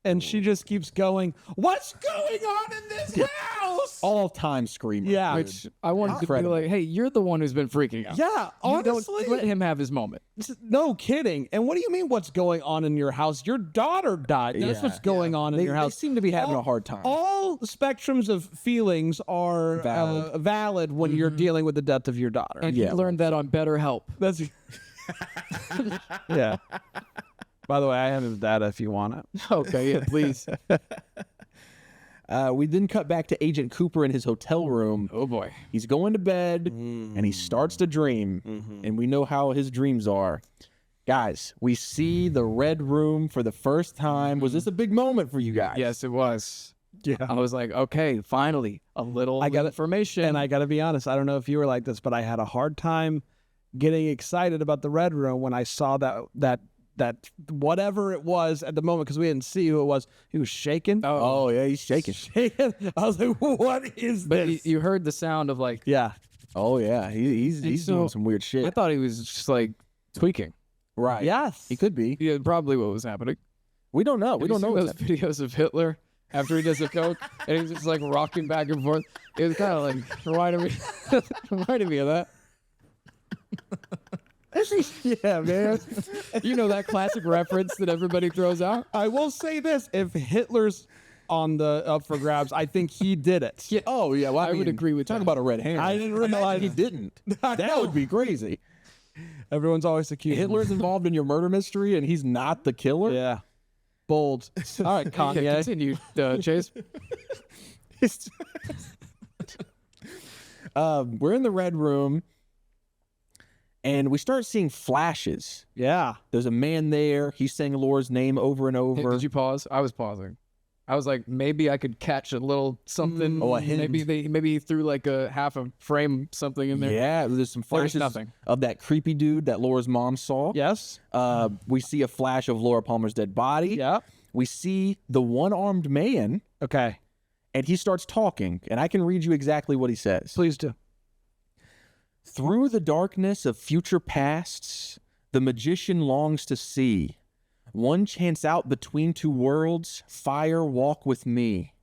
[SPEAKER 2] And she just keeps going, what's going on in this house?
[SPEAKER 1] All-time screamer.
[SPEAKER 2] Yeah.
[SPEAKER 4] Which I wanted to be
[SPEAKER 1] Incredible.
[SPEAKER 4] like, hey, you're the one who's been freaking out.
[SPEAKER 2] Yeah,
[SPEAKER 4] You don't
[SPEAKER 2] honestly.
[SPEAKER 4] let him have his moment.
[SPEAKER 2] No kidding. And what do you mean what's going on in your house? Your daughter died. That's
[SPEAKER 1] Yeah.
[SPEAKER 2] what's going on in
[SPEAKER 1] They,
[SPEAKER 2] your
[SPEAKER 1] they
[SPEAKER 2] house.
[SPEAKER 1] seem to be having a hard time.
[SPEAKER 2] All spectrums of feelings are valid when you're dealing with the death of your daughter.
[SPEAKER 4] And
[SPEAKER 1] Yeah.
[SPEAKER 4] he learned that on BetterHelp.
[SPEAKER 2] That's yeah. By the way, I have his data if you want it.
[SPEAKER 4] Okay, yeah, please.
[SPEAKER 1] We then cut back to Agent Cooper in his hotel room.
[SPEAKER 4] Oh boy.
[SPEAKER 1] He's going to bed, and he starts to dream, and we know how his dreams are. Guys, we see the Red Room for the first time. Was this a big moment for you guys?
[SPEAKER 4] Yes, it was.
[SPEAKER 2] Yeah.
[SPEAKER 4] I was like, okay, finally, a little
[SPEAKER 2] I got
[SPEAKER 4] information.
[SPEAKER 2] And I got to be honest, I don't know if you were like this, but I had a hard time getting excited about the Red Room when I saw that whatever it was at the moment, because we didn't see who it was. He was shaking.
[SPEAKER 1] Oh, yeah, he's shaking.
[SPEAKER 2] Shaking. I was like, what is
[SPEAKER 4] But
[SPEAKER 2] this?
[SPEAKER 4] you heard the sound of like,
[SPEAKER 2] Yeah.
[SPEAKER 1] Oh, yeah, he's
[SPEAKER 4] so-
[SPEAKER 1] doing some weird shit.
[SPEAKER 4] I thought he was just like tweaking.
[SPEAKER 1] Right.
[SPEAKER 2] Yes.
[SPEAKER 1] He could be.
[SPEAKER 4] Yeah, probably what was happening.
[SPEAKER 1] We don't know. We
[SPEAKER 4] Have
[SPEAKER 1] don't
[SPEAKER 4] you
[SPEAKER 1] know
[SPEAKER 4] seen
[SPEAKER 1] what's
[SPEAKER 4] those videos of Hitler after he does a coke and he's just like rocking back and forth. It was kind of like reminded me of that.
[SPEAKER 2] Yeah, man.
[SPEAKER 4] You know that classic reference that everybody throws out.
[SPEAKER 2] I will say this: if Hitler's on the up for grabs, I think he did it.
[SPEAKER 4] Yeah.
[SPEAKER 1] Oh, yeah. Well,
[SPEAKER 4] I would agree with
[SPEAKER 1] talk
[SPEAKER 4] that.
[SPEAKER 1] about a red herring.
[SPEAKER 2] I didn't
[SPEAKER 1] Imagine
[SPEAKER 2] realize
[SPEAKER 1] he didn't.
[SPEAKER 2] I
[SPEAKER 1] That
[SPEAKER 2] know.
[SPEAKER 1] would be crazy.
[SPEAKER 2] Everyone's always accusing
[SPEAKER 1] Hitler's involved in your murder mystery, and he's not the killer.
[SPEAKER 2] Yeah. Bold. All right,
[SPEAKER 4] Yeah,
[SPEAKER 2] Kanye.
[SPEAKER 4] continue, Chase.
[SPEAKER 1] We're in the Red Room, and we start seeing flashes.
[SPEAKER 2] Yeah.
[SPEAKER 1] There's a man there. He's saying Laura's name over and
[SPEAKER 4] Hey,
[SPEAKER 1] over.
[SPEAKER 4] did you pause? I was pausing. I was like, maybe I could catch a little something.
[SPEAKER 1] Oh, a hint.
[SPEAKER 4] Maybe he threw like a half a frame something in there.
[SPEAKER 1] Yeah, there's some flashes
[SPEAKER 4] nothing.
[SPEAKER 1] of that creepy dude that Laura's mom saw.
[SPEAKER 2] Yes.
[SPEAKER 1] We see a flash of Laura Palmer's dead body.
[SPEAKER 2] Yeah.
[SPEAKER 1] We see the one-armed man,
[SPEAKER 2] Okay.
[SPEAKER 1] and he starts talking, and I can read you exactly what he says.
[SPEAKER 2] Please do.
[SPEAKER 1] Through the darkness of future pasts, the magician longs to see. One chance out between 2 worlds, fire walk with me.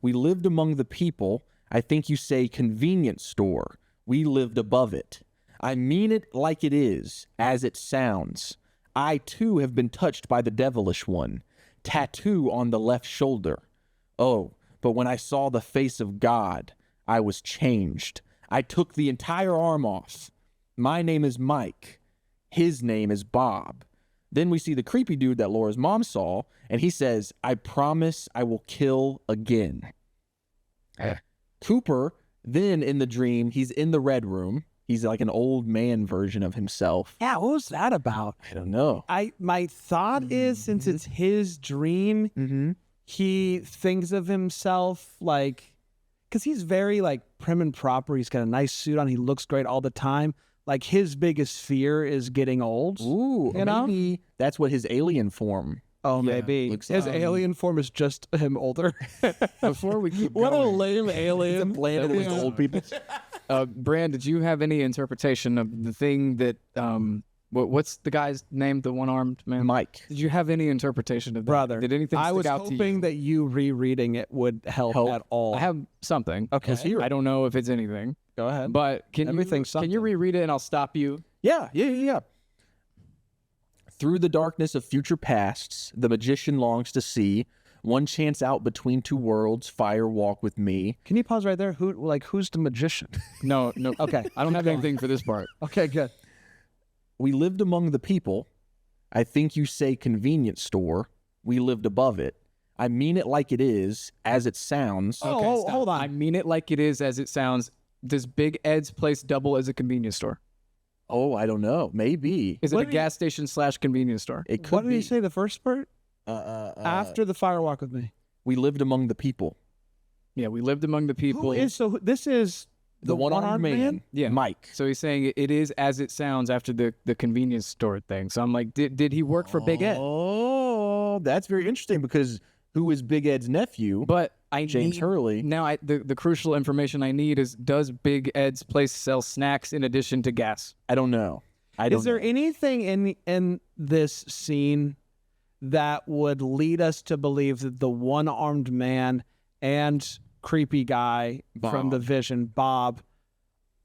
[SPEAKER 1] We lived among the people, I think you say convenience store. We lived above it. I mean it like it is, as it sounds. I too have been touched by the devilish one. Tattoo on the left shoulder. Oh, but when I saw the face of God, I was changed. I took the entire arm off. My name is Mike. His name is Bob. Then we see the creepy dude that Laura's mom saw, and he says, I promise I will kill again. Cooper, then in the dream, he's in the Red Room. He's like an old man version of himself.
[SPEAKER 2] Yeah. What was that about?
[SPEAKER 1] I don't know.
[SPEAKER 2] My thought is, since it's his dream,
[SPEAKER 1] Mm-hmm.
[SPEAKER 2] he thinks of himself like, because he's very like prim and proper. He's got a nice suit on. He looks great all the time. Like his biggest fear is getting old.
[SPEAKER 1] Ooh,
[SPEAKER 2] You know?
[SPEAKER 1] maybe that's what his alien form.
[SPEAKER 2] Oh,
[SPEAKER 4] Yeah,
[SPEAKER 2] maybe
[SPEAKER 1] looks
[SPEAKER 2] his
[SPEAKER 1] like.
[SPEAKER 2] alien form is just him older.
[SPEAKER 4] Before we keep
[SPEAKER 2] What a
[SPEAKER 4] going,
[SPEAKER 2] lame alien!
[SPEAKER 1] Planet with old people.
[SPEAKER 4] Bran, did you have any interpretation of the thing that what's the guy's name? The one-armed man.
[SPEAKER 1] Mike.
[SPEAKER 4] Did you have any interpretation of that?
[SPEAKER 2] Brother,
[SPEAKER 4] Did anything
[SPEAKER 2] I
[SPEAKER 4] stick
[SPEAKER 2] was
[SPEAKER 4] out to
[SPEAKER 2] hoping
[SPEAKER 4] you?
[SPEAKER 2] that you rereading it would help at all.
[SPEAKER 4] I have something.
[SPEAKER 2] Okay.
[SPEAKER 1] Let's hear it.
[SPEAKER 4] I don't know if it's anything,
[SPEAKER 2] Go ahead.
[SPEAKER 4] but can
[SPEAKER 2] Everything's
[SPEAKER 4] you
[SPEAKER 2] something.
[SPEAKER 4] reread it and I'll stop you?
[SPEAKER 1] Yeah. Through the darkness of future pasts, the magician longs to see. One chance out between 2 worlds, fire walk with me.
[SPEAKER 2] Can you pause right there? Who's the magician?
[SPEAKER 4] No.
[SPEAKER 2] Okay.
[SPEAKER 4] I don't have anything for this part.
[SPEAKER 2] Okay, good.
[SPEAKER 1] we lived among the people. I think you say convenience store. We lived above it. I mean it like it is, as it sounds.
[SPEAKER 2] Oh,
[SPEAKER 4] stop.
[SPEAKER 2] hold on.
[SPEAKER 4] I mean it like it is as it sounds. Does Big Ed's place double as a convenience store?
[SPEAKER 1] Oh, I don't know. Maybe.
[SPEAKER 4] Is it
[SPEAKER 2] What
[SPEAKER 4] a
[SPEAKER 2] did
[SPEAKER 4] gas station / convenience store?
[SPEAKER 1] It could
[SPEAKER 2] What did
[SPEAKER 1] be.
[SPEAKER 2] he say the first part? After the fire walk with me.
[SPEAKER 1] We lived among the people.
[SPEAKER 4] Yeah, we lived among the people.
[SPEAKER 2] This is
[SPEAKER 1] The one-armed man?
[SPEAKER 4] Yeah.
[SPEAKER 1] Mike.
[SPEAKER 4] So he's saying it is as it sounds after the convenience store thing. So I'm like, did he work for Big Ed?
[SPEAKER 1] Oh, that's very interesting because who is Big Ed's nephew?
[SPEAKER 4] But I
[SPEAKER 1] James
[SPEAKER 4] need,
[SPEAKER 1] Hurley.
[SPEAKER 4] Now, the crucial information I need is, does Big Ed's place sell snacks in addition to gas?
[SPEAKER 1] I don't know.
[SPEAKER 2] Is there anything in this scene that would lead us to believe that the one-armed man and creepy guy from the vision, Bob,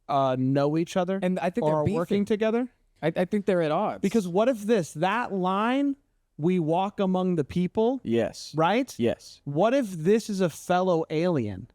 [SPEAKER 2] know each other
[SPEAKER 4] And I think
[SPEAKER 2] or
[SPEAKER 4] they're
[SPEAKER 2] are
[SPEAKER 4] beefing.
[SPEAKER 2] working together?
[SPEAKER 4] I think they're at odds.
[SPEAKER 2] Because what if that line, we walk among the people,
[SPEAKER 1] Yes.
[SPEAKER 2] right?
[SPEAKER 1] Yes.
[SPEAKER 2] What if this is a fellow alien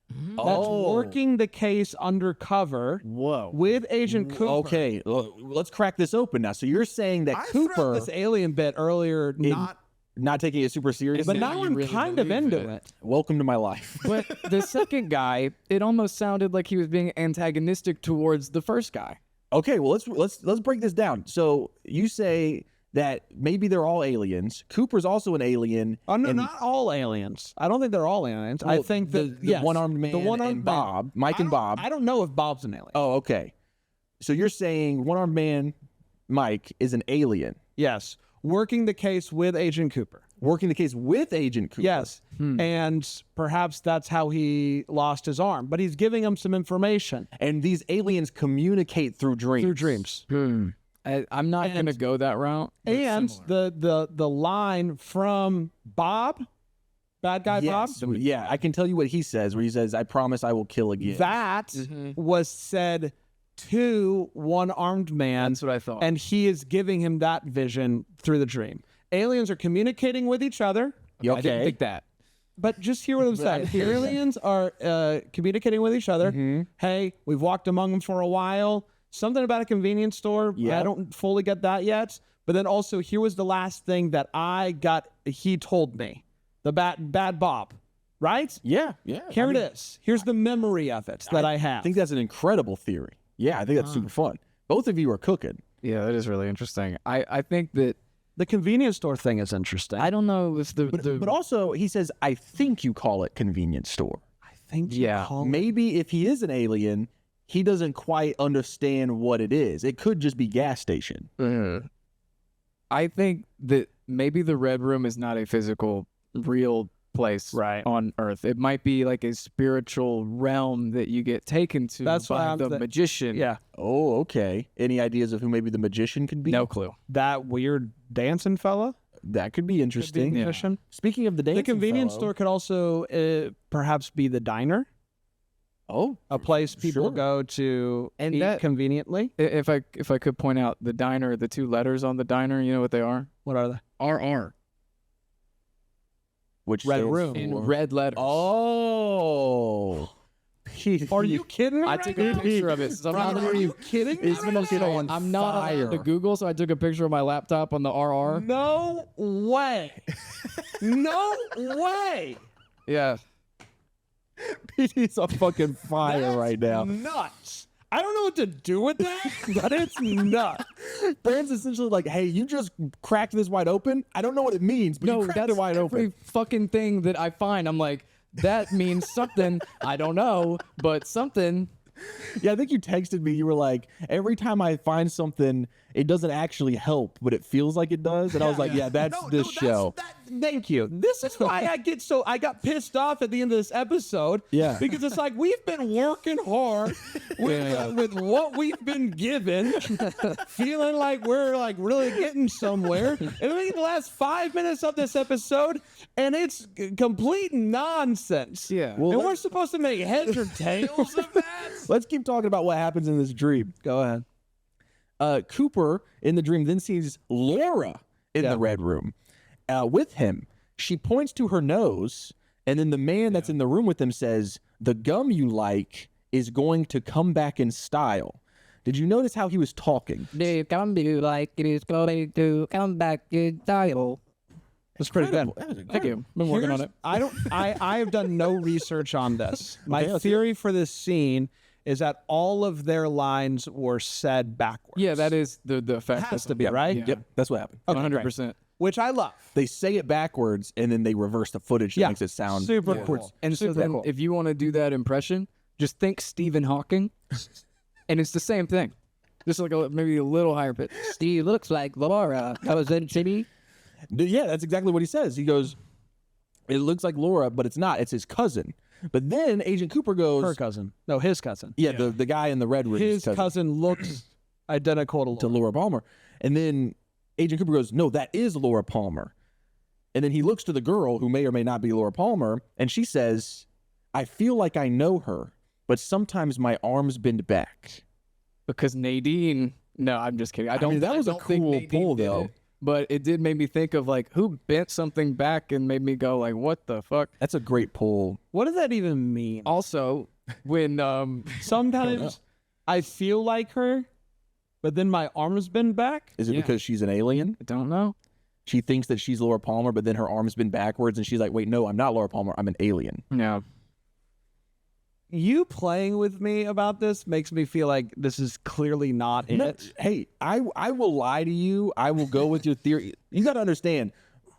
[SPEAKER 2] that's working the case undercover
[SPEAKER 1] Whoa.
[SPEAKER 2] with Agent Cooper?
[SPEAKER 1] Okay, let's crack this open now. So you're saying that
[SPEAKER 2] I threw
[SPEAKER 1] Cooper
[SPEAKER 2] out this alien bit earlier,
[SPEAKER 1] not taking it super seriously?
[SPEAKER 2] but now
[SPEAKER 4] you
[SPEAKER 2] I'm
[SPEAKER 4] really
[SPEAKER 2] kind of
[SPEAKER 4] believe
[SPEAKER 2] into
[SPEAKER 4] it.
[SPEAKER 2] it.
[SPEAKER 1] Welcome to my life.
[SPEAKER 4] But the second guy, it almost sounded like he was being antagonistic towards the first guy.
[SPEAKER 1] Okay, well let's break this down. So you say that maybe they're all aliens. Cooper's also an alien.
[SPEAKER 2] Oh, no,
[SPEAKER 1] and-
[SPEAKER 2] not all aliens. I don't think they're all aliens. I
[SPEAKER 1] well,
[SPEAKER 2] think
[SPEAKER 1] the
[SPEAKER 2] that yes,
[SPEAKER 1] one-armed man
[SPEAKER 2] the one-armed
[SPEAKER 1] and
[SPEAKER 2] man.
[SPEAKER 1] Bob, Mike and Bob.
[SPEAKER 2] I don't know if Bob's an alien.
[SPEAKER 1] Oh, okay. So you're saying one-armed man, Mike, is an alien
[SPEAKER 2] Yes, working the case with Agent Cooper.
[SPEAKER 1] working the case with Agent Cooper.
[SPEAKER 2] Yes, and perhaps that's how he lost his arm. But he's giving him some information
[SPEAKER 1] And these aliens communicate through dreams.
[SPEAKER 2] through dreams.
[SPEAKER 4] I'm not going to go that route. but
[SPEAKER 2] And
[SPEAKER 4] similar.
[SPEAKER 2] the line from Bob, bad guy
[SPEAKER 1] Yes.
[SPEAKER 2] Bob,
[SPEAKER 1] Yeah, I can tell you what he says, where he says, I promise I will kill again.
[SPEAKER 2] that was said to one-armed man.
[SPEAKER 4] That's what I thought.
[SPEAKER 2] And he is giving him that vision through the dream. Aliens are communicating with each other,
[SPEAKER 1] You
[SPEAKER 4] I didn't think that.
[SPEAKER 2] but just hear what I'm saying. The aliens are communicating with each other. Hey, we've walked among them for a while. Something about a convenience store.
[SPEAKER 1] Yeah.
[SPEAKER 2] I don't fully get that yet. But then also, here was the last thing that I got. He told me. The bad Bob, right?
[SPEAKER 1] Yeah, yeah.
[SPEAKER 2] Here it is. Here's the memory of it that I have.
[SPEAKER 1] I think that's an incredible theory. Yeah, I think that's super fun. Both of you are cooking.
[SPEAKER 4] Yeah, that is really interesting. I think that,
[SPEAKER 2] the convenience store thing is interesting.
[SPEAKER 4] I don't know if
[SPEAKER 1] But also, he says, I think you call it convenience store.
[SPEAKER 2] I think you
[SPEAKER 4] Yeah.
[SPEAKER 2] call it-
[SPEAKER 1] Maybe if he is an alien, he doesn't quite understand what it is. It could just be gas station.
[SPEAKER 4] I think that maybe the Red Room is not a physical, real place
[SPEAKER 2] Right.
[SPEAKER 4] on Earth. It might be like a spiritual realm that you get taken to
[SPEAKER 2] That's why
[SPEAKER 4] by
[SPEAKER 2] I'm
[SPEAKER 4] the magician.
[SPEAKER 2] Yeah,
[SPEAKER 1] Oh, okay. Any ideas of who maybe the magician could be?
[SPEAKER 4] No clue.
[SPEAKER 2] that weird dancing fella.
[SPEAKER 1] That could be interesting.
[SPEAKER 2] Could be a magician.
[SPEAKER 1] Speaking of the dancing
[SPEAKER 2] The convenience
[SPEAKER 1] fellow-
[SPEAKER 2] store could also perhaps be the diner,
[SPEAKER 1] Oh,
[SPEAKER 2] a place people
[SPEAKER 1] sure.
[SPEAKER 2] go to
[SPEAKER 4] And
[SPEAKER 2] eat
[SPEAKER 4] that-
[SPEAKER 2] conveniently.
[SPEAKER 4] If I could point out the diner, the two letters on the diner, you know what they are?
[SPEAKER 2] What are they?
[SPEAKER 4] RR
[SPEAKER 1] Which
[SPEAKER 2] Red
[SPEAKER 1] stands
[SPEAKER 2] Room.
[SPEAKER 4] in
[SPEAKER 1] for-
[SPEAKER 4] red letters.
[SPEAKER 1] Oh.
[SPEAKER 2] Are you kidding me?
[SPEAKER 4] I
[SPEAKER 2] right
[SPEAKER 4] took
[SPEAKER 2] now?
[SPEAKER 4] a picture of it. So I'm not
[SPEAKER 2] Brother, are you kidding me?
[SPEAKER 1] It's
[SPEAKER 2] right
[SPEAKER 1] gonna get
[SPEAKER 2] now?
[SPEAKER 1] on
[SPEAKER 4] I'm not allowed to
[SPEAKER 1] fire.
[SPEAKER 4] Google, so I took a picture of my laptop on the RR.
[SPEAKER 2] No way. No way.
[SPEAKER 4] Yeah.
[SPEAKER 1] PD's on fucking fire
[SPEAKER 2] That's
[SPEAKER 1] right now.
[SPEAKER 2] Nuts. I don't know what to do with that, but it's nuts.
[SPEAKER 1] Brand's essentially like, hey, you just cracked this wide open. I don't know what it means, but
[SPEAKER 4] No,
[SPEAKER 1] you cracked
[SPEAKER 4] that's
[SPEAKER 1] it wide
[SPEAKER 4] every
[SPEAKER 1] open.
[SPEAKER 4] fucking thing that I find. I'm like, that means something. I don't know, but something.
[SPEAKER 1] Yeah, I think you texted me. You were like, every time I find something, it doesn't actually help, but it feels like it does. And I was like, yeah, that's this show.
[SPEAKER 2] Thank you. This is why I got pissed off at the end of this episode.
[SPEAKER 1] Yeah.
[SPEAKER 2] Because it's like we've been working hard with what we've been given, feeling like we're like really getting somewhere. And then we get the last 5 minutes of this episode, and it's complete nonsense.
[SPEAKER 4] Yeah.
[SPEAKER 1] Well,
[SPEAKER 2] And we're supposed to make heads or tails of that.
[SPEAKER 1] Let's keep talking about what happens in this dream.
[SPEAKER 2] Go ahead.
[SPEAKER 1] Cooper in the dream then sees Laura in the red room with him. She points to her nose, and then the man that's in the room with him says, the gum you like is going to come back in style. Did you notice how he was talking?
[SPEAKER 4] They come to like it is going to come back to title.
[SPEAKER 2] That's pretty good.
[SPEAKER 4] Thank you. Been working on it.
[SPEAKER 2] I have done no research on this. My
[SPEAKER 1] let's hear
[SPEAKER 2] theory for this scene is that all of their lines were said backwards.
[SPEAKER 4] Yeah, that is the effect.
[SPEAKER 2] Has to be, right?
[SPEAKER 4] Yeah.
[SPEAKER 1] Yep, that's what happened.
[SPEAKER 4] 100%.
[SPEAKER 2] Which I love.
[SPEAKER 1] They say it backwards, and then they reverse the footage that makes it sound
[SPEAKER 2] super
[SPEAKER 1] backwards.
[SPEAKER 2] cool.
[SPEAKER 4] And so
[SPEAKER 2] Super
[SPEAKER 4] then,
[SPEAKER 2] cool.
[SPEAKER 4] if you want to do that impression, just think Stephen Hawking, and it's the same thing. Just like maybe a little higher pitch. Steve looks like Laura. I was in City.
[SPEAKER 1] Yeah, that's exactly what he says. He goes, it looks like Laura, but it's not. It's his cousin. But then Agent Cooper goes,
[SPEAKER 2] Her cousin. No, his cousin.
[SPEAKER 1] yeah, the guy in the red room.
[SPEAKER 2] His cousin looks identical to
[SPEAKER 1] to
[SPEAKER 2] Laura.
[SPEAKER 1] Laura Palmer. And then Agent Cooper goes, no, that is Laura Palmer. And then he looks to the girl who may or may not be Laura Palmer, and she says, I feel like I know her, but sometimes my arms bend back.
[SPEAKER 4] Because Nadine. No, I'm just kidding. I don't.
[SPEAKER 1] mean, that was
[SPEAKER 4] I
[SPEAKER 1] a
[SPEAKER 4] don't think
[SPEAKER 1] cool
[SPEAKER 4] Nadine
[SPEAKER 1] pull,
[SPEAKER 4] did
[SPEAKER 1] though.
[SPEAKER 4] it, but it did make me think of like who bent something back and made me go like, what the fuck?
[SPEAKER 1] That's a great pull.
[SPEAKER 2] What does that even mean?
[SPEAKER 4] Also, when
[SPEAKER 2] Sometimes I feel like her, but then my arms bend back.
[SPEAKER 1] Is it
[SPEAKER 4] Yeah.
[SPEAKER 1] because she's an alien?
[SPEAKER 4] I don't know.
[SPEAKER 1] She thinks that she's Laura Palmer, but then her arms bend backwards, and she's like, wait, no, I'm not Laura Palmer. I'm an alien.
[SPEAKER 4] Yeah.
[SPEAKER 2] You playing with me about this makes me feel like this is clearly not
[SPEAKER 1] No,
[SPEAKER 2] it.
[SPEAKER 1] hey, I will lie to you. I will go with your theory. You got to understand,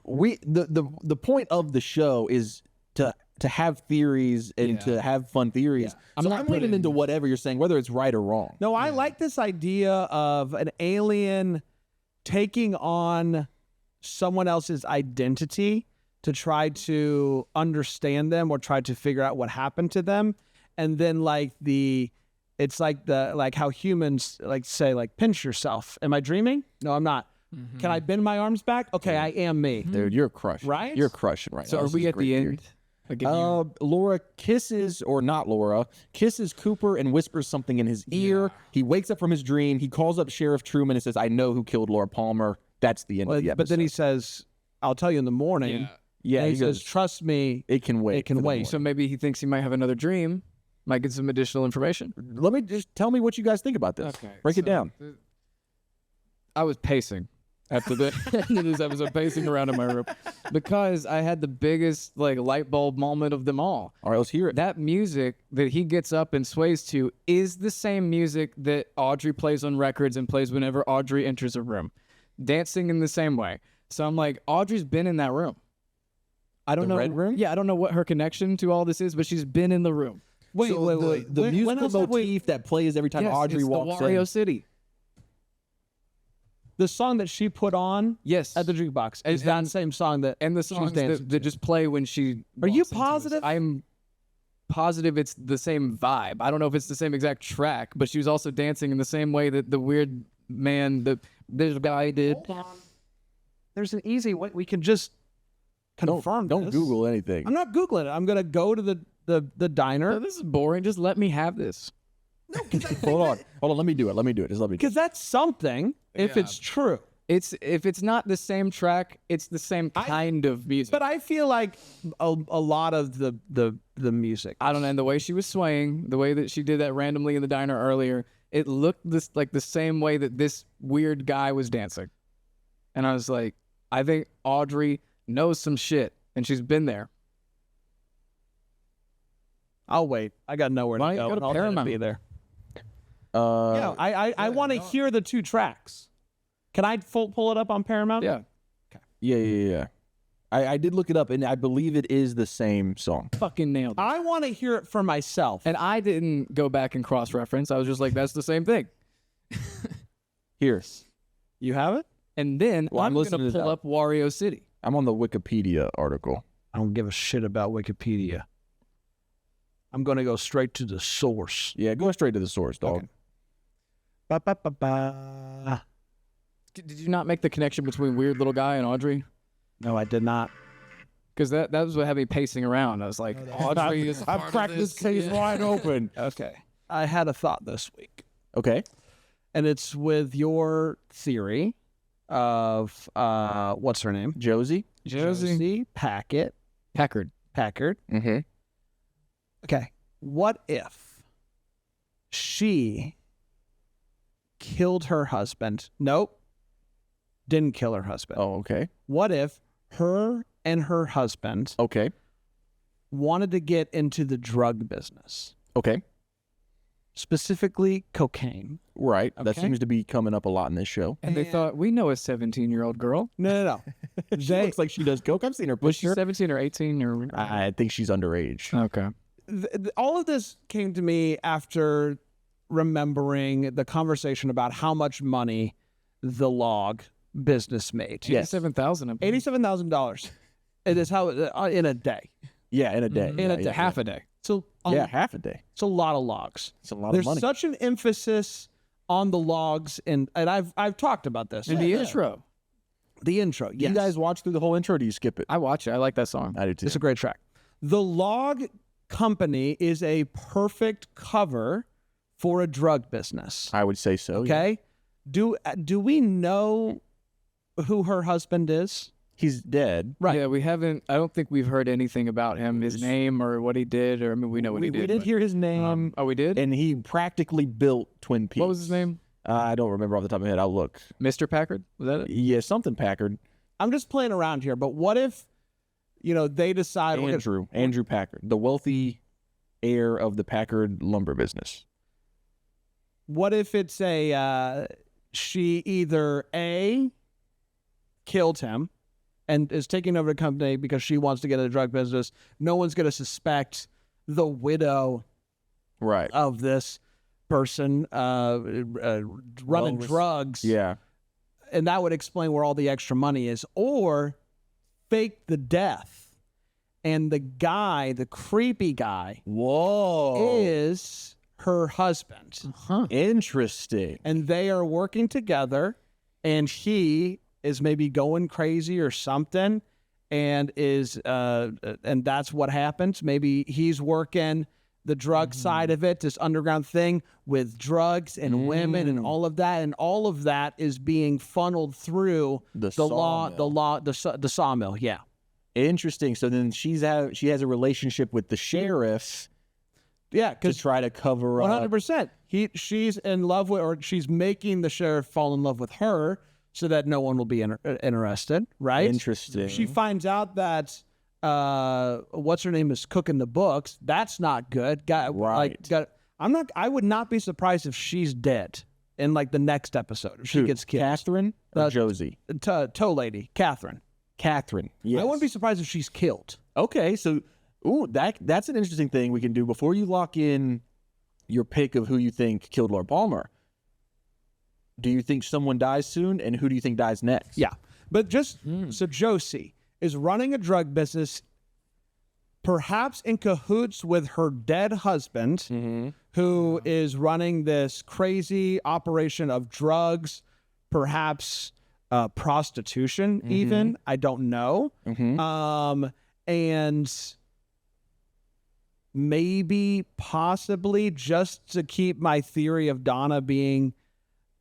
[SPEAKER 1] the point of the show is to have theories and to have fun theories.
[SPEAKER 4] I'm
[SPEAKER 1] So
[SPEAKER 4] not
[SPEAKER 1] I'm leaning
[SPEAKER 4] putting-
[SPEAKER 1] into whatever you're saying, whether it's right or wrong.
[SPEAKER 2] No, I like this idea of an alien taking on someone else's identity to try to understand them or try to figure out what happened to them. And then it's like how humans like say like pinch yourself. Am I dreaming? No, I'm not. Can I bend my arms back? Okay, I am me.
[SPEAKER 1] Dude, you're crushing.
[SPEAKER 2] Right?
[SPEAKER 1] You're crushing right
[SPEAKER 4] So
[SPEAKER 1] now.
[SPEAKER 4] are
[SPEAKER 1] This
[SPEAKER 4] we
[SPEAKER 1] is
[SPEAKER 4] at
[SPEAKER 1] great
[SPEAKER 4] the
[SPEAKER 1] theory.
[SPEAKER 4] end? Like if you-
[SPEAKER 1] Laura kisses, or not Laura, kisses Cooper and whispers something in his ear. He wakes up from his dream. He calls up Sheriff Truman and says, I know who killed Laura Palmer. That's the end of the episode.
[SPEAKER 2] But then he says, I'll tell you in the morning.
[SPEAKER 1] yeah,
[SPEAKER 2] And
[SPEAKER 1] he
[SPEAKER 2] he says,
[SPEAKER 1] goes,
[SPEAKER 2] trust me.
[SPEAKER 1] it can wait.
[SPEAKER 2] It can
[SPEAKER 1] for the
[SPEAKER 2] wait.
[SPEAKER 1] morning."
[SPEAKER 4] so maybe he thinks he might have another dream. Might get some additional information.
[SPEAKER 1] Let me just tell me what you guys think about this. Break it down.
[SPEAKER 4] I was pacing after the end of this episode, pacing around in my room because I had the biggest like light bulb moment of them all.
[SPEAKER 1] All right, let's hear it.
[SPEAKER 4] That music that he gets up and sways to is the same music that Audrey plays on records and plays whenever Audrey enters a room, dancing in the same way. So I'm like, Audrey's been in that room. I don't
[SPEAKER 1] The
[SPEAKER 4] know.
[SPEAKER 1] red room?
[SPEAKER 4] Yeah, I don't know what her connection to all this is, but she's been in the room.
[SPEAKER 2] Wait,
[SPEAKER 1] So
[SPEAKER 2] wait, wait.
[SPEAKER 1] The
[SPEAKER 2] When
[SPEAKER 1] musical
[SPEAKER 2] else have we-
[SPEAKER 1] motif that plays every time
[SPEAKER 4] Yes,
[SPEAKER 1] Audrey
[SPEAKER 4] it's
[SPEAKER 1] walks
[SPEAKER 4] the Wario
[SPEAKER 1] in.
[SPEAKER 4] City.
[SPEAKER 2] The song that she put on
[SPEAKER 4] Yes.
[SPEAKER 2] at the jukebox is that same song that
[SPEAKER 4] And the
[SPEAKER 2] she was
[SPEAKER 4] songs
[SPEAKER 2] dancing
[SPEAKER 4] that just play when she.
[SPEAKER 2] Are you
[SPEAKER 4] walks into us.
[SPEAKER 2] positive?
[SPEAKER 4] I'm positive it's the same vibe. I don't know if it's the same exact track, but she was also dancing in the same way that the weird man, this guy did.
[SPEAKER 2] There's an easy way we can just confirm.
[SPEAKER 1] Don't
[SPEAKER 2] this.
[SPEAKER 1] Google anything.
[SPEAKER 2] I'm not googling it. I'm gonna go to the diner
[SPEAKER 4] This is boring. Just let me have this.
[SPEAKER 1] Hold on. Let me do it. Just let me do it.
[SPEAKER 2] because that's something. If
[SPEAKER 4] Yeah.
[SPEAKER 2] it's true,
[SPEAKER 4] If it's not the same track, it's the same kind of music.
[SPEAKER 2] but I feel like a lot of the music.
[SPEAKER 4] I don't know. And the way she was swaying, the way that she did that randomly in the diner earlier, it looked like the same way that this weird guy was dancing. And I was like, I think Audrey knows some shit, and she's been there.
[SPEAKER 2] I'll wait. I got nowhere
[SPEAKER 4] Why
[SPEAKER 2] to
[SPEAKER 4] don't
[SPEAKER 2] go.
[SPEAKER 4] you go to
[SPEAKER 2] and I'll let it
[SPEAKER 4] Paramount?
[SPEAKER 2] be there. Yeah, I want to hear the two tracks. Can I pull it up on Paramount?
[SPEAKER 4] Yeah.
[SPEAKER 1] Yeah. I did look it up, and I believe it is the same song.
[SPEAKER 4] Fucking nailed it.
[SPEAKER 2] I want to hear it for myself.
[SPEAKER 4] And I didn't go back and cross-reference. I was just like, that's the same thing.
[SPEAKER 1] Here,
[SPEAKER 2] You have it?
[SPEAKER 4] And then
[SPEAKER 1] Well, I'm
[SPEAKER 4] I'm going
[SPEAKER 1] listening
[SPEAKER 4] to
[SPEAKER 1] to
[SPEAKER 4] pull
[SPEAKER 1] that.
[SPEAKER 4] up Wario City.
[SPEAKER 1] I'm on the Wikipedia article.
[SPEAKER 2] I don't give a shit about Wikipedia. I'm going to go straight to the source.
[SPEAKER 1] Yeah, go straight to the source, dog.
[SPEAKER 2] Okay. Ba, ba, ba, ba.
[SPEAKER 4] Did you not make the connection between Weird Little Guy and Audrey?
[SPEAKER 2] No, I did not.
[SPEAKER 4] Because that was what had me pacing around. I was like, Audrey is
[SPEAKER 1] I've cracked this case wide open.
[SPEAKER 2] Okay. I had a thought this week,
[SPEAKER 1] Okay.
[SPEAKER 2] and it's with your theory of what's her name?
[SPEAKER 1] Josie.
[SPEAKER 4] Josie
[SPEAKER 2] Packard.
[SPEAKER 4] Packard.
[SPEAKER 1] Mm-hmm.
[SPEAKER 2] Okay. What if she killed her husband? Nope. Didn't kill her husband.
[SPEAKER 1] Oh, okay.
[SPEAKER 2] What if her and her husband
[SPEAKER 1] Okay.
[SPEAKER 2] wanted to get into the drug business,
[SPEAKER 1] Okay.
[SPEAKER 2] specifically cocaine?
[SPEAKER 1] Right. That
[SPEAKER 2] Okay.
[SPEAKER 1] seems to be coming up a lot in this show.
[SPEAKER 4] And they thought, we know a 17-year-old girl.
[SPEAKER 2] No.
[SPEAKER 1] She looks like she does coke. I've seen her
[SPEAKER 4] Was she
[SPEAKER 1] picture.
[SPEAKER 4] 17 or 18 or?
[SPEAKER 1] I think she's underage.
[SPEAKER 4] Okay.
[SPEAKER 2] All of this came to me after remembering the conversation about how much money the log business made.
[SPEAKER 1] Yes.
[SPEAKER 4] 87,000.
[SPEAKER 2] $87,000. It is how in a day.
[SPEAKER 1] Yeah, in a day.
[SPEAKER 2] In a day.
[SPEAKER 4] Half a day.
[SPEAKER 2] So
[SPEAKER 1] Yeah, half a day.
[SPEAKER 2] it's a lot of logs.
[SPEAKER 1] It's a lot
[SPEAKER 2] There's
[SPEAKER 1] of money.
[SPEAKER 2] such an emphasis on the logs, and I've talked about this.
[SPEAKER 4] In the intro.
[SPEAKER 2] The intro,
[SPEAKER 1] Do
[SPEAKER 2] yes.
[SPEAKER 1] you guys watch through the whole intro or do you skip it?
[SPEAKER 4] I watch it. I like that song.
[SPEAKER 1] I do too.
[SPEAKER 2] It's a great track. The log company is a perfect cover for a drug business.
[SPEAKER 1] I would say so. yeah.
[SPEAKER 2] Okay? Do we know who her husband is?
[SPEAKER 1] He's dead.
[SPEAKER 2] Right.
[SPEAKER 4] Yeah, we haven't. I don't think we've heard anything about him, his name or what he did. Or I mean, we know what he did.
[SPEAKER 1] We did
[SPEAKER 4] but-
[SPEAKER 1] hear his name,
[SPEAKER 4] Oh, we did.
[SPEAKER 1] and he practically built Twin Peaks.
[SPEAKER 4] What was his name?
[SPEAKER 1] I don't remember off the top of my head. I'll look.
[SPEAKER 4] Mr. Packard. Was that it?
[SPEAKER 1] Yeah, something Packard.
[SPEAKER 2] I'm just playing around here, but what if, they decide we're gonna-
[SPEAKER 1] Andrew Packard, the wealthy heir of the Packard lumber business.
[SPEAKER 2] what if it's she either A, killed him and is taking over the company because she wants to get in the drug business. No one's going to suspect the widow
[SPEAKER 1] Right.
[SPEAKER 2] of this person running drugs.
[SPEAKER 1] Yeah.
[SPEAKER 2] And that would explain where all the extra money is. Or fake the death. And the guy, the creepy guy,
[SPEAKER 1] Whoa.
[SPEAKER 2] is her husband.
[SPEAKER 1] Interesting.
[SPEAKER 2] And they are working together, and he is maybe going crazy or something, and and that's what happens. Maybe he's working the drug side of it, this underground thing with drugs and women and all of that is being funneled through
[SPEAKER 1] The
[SPEAKER 2] the sawmill. Yeah.
[SPEAKER 1] Interesting. So then she has a relationship with the sheriff
[SPEAKER 2] Yeah,
[SPEAKER 1] to
[SPEAKER 2] because
[SPEAKER 1] try to cover up.
[SPEAKER 2] 100%. She's in love with, or she's making the sheriff fall in love with her, so that no one will be interested, right?
[SPEAKER 1] Interesting.
[SPEAKER 2] She finds out that what's her name is cooking the books. That's not good. I would not be surprised if she's dead in like the next episode. If she
[SPEAKER 1] Who,
[SPEAKER 2] gets killed.
[SPEAKER 1] Catherine or Josie?
[SPEAKER 2] Toe lady, Catherine.
[SPEAKER 1] Catherine. Yes.
[SPEAKER 2] I wouldn't be surprised if she's killed.
[SPEAKER 1] Okay, so that's an interesting thing we can do before you lock in your pick of who you think killed Laura Palmer. Do you think someone dies soon, and who do you think dies next?
[SPEAKER 2] Yeah, but just so Josie is running a drug business, perhaps in cahoots with her dead husband, who is running this crazy operation of drugs, perhaps prostitution, even. I don't know. And maybe, possibly, just to keep my theory of Donna being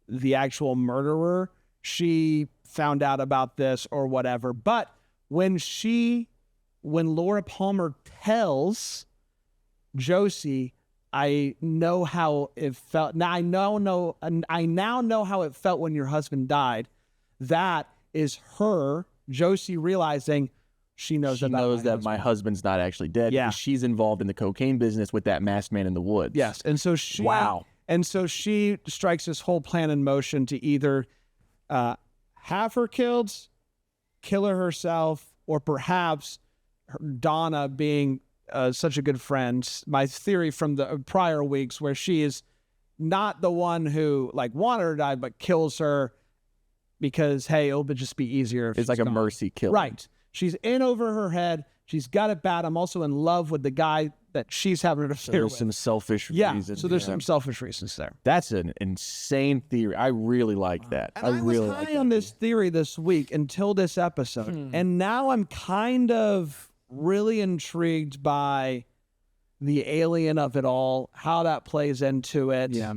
[SPEAKER 2] the actual murderer, she found out about this or whatever. But when Laura Palmer tells Josie, I know how it felt. Now I now know how it felt when your husband died. That is her, Josie, realizing she knows
[SPEAKER 1] that my husband's not actually dead.
[SPEAKER 2] Yeah.
[SPEAKER 1] because she's involved in the cocaine business with that masked man in the woods.
[SPEAKER 2] Yes, and so she and so she strikes this whole plan in motion to either have her killed, kill her herself, or perhaps Donna, being such a good friend. My theory from the prior weeks, where she is not the one who wanted her to die, but kills her because, hey, it'll just be easier if
[SPEAKER 1] It's
[SPEAKER 2] she's
[SPEAKER 1] like a
[SPEAKER 2] gone.
[SPEAKER 1] mercy kill.
[SPEAKER 2] Right. She's in over her head. She's got it bad. I'm also in love with the guy that she's having an affair
[SPEAKER 1] There's
[SPEAKER 2] with.
[SPEAKER 1] some selfish
[SPEAKER 2] Yeah,
[SPEAKER 1] reasons.
[SPEAKER 2] so there's some selfish reasons there.
[SPEAKER 1] That's an insane theory. I really like that.
[SPEAKER 2] And I was high on this theory this week until this episode. And now I'm kind of really intrigued by the alien of it all, how that plays into it.
[SPEAKER 4] Yeah.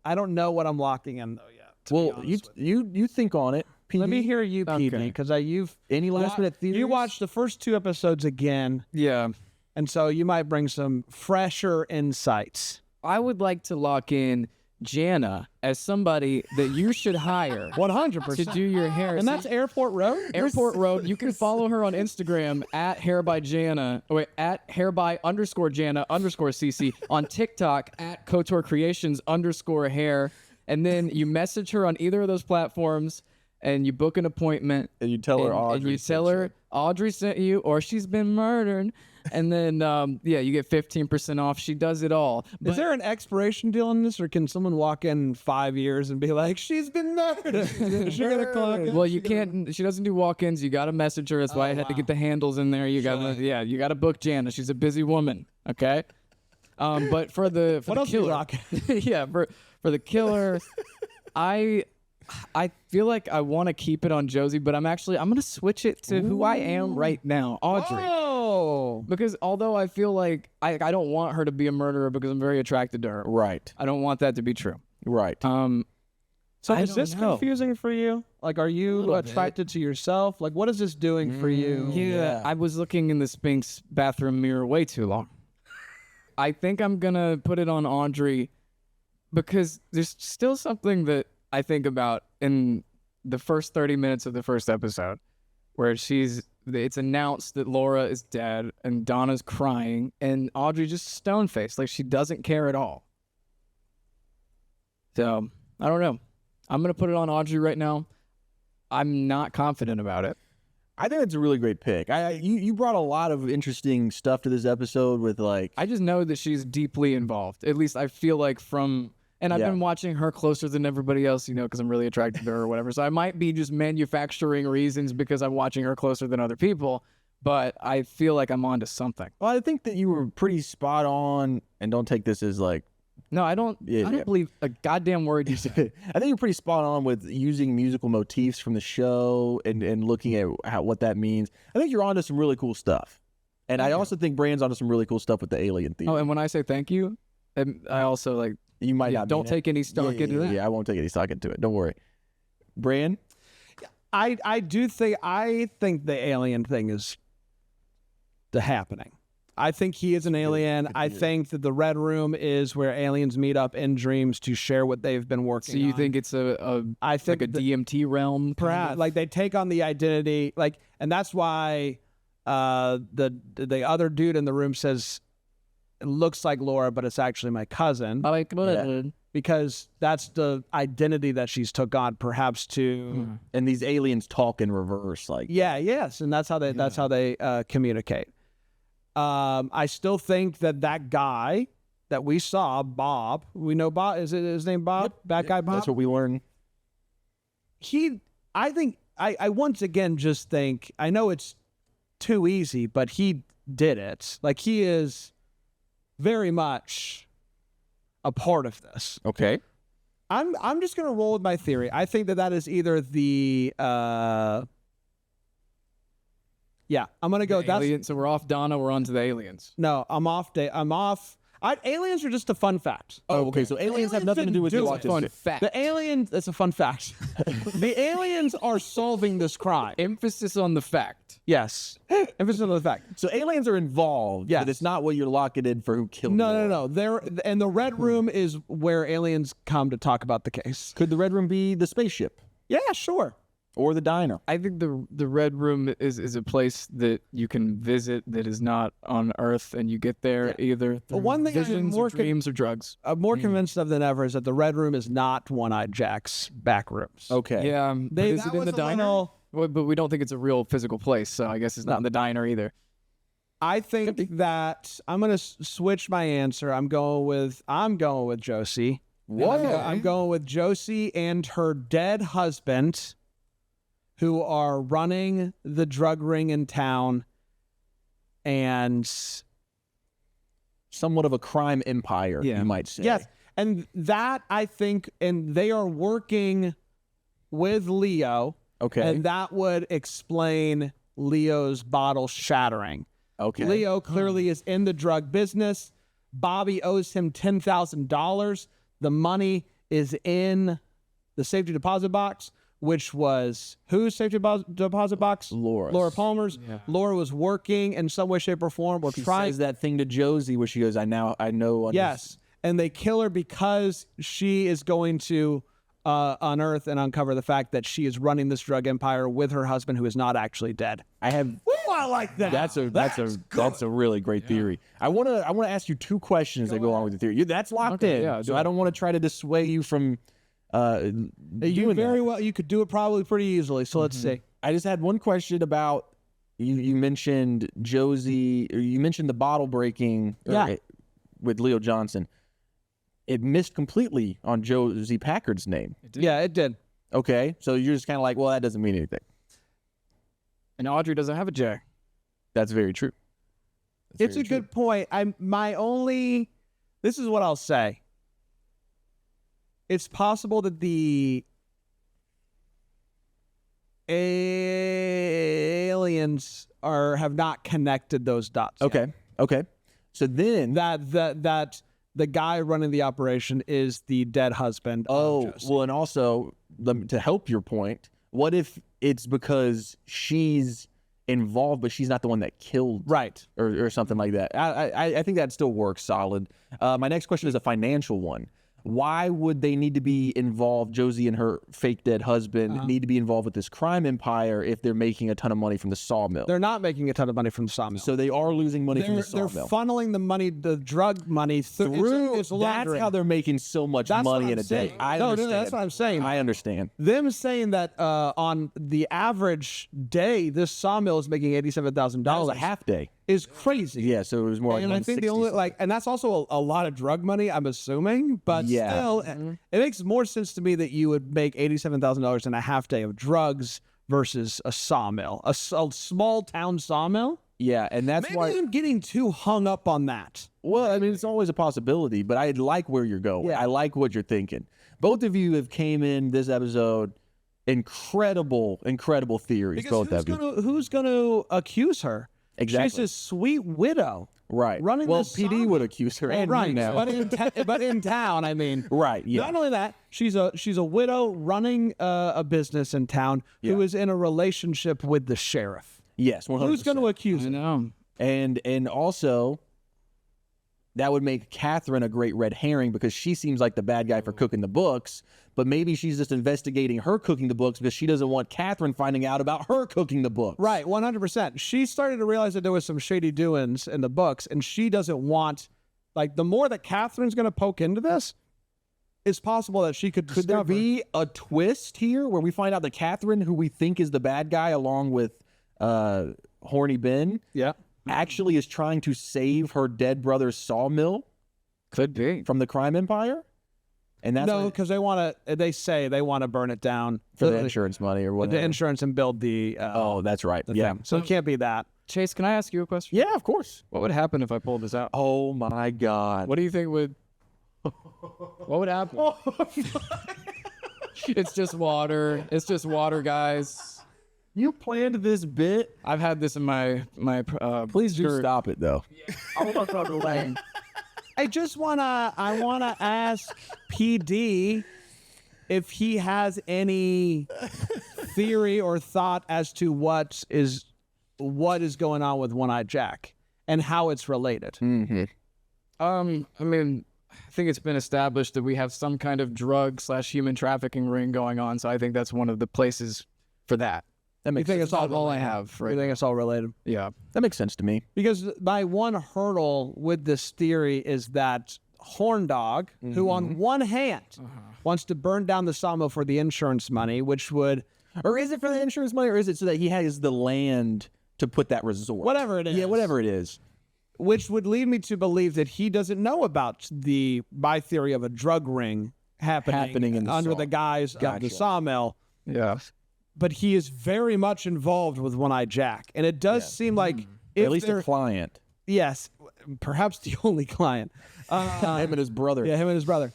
[SPEAKER 2] I don't know what I'm locking in, though, yet. to be
[SPEAKER 1] Well,
[SPEAKER 2] honest with
[SPEAKER 1] you think on it. PD.
[SPEAKER 2] Let me hear you, PD,
[SPEAKER 4] Okay.
[SPEAKER 2] because you've
[SPEAKER 1] Any last minute theories?
[SPEAKER 2] you watched the first 2 episodes again,
[SPEAKER 4] Yeah.
[SPEAKER 2] and so you might bring some fresher insights.
[SPEAKER 4] I would like to lock in Jana as somebody that you should hire
[SPEAKER 2] 100%.
[SPEAKER 4] to do your hair.
[SPEAKER 2] And that's Airport Road?
[SPEAKER 4] Airport Road. You can follow her on Instagram at hairbyjana, at hairby_Jana_CC, on TikTok at Couture Creations _hair. And then you message her on either of those platforms and you book an appointment.
[SPEAKER 1] And you tell her
[SPEAKER 4] and you tell her Audrey sent you or she's been murdered. And then, you get 15% off. She does it all.
[SPEAKER 2] Is there an expiration deal on this, or can someone walk in 5 years and be like, she's been murdered? She got a clock.
[SPEAKER 4] Well, you can't. She doesn't do walk-ins. You got to message her. That's why I had to get the handles in there. You got to, you got to book Jana. She's a busy woman. Okay. But for the killer, yeah, for the killer, I feel like I want to keep it on Josie, but I'm gonna switch it to who I am right now, Audrey.
[SPEAKER 2] Oh,
[SPEAKER 4] Because although I feel like I don't want her to be a murderer because I'm very attracted to her.
[SPEAKER 1] Right.
[SPEAKER 4] I don't want that to be true.
[SPEAKER 1] Right.
[SPEAKER 2] so
[SPEAKER 4] I
[SPEAKER 2] is
[SPEAKER 4] don't
[SPEAKER 2] this
[SPEAKER 4] know.
[SPEAKER 2] confusing for you? Like, are you attracted to yourself? Like, what is this doing for you?
[SPEAKER 4] Yeah, I was looking in the Sphinx bathroom mirror way too long. I think I'm gonna put it on Audrey because there's still something that I think about in the first 30 minutes of the first episode where it's announced that Laura is dead and Donna's crying and Audrey just stone-faced, like she doesn't care at all. So, I don't know. I'm going to put it on Audrey right now. I'm not confident about it.
[SPEAKER 1] I think it's a really great pick. You brought a lot of interesting stuff to this episode with like.
[SPEAKER 4] I just know that she's deeply involved. At least I feel like and I've been watching her closer than everybody else, because I'm really attracted to her or whatever. So I might be just manufacturing reasons because I'm watching her closer than other people, but I feel like I'm onto something.
[SPEAKER 1] Well, I think that you were pretty spot on, and don't take this as like.
[SPEAKER 4] No, I don't believe a goddamn word you said.
[SPEAKER 1] I think you're pretty spot on with using musical motifs from the show and looking at what that means. I think you're onto some really cool stuff. And I also think Brand's onto some really cool stuff with the alien theme.
[SPEAKER 4] Oh, and when I say thank you, I also like...
[SPEAKER 1] You might not
[SPEAKER 4] don't take any stock into that.
[SPEAKER 1] Yeah, I won't take any stock into it. Don't worry. Bran?
[SPEAKER 2] I think the alien thing is the happening. I think he is an alien. I think that the Red Room is where aliens meet up in dreams to share what they've been working on.
[SPEAKER 4] So you think it's
[SPEAKER 2] I think
[SPEAKER 4] like a DMT realm?
[SPEAKER 2] Perhaps. Like they take on the identity, and that's why the other dude in the room says, it looks like Laura, but it's actually my cousin. Because that's the identity that she's took on, perhaps to.
[SPEAKER 1] And these aliens talk in reverse, like.
[SPEAKER 2] Yes, and that's how they communicate. I still think that guy that we saw, Bob. We know Bob. Is it his name Bob? That guy Bob.
[SPEAKER 1] That's what we learned.
[SPEAKER 2] I once again just think, I know it's too easy, but he did it. Like, he is very much a part of this.
[SPEAKER 1] Okay.
[SPEAKER 2] I'm just gonna roll with my theory. I think that is either the I'm gonna go.
[SPEAKER 4] Alien, so we're off Donna. We're on to the aliens.
[SPEAKER 2] No, I'm off. Aliens are just a fun fact.
[SPEAKER 1] Oh, okay. So aliens have nothing to do with
[SPEAKER 2] this.
[SPEAKER 4] Fun fact.
[SPEAKER 2] The aliens. That's a fun fact. The aliens are solving this crime.
[SPEAKER 4] Emphasis on the fact.
[SPEAKER 2] Yes. Emphasis on the fact.
[SPEAKER 1] So aliens are involved.
[SPEAKER 2] Yes.
[SPEAKER 1] But it's not what you're locking in for who killed.
[SPEAKER 2] No. And the Red Room is where aliens come to talk about the case.
[SPEAKER 1] Could the Red Room be the spaceship
[SPEAKER 2] Yeah, sure.
[SPEAKER 1] or the diner?
[SPEAKER 4] I think the Red Room is a place that you can visit that is not on Earth, and you get there either through
[SPEAKER 2] one thing I'm
[SPEAKER 4] visions
[SPEAKER 2] more
[SPEAKER 4] or dreams or drugs.
[SPEAKER 2] I'm more convinced of than ever is that the Red Room is not One-Eyed Jack's back rooms.
[SPEAKER 1] Okay.
[SPEAKER 4] Yeah, but is it in the diner? Well, but we don't think it's a real physical place, so I guess it's not in the diner either.
[SPEAKER 2] I think that I'm gonna switch my answer. I'm going with Josie.
[SPEAKER 1] What?
[SPEAKER 2] I'm going with Josie and her dead husband, who are running the drug ring in town, and
[SPEAKER 1] Somewhat of a crime empire, you might say.
[SPEAKER 2] yes, and that I think, and they are working with Leo.
[SPEAKER 1] Okay.
[SPEAKER 2] And that would explain Leo's bottle shattering.
[SPEAKER 1] Okay.
[SPEAKER 2] Leo clearly is in the drug business. Bobby owes him $10,000. The money is in the safety deposit box, which was whose safety deposit box?
[SPEAKER 1] Laura's.
[SPEAKER 2] Laura Palmer's.
[SPEAKER 4] Yeah.
[SPEAKER 2] Laura was working in some way, shape, or form.
[SPEAKER 1] She says that thing to Josie where she goes, I know.
[SPEAKER 2] Yes. and they kill her because she is going to unearth and uncover the fact that she is running this drug empire with her husband, who is not actually dead.
[SPEAKER 1] I like that. That's a really great theory. I want to ask you two questions that go along with the theory. That's locked in.
[SPEAKER 4] yeah,
[SPEAKER 1] So I don't want to try to dissuade you from
[SPEAKER 2] You very well. You could do it probably pretty easily. So let's see.
[SPEAKER 1] I just had one question about you mentioned Josie, or you mentioned the bottle breaking with Leo Johnson. It missed completely on Josie Packard's name.
[SPEAKER 2] Yeah, it did.
[SPEAKER 1] Okay, so you're just kind of like, well, that doesn't mean anything.
[SPEAKER 4] And Audrey doesn't have a J.
[SPEAKER 1] That's very true.
[SPEAKER 2] It's a good point. This is what I'll say. It's possible that the aliens have not connected those dots yet.
[SPEAKER 1] Okay. So then
[SPEAKER 2] That the guy running the operation is the dead husband. of Josie.
[SPEAKER 1] well, and also to help your point, what if it's because she's involved, but she's not the one that killed,
[SPEAKER 2] Right.
[SPEAKER 1] or something like that? I think that still works solid. My next question is a financial one. Why would they need to be involved, Josie and her fake dead husband need to be involved with this crime empire if they're making a ton of money from the sawmill?
[SPEAKER 2] They're not making a ton of money from the sawmill.
[SPEAKER 1] So they are losing money from the
[SPEAKER 2] They're
[SPEAKER 1] sawmill.
[SPEAKER 2] funneling the money, the drug money
[SPEAKER 1] Through,
[SPEAKER 2] it's
[SPEAKER 1] that's
[SPEAKER 2] laundering.
[SPEAKER 1] how they're making so much
[SPEAKER 2] That's what
[SPEAKER 1] money
[SPEAKER 2] I'm
[SPEAKER 1] in a
[SPEAKER 2] saying.
[SPEAKER 1] day. I
[SPEAKER 2] No,
[SPEAKER 1] understand.
[SPEAKER 2] that's what I'm saying.
[SPEAKER 1] I understand.
[SPEAKER 2] Them saying that on the average day, this sawmill is making
[SPEAKER 1] That was
[SPEAKER 2] $87,000
[SPEAKER 1] a half day.
[SPEAKER 2] is crazy.
[SPEAKER 1] Yeah, so it was more like
[SPEAKER 2] And I think the
[SPEAKER 1] 160.
[SPEAKER 2] and that's also a lot of drug money, I'm assuming, but
[SPEAKER 1] Yeah.
[SPEAKER 2] still, it makes more sense to me that you would make $87,000 in a half day of drugs versus a sawmill, a small town sawmill.
[SPEAKER 1] Yeah, and that's
[SPEAKER 2] Maybe
[SPEAKER 1] why.
[SPEAKER 2] I'm getting too hung up on that.
[SPEAKER 1] Well, I mean, it's always a possibility, but I like where you're going.
[SPEAKER 2] Yeah.
[SPEAKER 1] I like what you're thinking. Both of you have came in this episode, incredible theories.
[SPEAKER 2] Because
[SPEAKER 1] Both of you.
[SPEAKER 2] who's gonna accuse her?
[SPEAKER 1] Exactly.
[SPEAKER 2] She's a sweet widow.
[SPEAKER 1] Right.
[SPEAKER 2] running
[SPEAKER 1] well,
[SPEAKER 2] this
[SPEAKER 1] PD
[SPEAKER 2] sawmill.
[SPEAKER 1] would accuse her. And
[SPEAKER 2] Right,
[SPEAKER 1] you now.
[SPEAKER 2] but in town, I mean.
[SPEAKER 1] Right. Yeah.
[SPEAKER 2] Not only that, she's a widow running a business in town who
[SPEAKER 1] Yeah.
[SPEAKER 2] is in a relationship with the sheriff.
[SPEAKER 1] Yes. 100%.
[SPEAKER 2] Who's going to accuse
[SPEAKER 4] I
[SPEAKER 2] her?
[SPEAKER 4] know.
[SPEAKER 1] And also, that would make Catherine a great red herring because she seems like the bad guy for cooking the books, but maybe she's just investigating her cooking the books because she doesn't want Catherine finding out about her cooking the books.
[SPEAKER 2] Right, 100%. She started to realize that there was some shady doings in the books, and she doesn't want, like, the more that Catherine's going to poke into this, it's possible that she could
[SPEAKER 1] Could there
[SPEAKER 2] discover-
[SPEAKER 1] be a twist here where we find out that Catherine, who we think is the bad guy, along with Horny Ben,
[SPEAKER 2] Yeah.
[SPEAKER 1] actually is trying to save her dead brother's sawmill
[SPEAKER 4] Could be.
[SPEAKER 1] from the crime empire? And that's
[SPEAKER 2] No,
[SPEAKER 1] why-
[SPEAKER 2] because they say they want to burn it down
[SPEAKER 1] for the insurance money or whatever.
[SPEAKER 2] the insurance and build the
[SPEAKER 1] Oh, that's right.
[SPEAKER 2] the
[SPEAKER 1] Yeah.
[SPEAKER 2] thing. So it can't be that.
[SPEAKER 4] Chase, can I ask you a question?
[SPEAKER 1] Yeah, of course.
[SPEAKER 4] What would happen if I pulled this out?
[SPEAKER 1] Oh my God.
[SPEAKER 4] What do you think would? What would happen? It's just water. It's just water, guys.
[SPEAKER 1] You planned this bit?
[SPEAKER 4] I've had this in my
[SPEAKER 1] Please do
[SPEAKER 4] skirt.
[SPEAKER 1] stop it though.
[SPEAKER 2] I wanna ask PD if he has any theory or thought as to what is going on with One-Eyed Jack and how it's related.
[SPEAKER 1] Mm-hmm.
[SPEAKER 4] I mean, I think it's been established that we have some kind of drug/human trafficking ring going on, so I think that's one of the places for that.
[SPEAKER 1] That
[SPEAKER 2] You
[SPEAKER 1] makes
[SPEAKER 2] think
[SPEAKER 1] sense.
[SPEAKER 2] it's all
[SPEAKER 4] All I have,
[SPEAKER 2] I
[SPEAKER 4] right?
[SPEAKER 2] think it's all related.
[SPEAKER 4] Yeah.
[SPEAKER 1] That makes sense to me.
[SPEAKER 2] Because my one hurdle with this theory is that Horn Dog, who on one hand wants to burn down the sawmill for the insurance money, which would,
[SPEAKER 1] Or is it for the insurance money, or is it so that he has the land to put that resort?
[SPEAKER 2] whatever it is.
[SPEAKER 1] Yeah, whatever it is.
[SPEAKER 2] Which would lead me to believe that he doesn't know about my theory of a drug ring happening
[SPEAKER 1] in the
[SPEAKER 2] under
[SPEAKER 1] saw.
[SPEAKER 2] the guise of the
[SPEAKER 1] Gotcha.
[SPEAKER 2] sawmill.
[SPEAKER 4] Yeah.
[SPEAKER 2] But he is very much involved with One-Eyed Jack. And it does seem like if
[SPEAKER 1] At least
[SPEAKER 2] they're,
[SPEAKER 1] a client.
[SPEAKER 2] yes, perhaps the only client.
[SPEAKER 1] Him and his brother.
[SPEAKER 2] Yeah, him and his brother.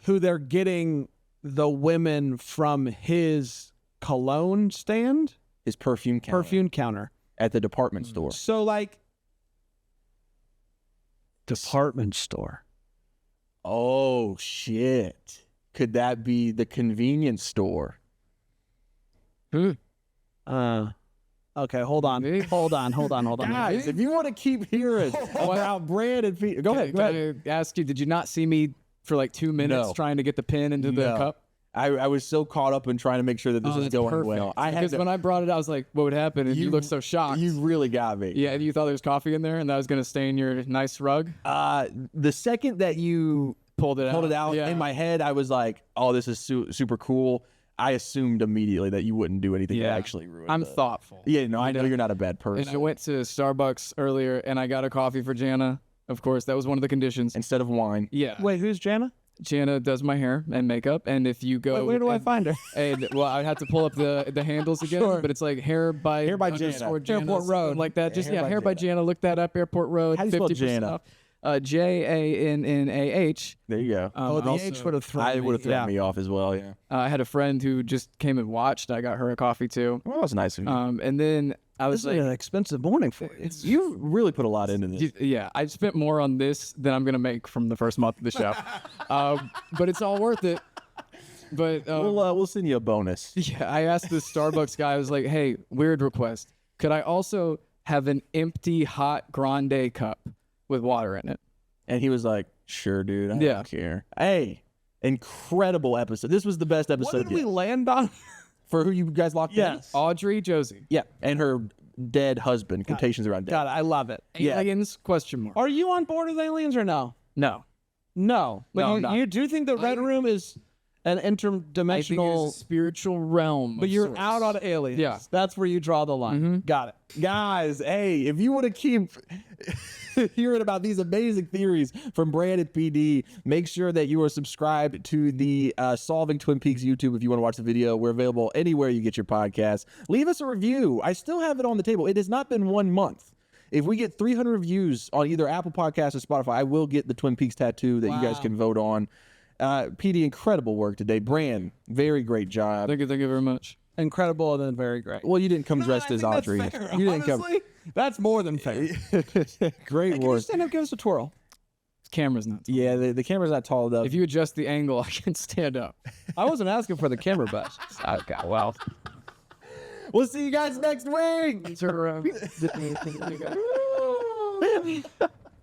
[SPEAKER 2] Who they're getting the women from his cologne stand,
[SPEAKER 1] His perfume counter
[SPEAKER 2] perfume counter.
[SPEAKER 1] at the department store.
[SPEAKER 2] So like department store.
[SPEAKER 1] Oh shit! Could that be the convenience store?
[SPEAKER 4] Hmm.
[SPEAKER 2] Okay, hold on.
[SPEAKER 1] Guys, if you want to keep hearing about Brand and Pete, go ahead.
[SPEAKER 4] Can I ask you, did you not see me for like 2 minutes
[SPEAKER 1] No.
[SPEAKER 4] trying to get the pin into the
[SPEAKER 1] No.
[SPEAKER 4] cup?
[SPEAKER 1] I was so caught up in trying to make sure that this was
[SPEAKER 4] That's
[SPEAKER 1] going
[SPEAKER 4] perfect.
[SPEAKER 1] well. I had
[SPEAKER 4] Because
[SPEAKER 1] to,
[SPEAKER 4] when I brought it, I was like, "What would happen?" And you looked so shocked.
[SPEAKER 1] You really got me.
[SPEAKER 4] Yeah, and you thought there was coffee in there, and that was gonna stain your nice rug.
[SPEAKER 1] The second that you
[SPEAKER 4] Pulled it out. Yeah.
[SPEAKER 1] in my head, I was like, "Oh, this is super cool." I assumed immediately that you wouldn't do anything to
[SPEAKER 4] Yeah.
[SPEAKER 1] actually ruin.
[SPEAKER 4] I'm thoughtful.
[SPEAKER 1] Yeah, no, I know you're not a bad person.
[SPEAKER 4] And I went to Starbucks earlier, and I got a coffee for Jana. Of course, that was one of the conditions.
[SPEAKER 1] Instead of wine.
[SPEAKER 4] Yeah.
[SPEAKER 2] Wait, who's Jana?
[SPEAKER 4] Jana does my hair and makeup, and if you go,
[SPEAKER 2] Wait, where do I find her?
[SPEAKER 4] And well, I had to pull up the handles again,
[SPEAKER 2] Sure.
[SPEAKER 4] but it's like hair by
[SPEAKER 1] Jana.
[SPEAKER 4] _Jana,
[SPEAKER 2] Airport
[SPEAKER 4] something
[SPEAKER 2] Road.
[SPEAKER 4] like that. Just
[SPEAKER 1] Hair by
[SPEAKER 4] hair by
[SPEAKER 1] Jana.
[SPEAKER 4] Jana. Look that up. Airport Road.
[SPEAKER 1] How do you spell
[SPEAKER 4] 50%
[SPEAKER 1] Jana?
[SPEAKER 4] off. JANNAH.
[SPEAKER 1] There you go.
[SPEAKER 2] The
[SPEAKER 4] Also,
[SPEAKER 2] H would have thrown
[SPEAKER 1] I would have thrown
[SPEAKER 2] me.
[SPEAKER 1] me off as well. Yeah.
[SPEAKER 4] I had a friend who just came and watched. I got her a coffee too.
[SPEAKER 1] Well, that was nice of you.
[SPEAKER 4] And then I
[SPEAKER 2] This
[SPEAKER 4] was
[SPEAKER 2] is
[SPEAKER 4] like,
[SPEAKER 2] an expensive morning for you.
[SPEAKER 1] You really put a lot into this.
[SPEAKER 4] yeah, I spent more on this than I'm gonna make from the first month of the show, but it's all worth it. But
[SPEAKER 1] We'll send you a bonus.
[SPEAKER 4] yeah, I asked this Starbucks guy. I was like, "Hey, weird request. Could I also have an empty hot grande cup with water in it?"
[SPEAKER 1] And he was like, "Sure, dude. I
[SPEAKER 4] Yeah.
[SPEAKER 1] don't care." Hey, incredible episode. This was the best
[SPEAKER 2] What
[SPEAKER 1] episode
[SPEAKER 2] did we
[SPEAKER 1] yet.
[SPEAKER 2] land on?
[SPEAKER 1] For who you guys locked in?
[SPEAKER 2] Yes.
[SPEAKER 4] Audrey Josie.
[SPEAKER 1] Yeah, and her dead husband. Contations around dead.
[SPEAKER 2] God, I love it.
[SPEAKER 1] Yeah.
[SPEAKER 4] Aliens? Question mark.
[SPEAKER 2] Are you on board with aliens or no?
[SPEAKER 4] No.
[SPEAKER 2] No. But
[SPEAKER 4] No,
[SPEAKER 2] you,
[SPEAKER 4] I'm not.
[SPEAKER 2] you do think the Red Room is an
[SPEAKER 4] I think it's a
[SPEAKER 2] interdimensional,
[SPEAKER 4] spiritual realm.
[SPEAKER 2] but
[SPEAKER 4] of
[SPEAKER 2] you're
[SPEAKER 4] sorts.
[SPEAKER 2] out on aliens.
[SPEAKER 4] Yeah.
[SPEAKER 2] That's where you draw the line. Got it.
[SPEAKER 1] Guys, hey, if you want to keep hearing about these amazing theories from Brand and PD, make sure that you are subscribed to the Solving Twin Peaks YouTube if you want to watch the video. We're available anywhere you get your podcasts. Leave us a review. I still have it on the table. It has not been 1 month. If we get 300 reviews on either Apple Podcasts or Spotify, I will get the Twin Peaks tattoo that you guys can vote on. PD, incredible work today. Brand, very great job.
[SPEAKER 4] Thank you very much.
[SPEAKER 2] Incredible and then very great.
[SPEAKER 1] Well, you didn't come dressed
[SPEAKER 2] I
[SPEAKER 1] as
[SPEAKER 2] think that's
[SPEAKER 1] Audrey.
[SPEAKER 2] fair.
[SPEAKER 1] You didn't
[SPEAKER 2] Honestly, that's more than fair.
[SPEAKER 1] come. Great
[SPEAKER 2] Can you
[SPEAKER 1] work.
[SPEAKER 2] stand up, give us a twirl?
[SPEAKER 4] This camera's not.
[SPEAKER 1] Yeah, the camera's not tall enough.
[SPEAKER 4] If you adjust the angle, I can stand up.
[SPEAKER 2] I wasn't asking for the camera bust.
[SPEAKER 4] Okay, well.
[SPEAKER 1] We'll see you guys next week.
[SPEAKER 4] Turn around.